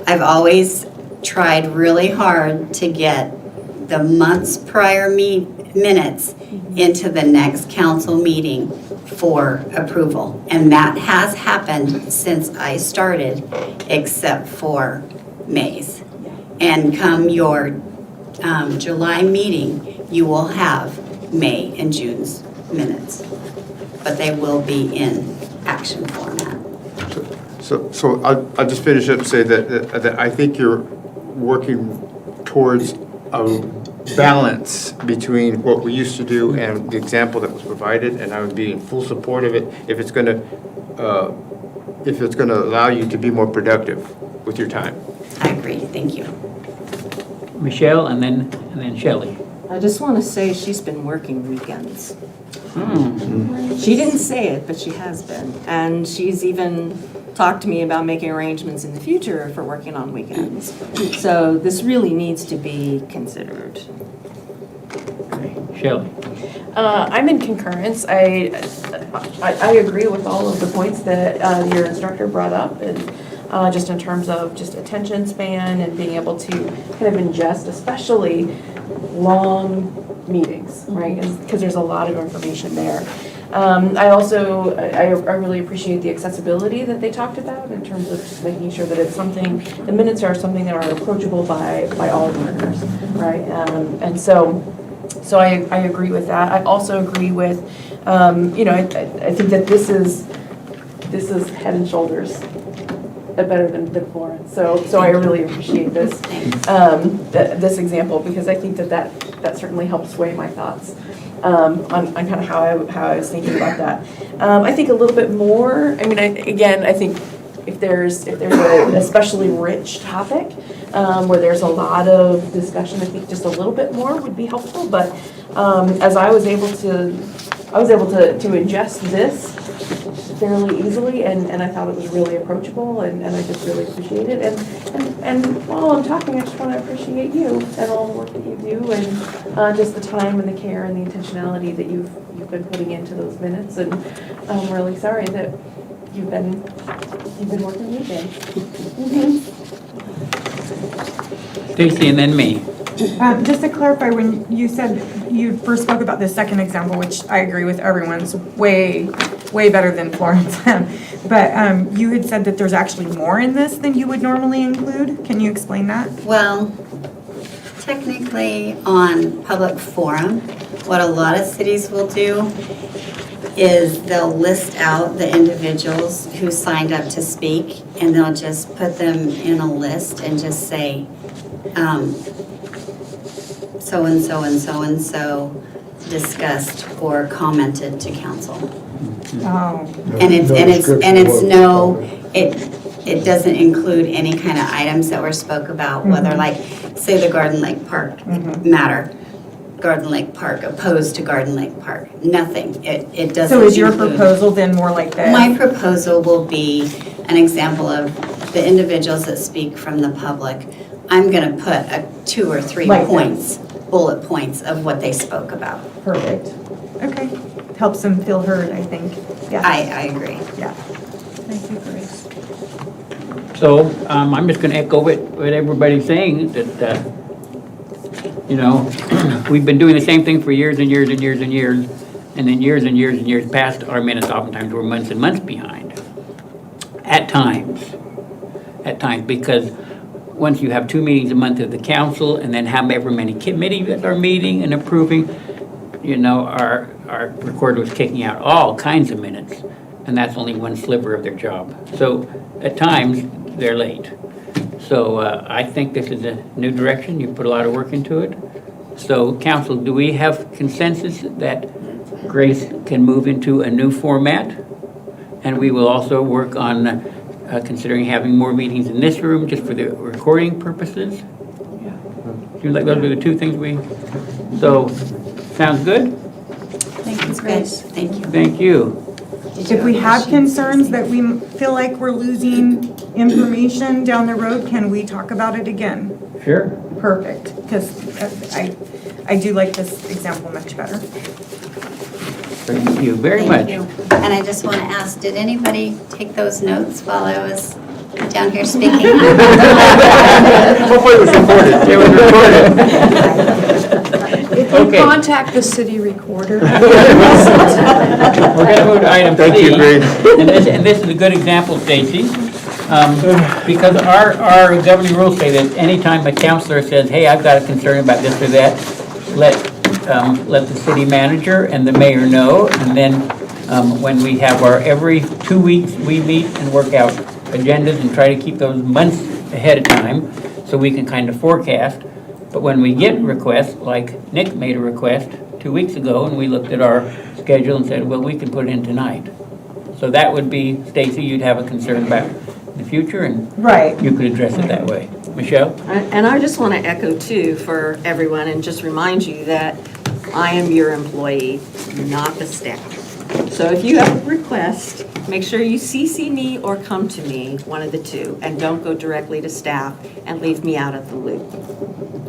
I've always tried really hard to get the months prior minutes into the next council meeting for approval. And that has happened since I started, except for May's. And come your July meeting, you will have May and June's minutes, but they will be in action format. so I'll just finish up and say that I think you're working towards a balance between what we used to do and the example that was provided, and I would be in full support of it if it's gonna allow you to be more productive with your time. I agree, thank you. Michelle, and then Shelley. I just want to say she's been working weekends. She didn't say it, but she has been. And she's even talked to me about making arrangements in the future for working on weekends. So this really needs to be considered. Shelley. I'm in concurrence. I agree with all of the points that your instructor brought up, and just in terms of just attention span and being able to kind of ingest, especially long meetings, right? Because there's a lot of information there. I also, I really appreciate the accessibility that they talked about in terms of just making sure that it's something, the minutes are something that are approachable by all learners, right? And so I agree with that. I also agree with, I think that this is head and shoulders better than Florence. So I really appreciate this this example, because I think that certainly helps sway my thoughts on kind of how I was thinking about that. I think a little bit more. I mean, I think if there's an especially rich topic where there's a lot of discussion, I think just a little bit more would be helpful. But as I was able to ingest this fairly easily, and I thought it was really approachable, and I just really appreciate it. And while I'm talking, I just want to appreciate you and all the work that you do, and just the time and the care and the intentionality that you've been putting into those minutes. And I'm really sorry that you've been working weekends. Stacy, and then me. Just to clarify, when you said you first spoke about the second example, which I agree with, everyone's way better than Florence. But you had said that there's actually more in this than you would normally include. Can you explain that? Well, technically on public forum, what a lot of cities will do is they'll list out the individuals who signed up to speak, and they'll just put them in a list and just say, so-and-so and so-and-so discussed or commented to council. Oh. And it doesn't include any kind of items that were spoke about, whether like, say the Garden Lake Park matter. Garden Lake Park, opposed to Garden Lake Park, nothing. It doesn't. So is your include- proposal then more like this? My proposal will be an example of the individuals that speak from the public. I'm gonna put 2 or 3 Like points, bullet points of what they spoke about. Perfect. Okay. Helps them feel heard, I think. Yeah. I agree. Yeah. Thank you, Grace. So, I'm just gonna echo what everybody's saying, that, you know, we've been doing the same thing for years and years and years and years, and then years and years and years past, our minutes oftentimes were months and months behind. At times, because once you have 2 meetings a month of the council, and then however many committees that are meeting and approving, you know, our recorder was kicking out all kinds of minutes, and that's only one sliver of their job. So, at times, they're late. So I think this is a new direction. You put a lot of work into it. So council, do we have consensus that Grace can move into a new format? And we will also work on considering having more meetings in this room just for the recording purposes? Seems like those are the 2 things so, sounds good? Thank you, Grace. Thank you. Thank you. If we have concerns that we feel like we're losing information down the road, can we talk about it again? Sure. Perfect, because I do like this example much better. Thank you very much. Thank you. And I just want to ask, did anybody take those notes while I was down here speaking? Hopefully it was recorded. It was recorded. If you Okay. contact the city recorder. We're gonna move to item C. Thank you, Grace. And this is a good example, Stacy, because our governing rules say that anytime a counselor says, hey, I've got a concern about this or that, let the city manager and the mayor know, and then when we have every 2 weeks, we meet and work out agendas and try to keep those months ahead of time, so we can kind of forecast. But when we get requests, like Nick made a request 2 weeks ago, and we looked at our schedule and said, well, we can put it in tonight. So that would be, Stacy, you'd have a concern about the future, and Right. you could address it that way. Michelle? And I just want to echo too for everyone and just remind you that I am your employee, not the staff. So if you have a request, make sure you CC me or come to me, one of the 2, and don't go directly to staff and leave me out of the loop.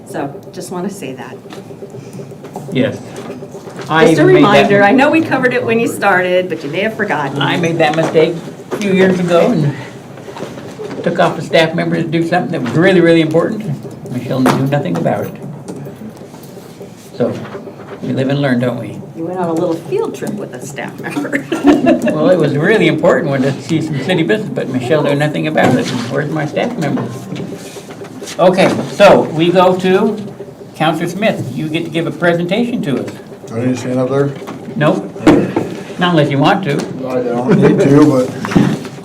So just want to say that. Yes. Just a reminder, I know we covered it when you started, but you may have forgotten. I made that mistake a few years ago and took off a staff member to do something that was really, really important. Michelle knew nothing about it. So, we live and learn, don't we? You went on a little field trip with a staff member. Well, it was a really important one to see some city business, but Michelle knew nothing about it. Where's my staff member? Okay, so we go to Counselor Smith. You get to give a presentation to us. Do I need to stand up there? Nope. Not unless you want to. I don't need to, but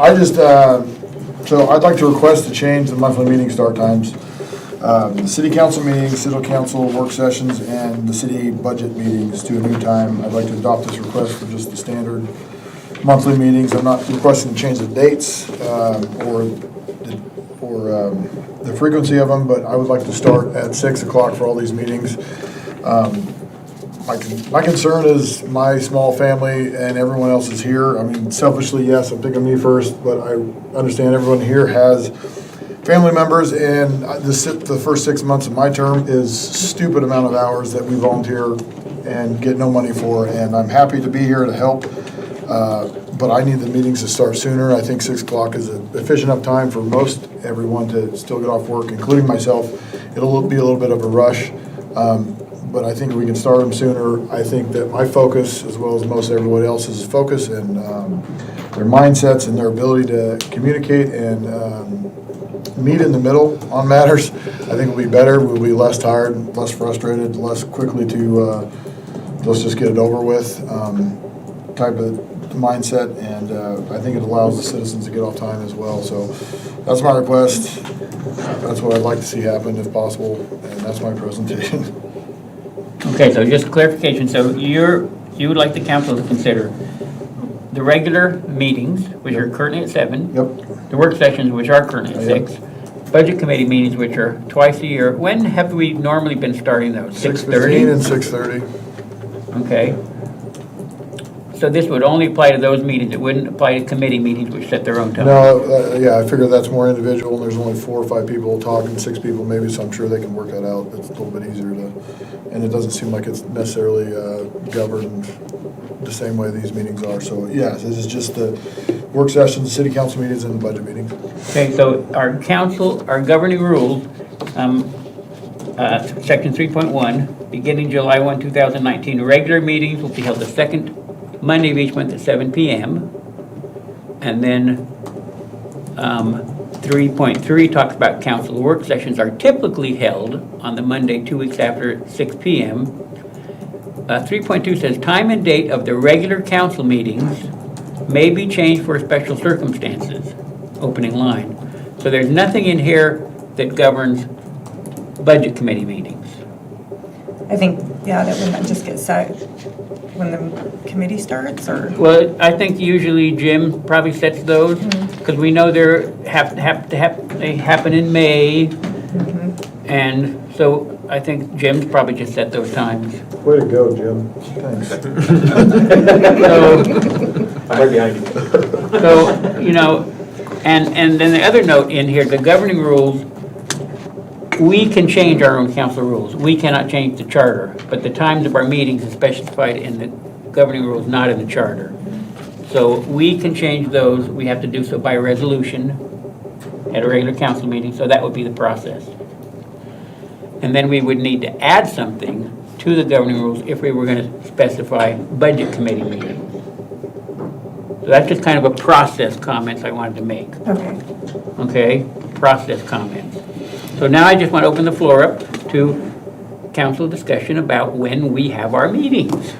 I just, so I'd like to request to change the monthly meeting start times. The city council meetings, city council work sessions, and the city budget meetings to a new time. I'd like to adopt this request for just the standard monthly meetings. I'm not requesting to change the dates or the frequency of them, but I would like to start at 6 o'clock for all these meetings. My concern is my small family and everyone else is here. I mean, selfishly, yes, I'm thinking me first, but I understand everyone here has family members, and the first 6 months of my term is stupid amount of hours that we volunteer and get no money for, and I'm happy to be here to help, but I need the meetings to start sooner. I think 6 o'clock is an efficient enough time for most everyone to still get off work, including myself. It'll be a little bit of a rush, but I think we can start them sooner. I think that my focus, as well as most everybody else's focus, and their mindsets and their ability to communicate and meet in the middle on matters, I think will be better. We'll be less tired, less frustrated, less quickly to let's just get it over with. type of mindset, and I think it allows the citizens to get off time as well. So that's my request. That's what I'd like to see happen if possible, and that's my presentation. Okay, so just clarification, so you would like the council to consider the regular meetings, which are currently at 7. Yep. The work sessions, which are currently at 6. Budget committee meetings, which are twice a year. When have we normally been starting those? 6:15 and 6:30. Okay. So this would only apply to those meetings, it wouldn't apply to committee meetings which set their own time? No, yeah, I figure that's more individual, and there's only 4 or 5 people talking, 6 people maybe, so I'm sure they can work that out. It's a little bit easier to, and it doesn't seem like it's necessarily governed the same way these meetings are. So, yeah, this is just the work sessions, city council meetings, and the budget meetings. Okay, so our council, our governing rules, section 3.1, beginning July 1, 2019, regular meetings will be held the second Monday of each month at 7 p.m. And then 3.3 talks about council work sessions are typically held on the Monday 2 weeks after 6 p.m. 3.2 says time and date of the regular council meetings may be changed for special circumstances, opening line. So there's nothing in here that governs budget committee meetings. I think, yeah, that wouldn't just get set when the committee starts, or? Well, I think usually Jim probably sets those, because we know they happen in May, and so I think Jim's probably just set those times. Way to go, Jim. Thanks. I'm right behind you. So, you know, and then the other note in here, the governing rules, we can change our own council rules. We cannot change the charter, but the times of our meetings is specified in the governing rules, not in the charter. So we can change those. We have to do so by resolution at a regular council meeting, so that would be the process. And then we would need to add something to the governing rules if we were going to specify budget committee meetings. So that's just kind of a process comments I wanted to make. Okay. Okay, process comments. So now I just want to open the floor up to council discussion about when we have our meetings.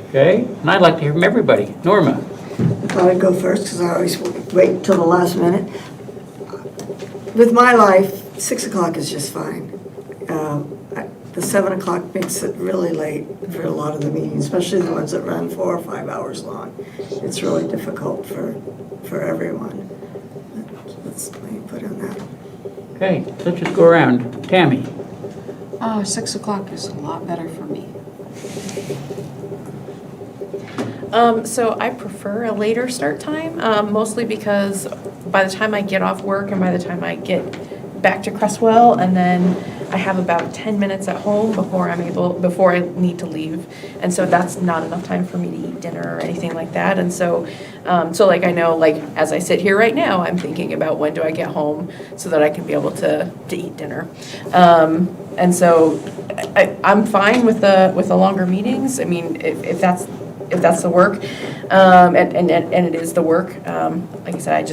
Okay, and I'd like to hear from everybody. Norma? I thought I'd go first because I always wait till the last minute. With my life, 6 o'clock is just fine. The 7 o'clock makes it really late for a lot of the meetings, especially the ones that run 4 or 5 hours long. It's really difficult for everyone. That's my input on that. Okay, let's just go around. Tammy? 6 o'clock is a lot better for me. So I prefer a later start time, mostly because by the time I get off work and by the time I get back to Crestwell, and then I have about 10 minutes at home before I need to leave. And so that's not enough time for me to eat dinner or anything like that. And so, like I know, like as I sit here right now, I'm thinking about when do I get home so that I can be able to eat dinner. And so I'm fine with the longer meetings. I mean, if that's the work, and it is the work. Like I said,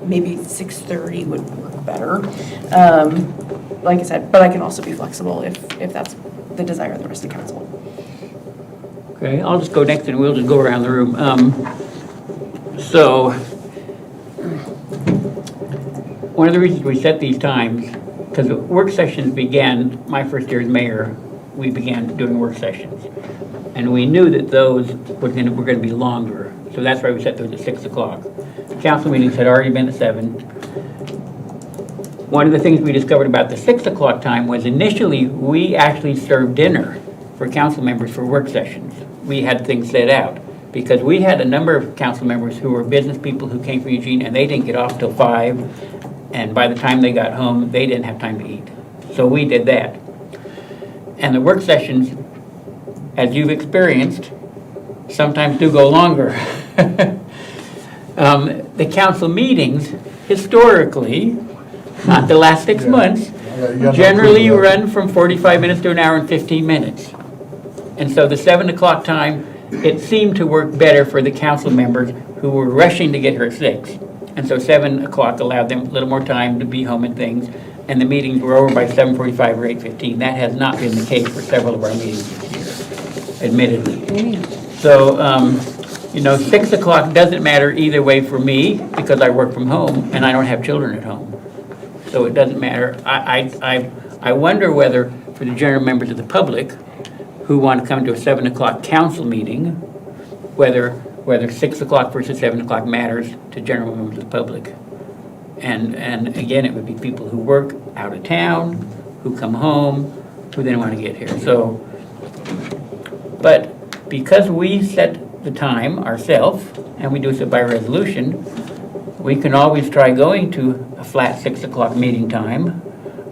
maybe 6:30 would work better. Like I said, but I can also be flexible if that's the desire of the rest of council. Okay, I'll just go next and we'll just go around the room. So, one of the reasons we set these times, because work sessions began, my first year as mayor, we began doing work sessions. And we knew that those were going to be longer. So that's why we set those at 6 o'clock. Council meetings had already been at 7. One of the things we discovered about the 6 o'clock time was initially we actually served dinner for council members for work sessions. We had things set out because we had a number of council members who were business people who came from Eugene and they didn't get off till 5. And by the time they got home, they didn't have time to eat. So we did that. And the work sessions, as you've experienced, sometimes do go longer. The council meetings, historically, not the last 6 months, generally run from 45 minutes to an hour and 15 minutes. And so the 7 o'clock time, it seemed to work better for the council members who were rushing to get here at 6. And so 7 o'clock allowed them a little more time to be home and things, and the meetings were over by 7:45 or 8:15. That has not been the case for several of our meetings this year, admittedly. So, 6 o'clock doesn't matter either way for me because I work from home and I don't have children at home. So it doesn't matter. I wonder whether for the general members of the public who want to come to a 7 o'clock council meeting, whether 6 o'clock versus 7 o'clock matters to general members of the public. And again, it would be people who work out of town, who come home, who then want to get here. So, but because we set the time ourselves, and we do so by resolution, we can always try going to a flat 6 o'clock meeting time.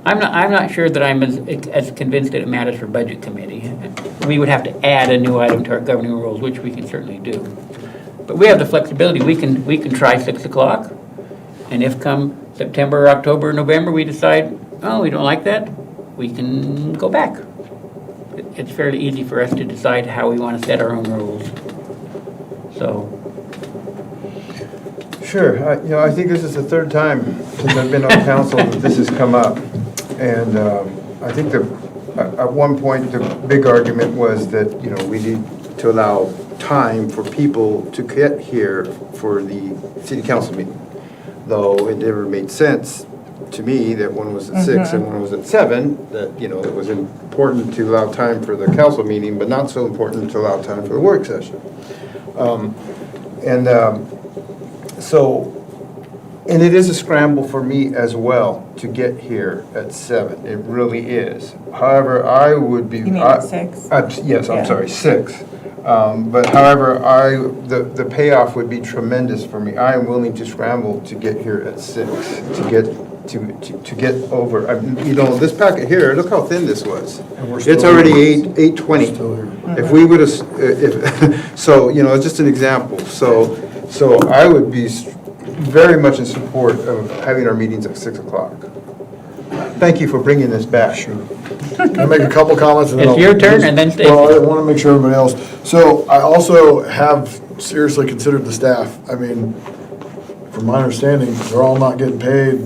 I'm not sure that I'm as convinced that it matters for budget committee. We would have to add a new item to our governing rules, which we can certainly do. But we have the flexibility. We can try 6 o'clock, and if come September, October, November, we decide, oh, we don't like that, we can go back. It's fairly easy for us to decide how we want to set our own rules. So. Sure, I think this is the third time since I've been on council that this has come up. And I think at one point, the big argument was that, we need to allow time for people to get here for the city council meeting. Though it never made sense to me that one was at 6 and one was at 7, that, it was important to allow time for the council meeting, but not so important to allow time for the work session. And it is a scramble for me as well to get here at 7. It really is. However, I would be. You mean at 6? Yes, I'm Yeah. sorry, 6. But however, the payoff would be tremendous for me. I am willing to scramble to get here at 6, to get over. This packet here, look how thin this was. It's already 8:20. If we would have, so, it's just an example. So I would be very much in support of having our meetings at 6 o'clock. Thank you for bringing this back. Sure. Can I make a couple comments? And then It's your turn, and then Stacy. Well, I want to make sure everybody else. So I also have seriously considered the staff. I mean, from my understanding, they're all not getting paid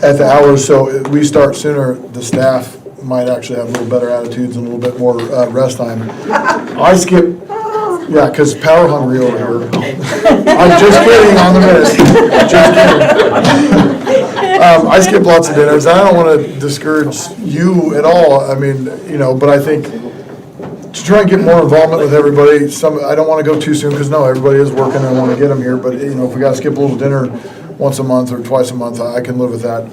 at the hours, so we start sooner, the staff might actually have a little better attitudes and a little bit more rest time. I skip. Yeah, because power hungry over here. I'm just kidding on the minute. Just kidding. I skip lots of dinners. I don't want to discourage you at all. I mean, but I think to try and get more involvement with everybody, I don't want to go too soon because no, everybody is working and I want to get them here. But, if we got to skip a little dinner once a month or twice a month, I can live with that.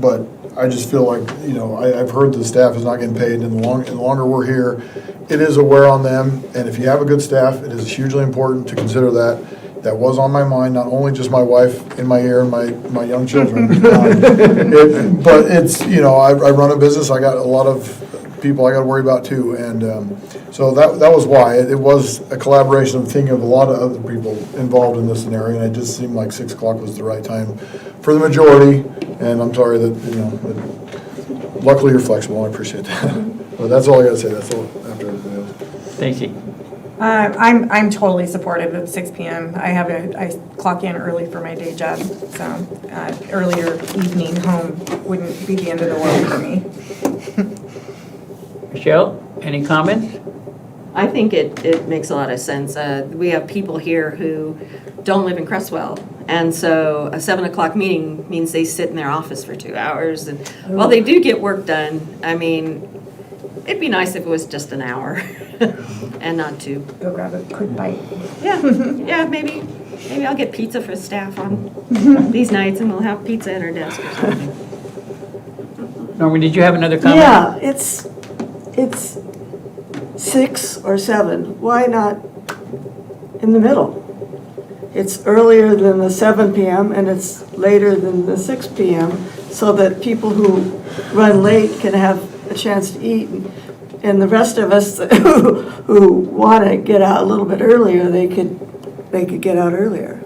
But I just feel like, I've heard the staff is not getting paid, and the longer we're here, it is a wear on them. And if you have a good staff, it is hugely important to consider that. That was on my mind, not only just my wife in my ear and my young children. But it's, I run a business, I got a lot of people I got to worry about too. And so that was why. It was a collaboration of thinking of a lot of other people involved in this scenario, and it just seemed like 6 o'clock was the right time for the majority. And I'm sorry that, luckily you're flexible, I appreciate that. But that's all I got to say, that's all after everything else. Stacy. I'm totally supportive of 6 p.m. I clock in early for my day job, so earlier evening home wouldn't be the end of the world for me. Michelle, any comments? I think it makes a lot of sense. We have people here who don't live in Crestwell, and so a 7 o'clock meeting means they sit in their office for 2 hours, and while they do get work done, I mean, it'd be nice if it was just an hour and not 2. Go grab a quick bite. Yeah, maybe I'll get pizza for staff on these nights, and we'll have pizza at our desk or something. Norman, did you have another comment? Yeah, it's 6 or 7. Why not in the middle? It's earlier than the 7 p.m. and it's later than the 6 p.m. so that people who run late can have a chance to eat. And the rest of us who want to get out a little bit earlier, they could get out earlier.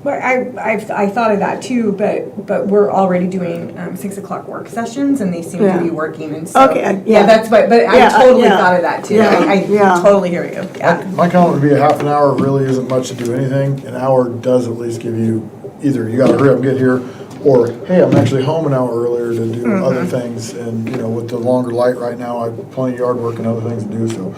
But I thought of that too, but we're already doing 6 o'clock work sessions, and they seem to be working, and so that's but I totally thought of that too. I totally hear you. Yeah. My comment would be a half an hour really isn't much to do anything. An hour does at least give you either you got to hurry up and get here, Or, hey, I'm actually home an hour earlier to do other things, and, you know, with the longer light right now, I have plenty of yard work and other things to do, so.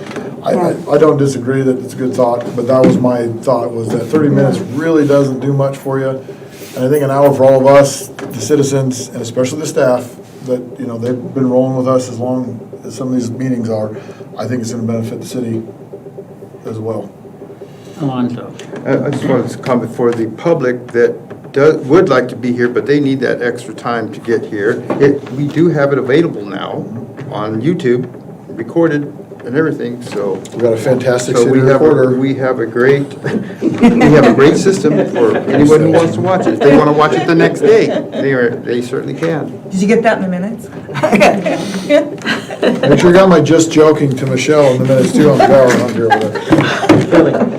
I don't disagree that it's a good thought, but that was my thought, was that 30 minutes really doesn't do much for you. And I think an hour for all of us, the citizens, and especially the staff, that, you know, they've been rolling with us as long as some of these meetings are, I think it's gonna benefit the city as well. Alonzo. I just wanted to comment for the public that would like to be here, but they need that extra time to get here. We do have it available now on YouTube, recorded and everything, so. We got a fantastic So city recorder. we have a great system for anyone who wants to watch it. If they want to watch it the next day, they certainly can. Did you get that in the minutes? Make sure you got my just joking to Michelle in the minutes too on the power hunger over there.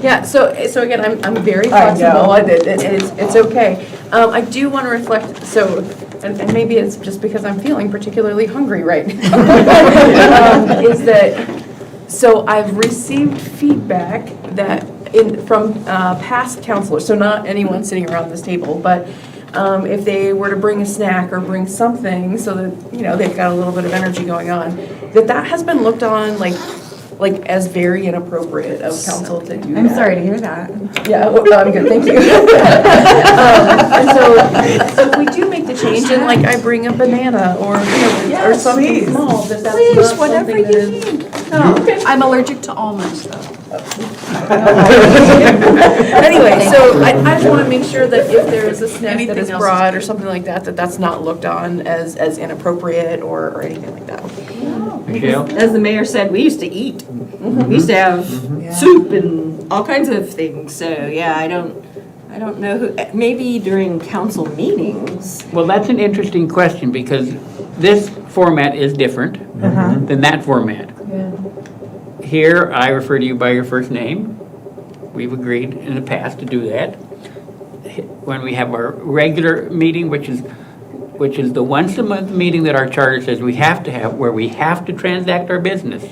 Yeah, so again, I'm very I know. flexible, it's okay. I do want to reflect, so, and maybe it's just because I'm feeling particularly hungry right now, is that, so I've received feedback that from past counselors, so not anyone sitting around this table, but if they were to bring a snack or bring something so that, you know, they've got a little bit of energy going on, that has been looked on like as very inappropriate of council to do that. I'm sorry to hear that. Yeah, well, I'm good, thank you. And so if we do make the change and like I bring a banana or, you know, or something small, that's not whatever something that you is. need. I'm allergic to almonds, though. Anyway, so I just want to make sure that if there is a snack that Anything is else is brought or something like that, that's not looked on as inappropriate or anything like that. Michelle? As the mayor said, we used to eat. We used to have soup and all kinds of things, so, yeah, I don't know who, maybe during council meetings. Well, that's an interesting question, because this format is different than that format. Here, I refer to you by your first name. We've agreed in the past to do that. When we have our regular meeting, which is the once a month meeting that our charter says we have to have, where we have to transact our business,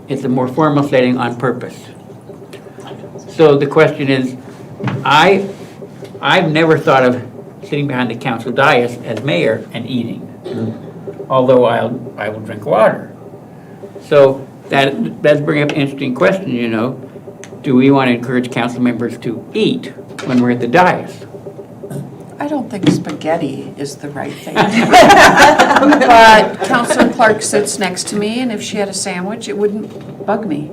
it's a more formal setting on purpose. So the question is, I've never thought of sitting behind the council dais as mayor and eating, although I will drink water. So that does bring up an interesting question, you know. Do we want to encourage council members to eat when we're at the dais? I don't think spaghetti is the right thing. But Councilor Clark sits next to me, and if she had a sandwich, it wouldn't bug me.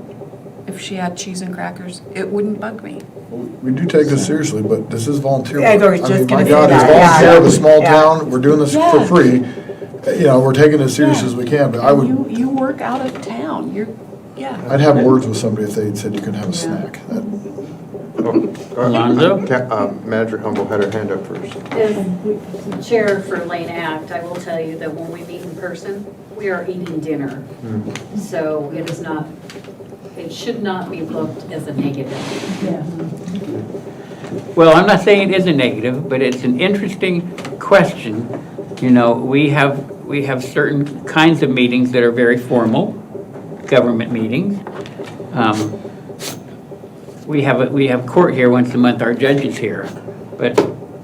If she had cheese and crackers, it wouldn't bug me. We do take this seriously, but this is volunteer Yeah, I work. was just mean, gonna my say God, it's that, volunteer yeah. of a small Yeah. town, we're doing this for Yeah. free. You know, we're taking it as serious as we can, but I would, You work out of town, yeah. I'd have words with somebody if they said you can have a snack. Alonzo? Manager Humble had her hand up first. As chair for Lane Act, I will tell you that when we meet in person, we are eating dinner. So it is not, it should not be looked as a negative. Well, I'm not saying it is a negative, but it's an interesting question. You know, we have certain kinds of meetings that are very formal, government meetings. We have court here once a month, our judge is here. But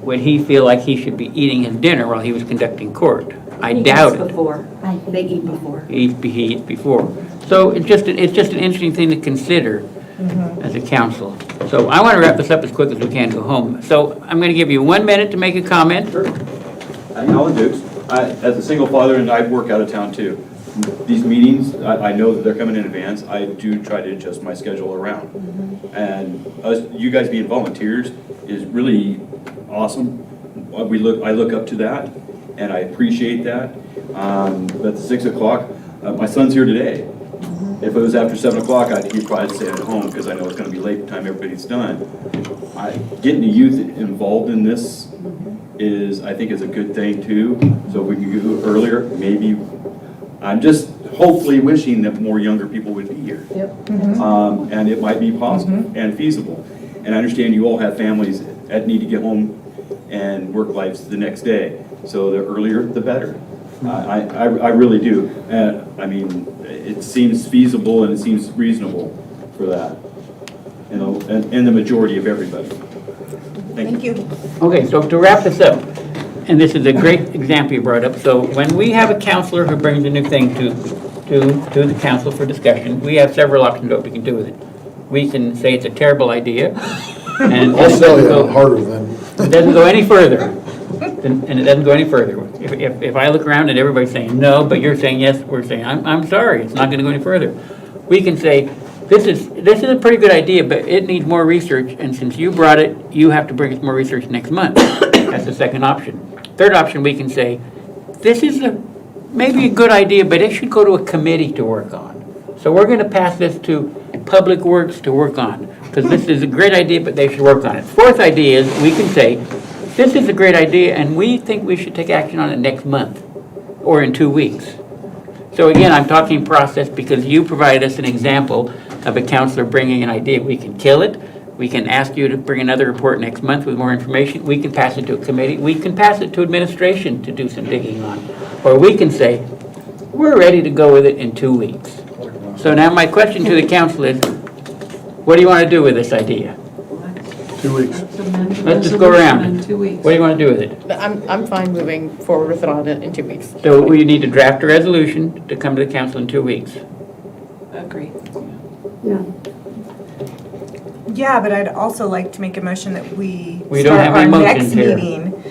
would he feel like he should be eating his dinner while he was conducting court? I doubt it. Before, they eat before. He eats before. So it's just an interesting thing to consider as a council. So I want to wrap this up as quick as we can, go home. So I'm going to give you 1 minute to make a comment. Alan Dukes. As a single father, and I work out of town too. These meetings, I know that they're coming in advance. I do try to adjust my schedule around. And you guys being volunteers is really awesome. I look up to that, and I appreciate that. But at 6 o'clock, my son's here today. If it was after 7 o'clock, he'd probably stay at home because I know it's going to be late by the time everybody's done. Getting the youth involved in this I think is a good thing too. So if we can go earlier, maybe. I'm just hopefully wishing that more younger people would be here. And it might be possible and feasible. And I understand you all have families that need to get home and work lives the next day. So the earlier, the better. I really do. I mean, it seems feasible and it seems reasonable for that. And the majority of everybody. Thank you. Okay, so to wrap this up, and this is a great example you brought up, so when we have a counselor who brings a new thing to the council for discussion, we have several options what we can do with it. We can say it's a terrible idea, and I'll it sell doesn't you go- harder than. it doesn't go any further, and it doesn't go any further. If I look around and everybody's saying no, but you're saying yes, we're saying, I'm sorry, it's not gonna go any further. We can say, this is a pretty good idea, but it needs more research, and since you brought it, you have to bring us more research next month. That's the second option. Third option, we can say, this is maybe a good idea, but it should go to a committee to work on. So we're gonna pass this to Public Works to work on, because this is a great idea, but they should work on it. Fourth idea is, we can say, this is a great idea, and we think we should take action on it next month, or in 2 weeks. So again, I'm talking process because you provided us an example of a counselor bringing an idea. We can kill it, we can ask you to bring another report next month with more information, we can pass it to a committee, we can pass it to administration to do some digging on. Or we can say, we're ready to go with it in 2 weeks. So now my question to the council is, what do you want to do with this idea? 2 weeks. Let's just go around. In 2 weeks. What do you want to do with it? I'm fine moving forward with it on it in 2 weeks. So we need to draft a resolution to come to the council in 2 weeks. Agree. Yeah. Yeah, but I'd also like to make a motion that we We don't start have our any next motions here. meeting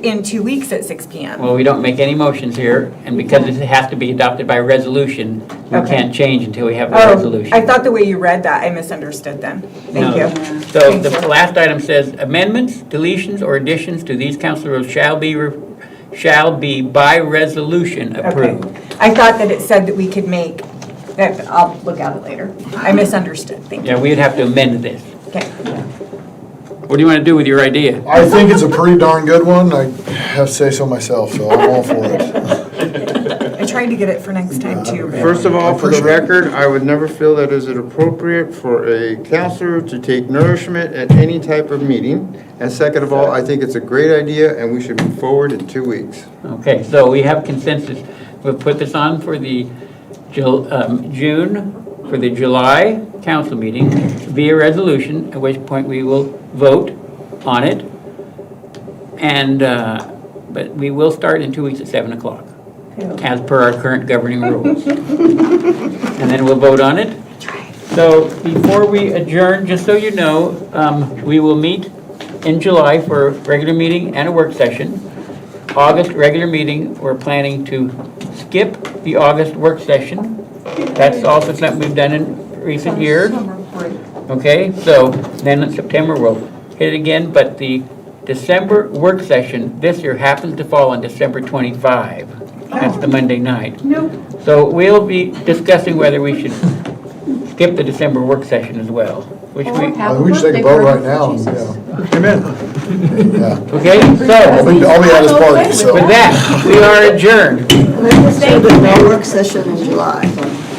in 2 weeks at 6 PM. Well, we don't make any motions here, and because it has to be adopted by resolution, we Okay. can't change until we have a Oh, resolution. I thought the way you read that, I misunderstood then. Thank No. you. So Thank the you. last item says, amendments, deletions, or additions to these council rules shall be by resolution Okay. approved. I thought that it said that we could make, I'll look at it later. I misunderstood, thank you. Yeah, we'd have to amend this. Okay. What do you want to do with your idea? I think it's a pretty darn good one. I have to say so myself, so I'm all for it. I tried to get it for next time too. but- First of all, for the record, I would never feel that is it appropriate for a counselor to take nourishment at any type of meeting. And second of all, I think it's a great idea and we should move forward in 2 weeks. Okay, so we have consensus. We'll put this on for the June, for the July council meeting via resolution, at which point we will vote on it. And, but we will start in 2 weeks at 7 o'clock, as per our current governing rules. And then we'll vote on it. So before we adjourn, just so you know, we will meet in July for a regular meeting and a work session. August regular meeting, we're planning to skip the August work session. That's also something we've done in recent years. Okay, so then in September, we'll hit it again, but the December work session this year happens to fall on December 25. That's the Monday night. So we'll be discussing whether we should skip the December work session as well, which we, We should take a vote right now. and, yeah. Amen. Yeah. okay, I'll so be at his party, so. with that, we are adjourned. No work session in July.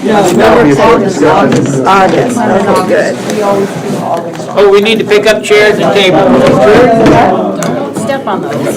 No work session in August. August, okay, good. Oh, we need to pick up chairs and tables. Step on those.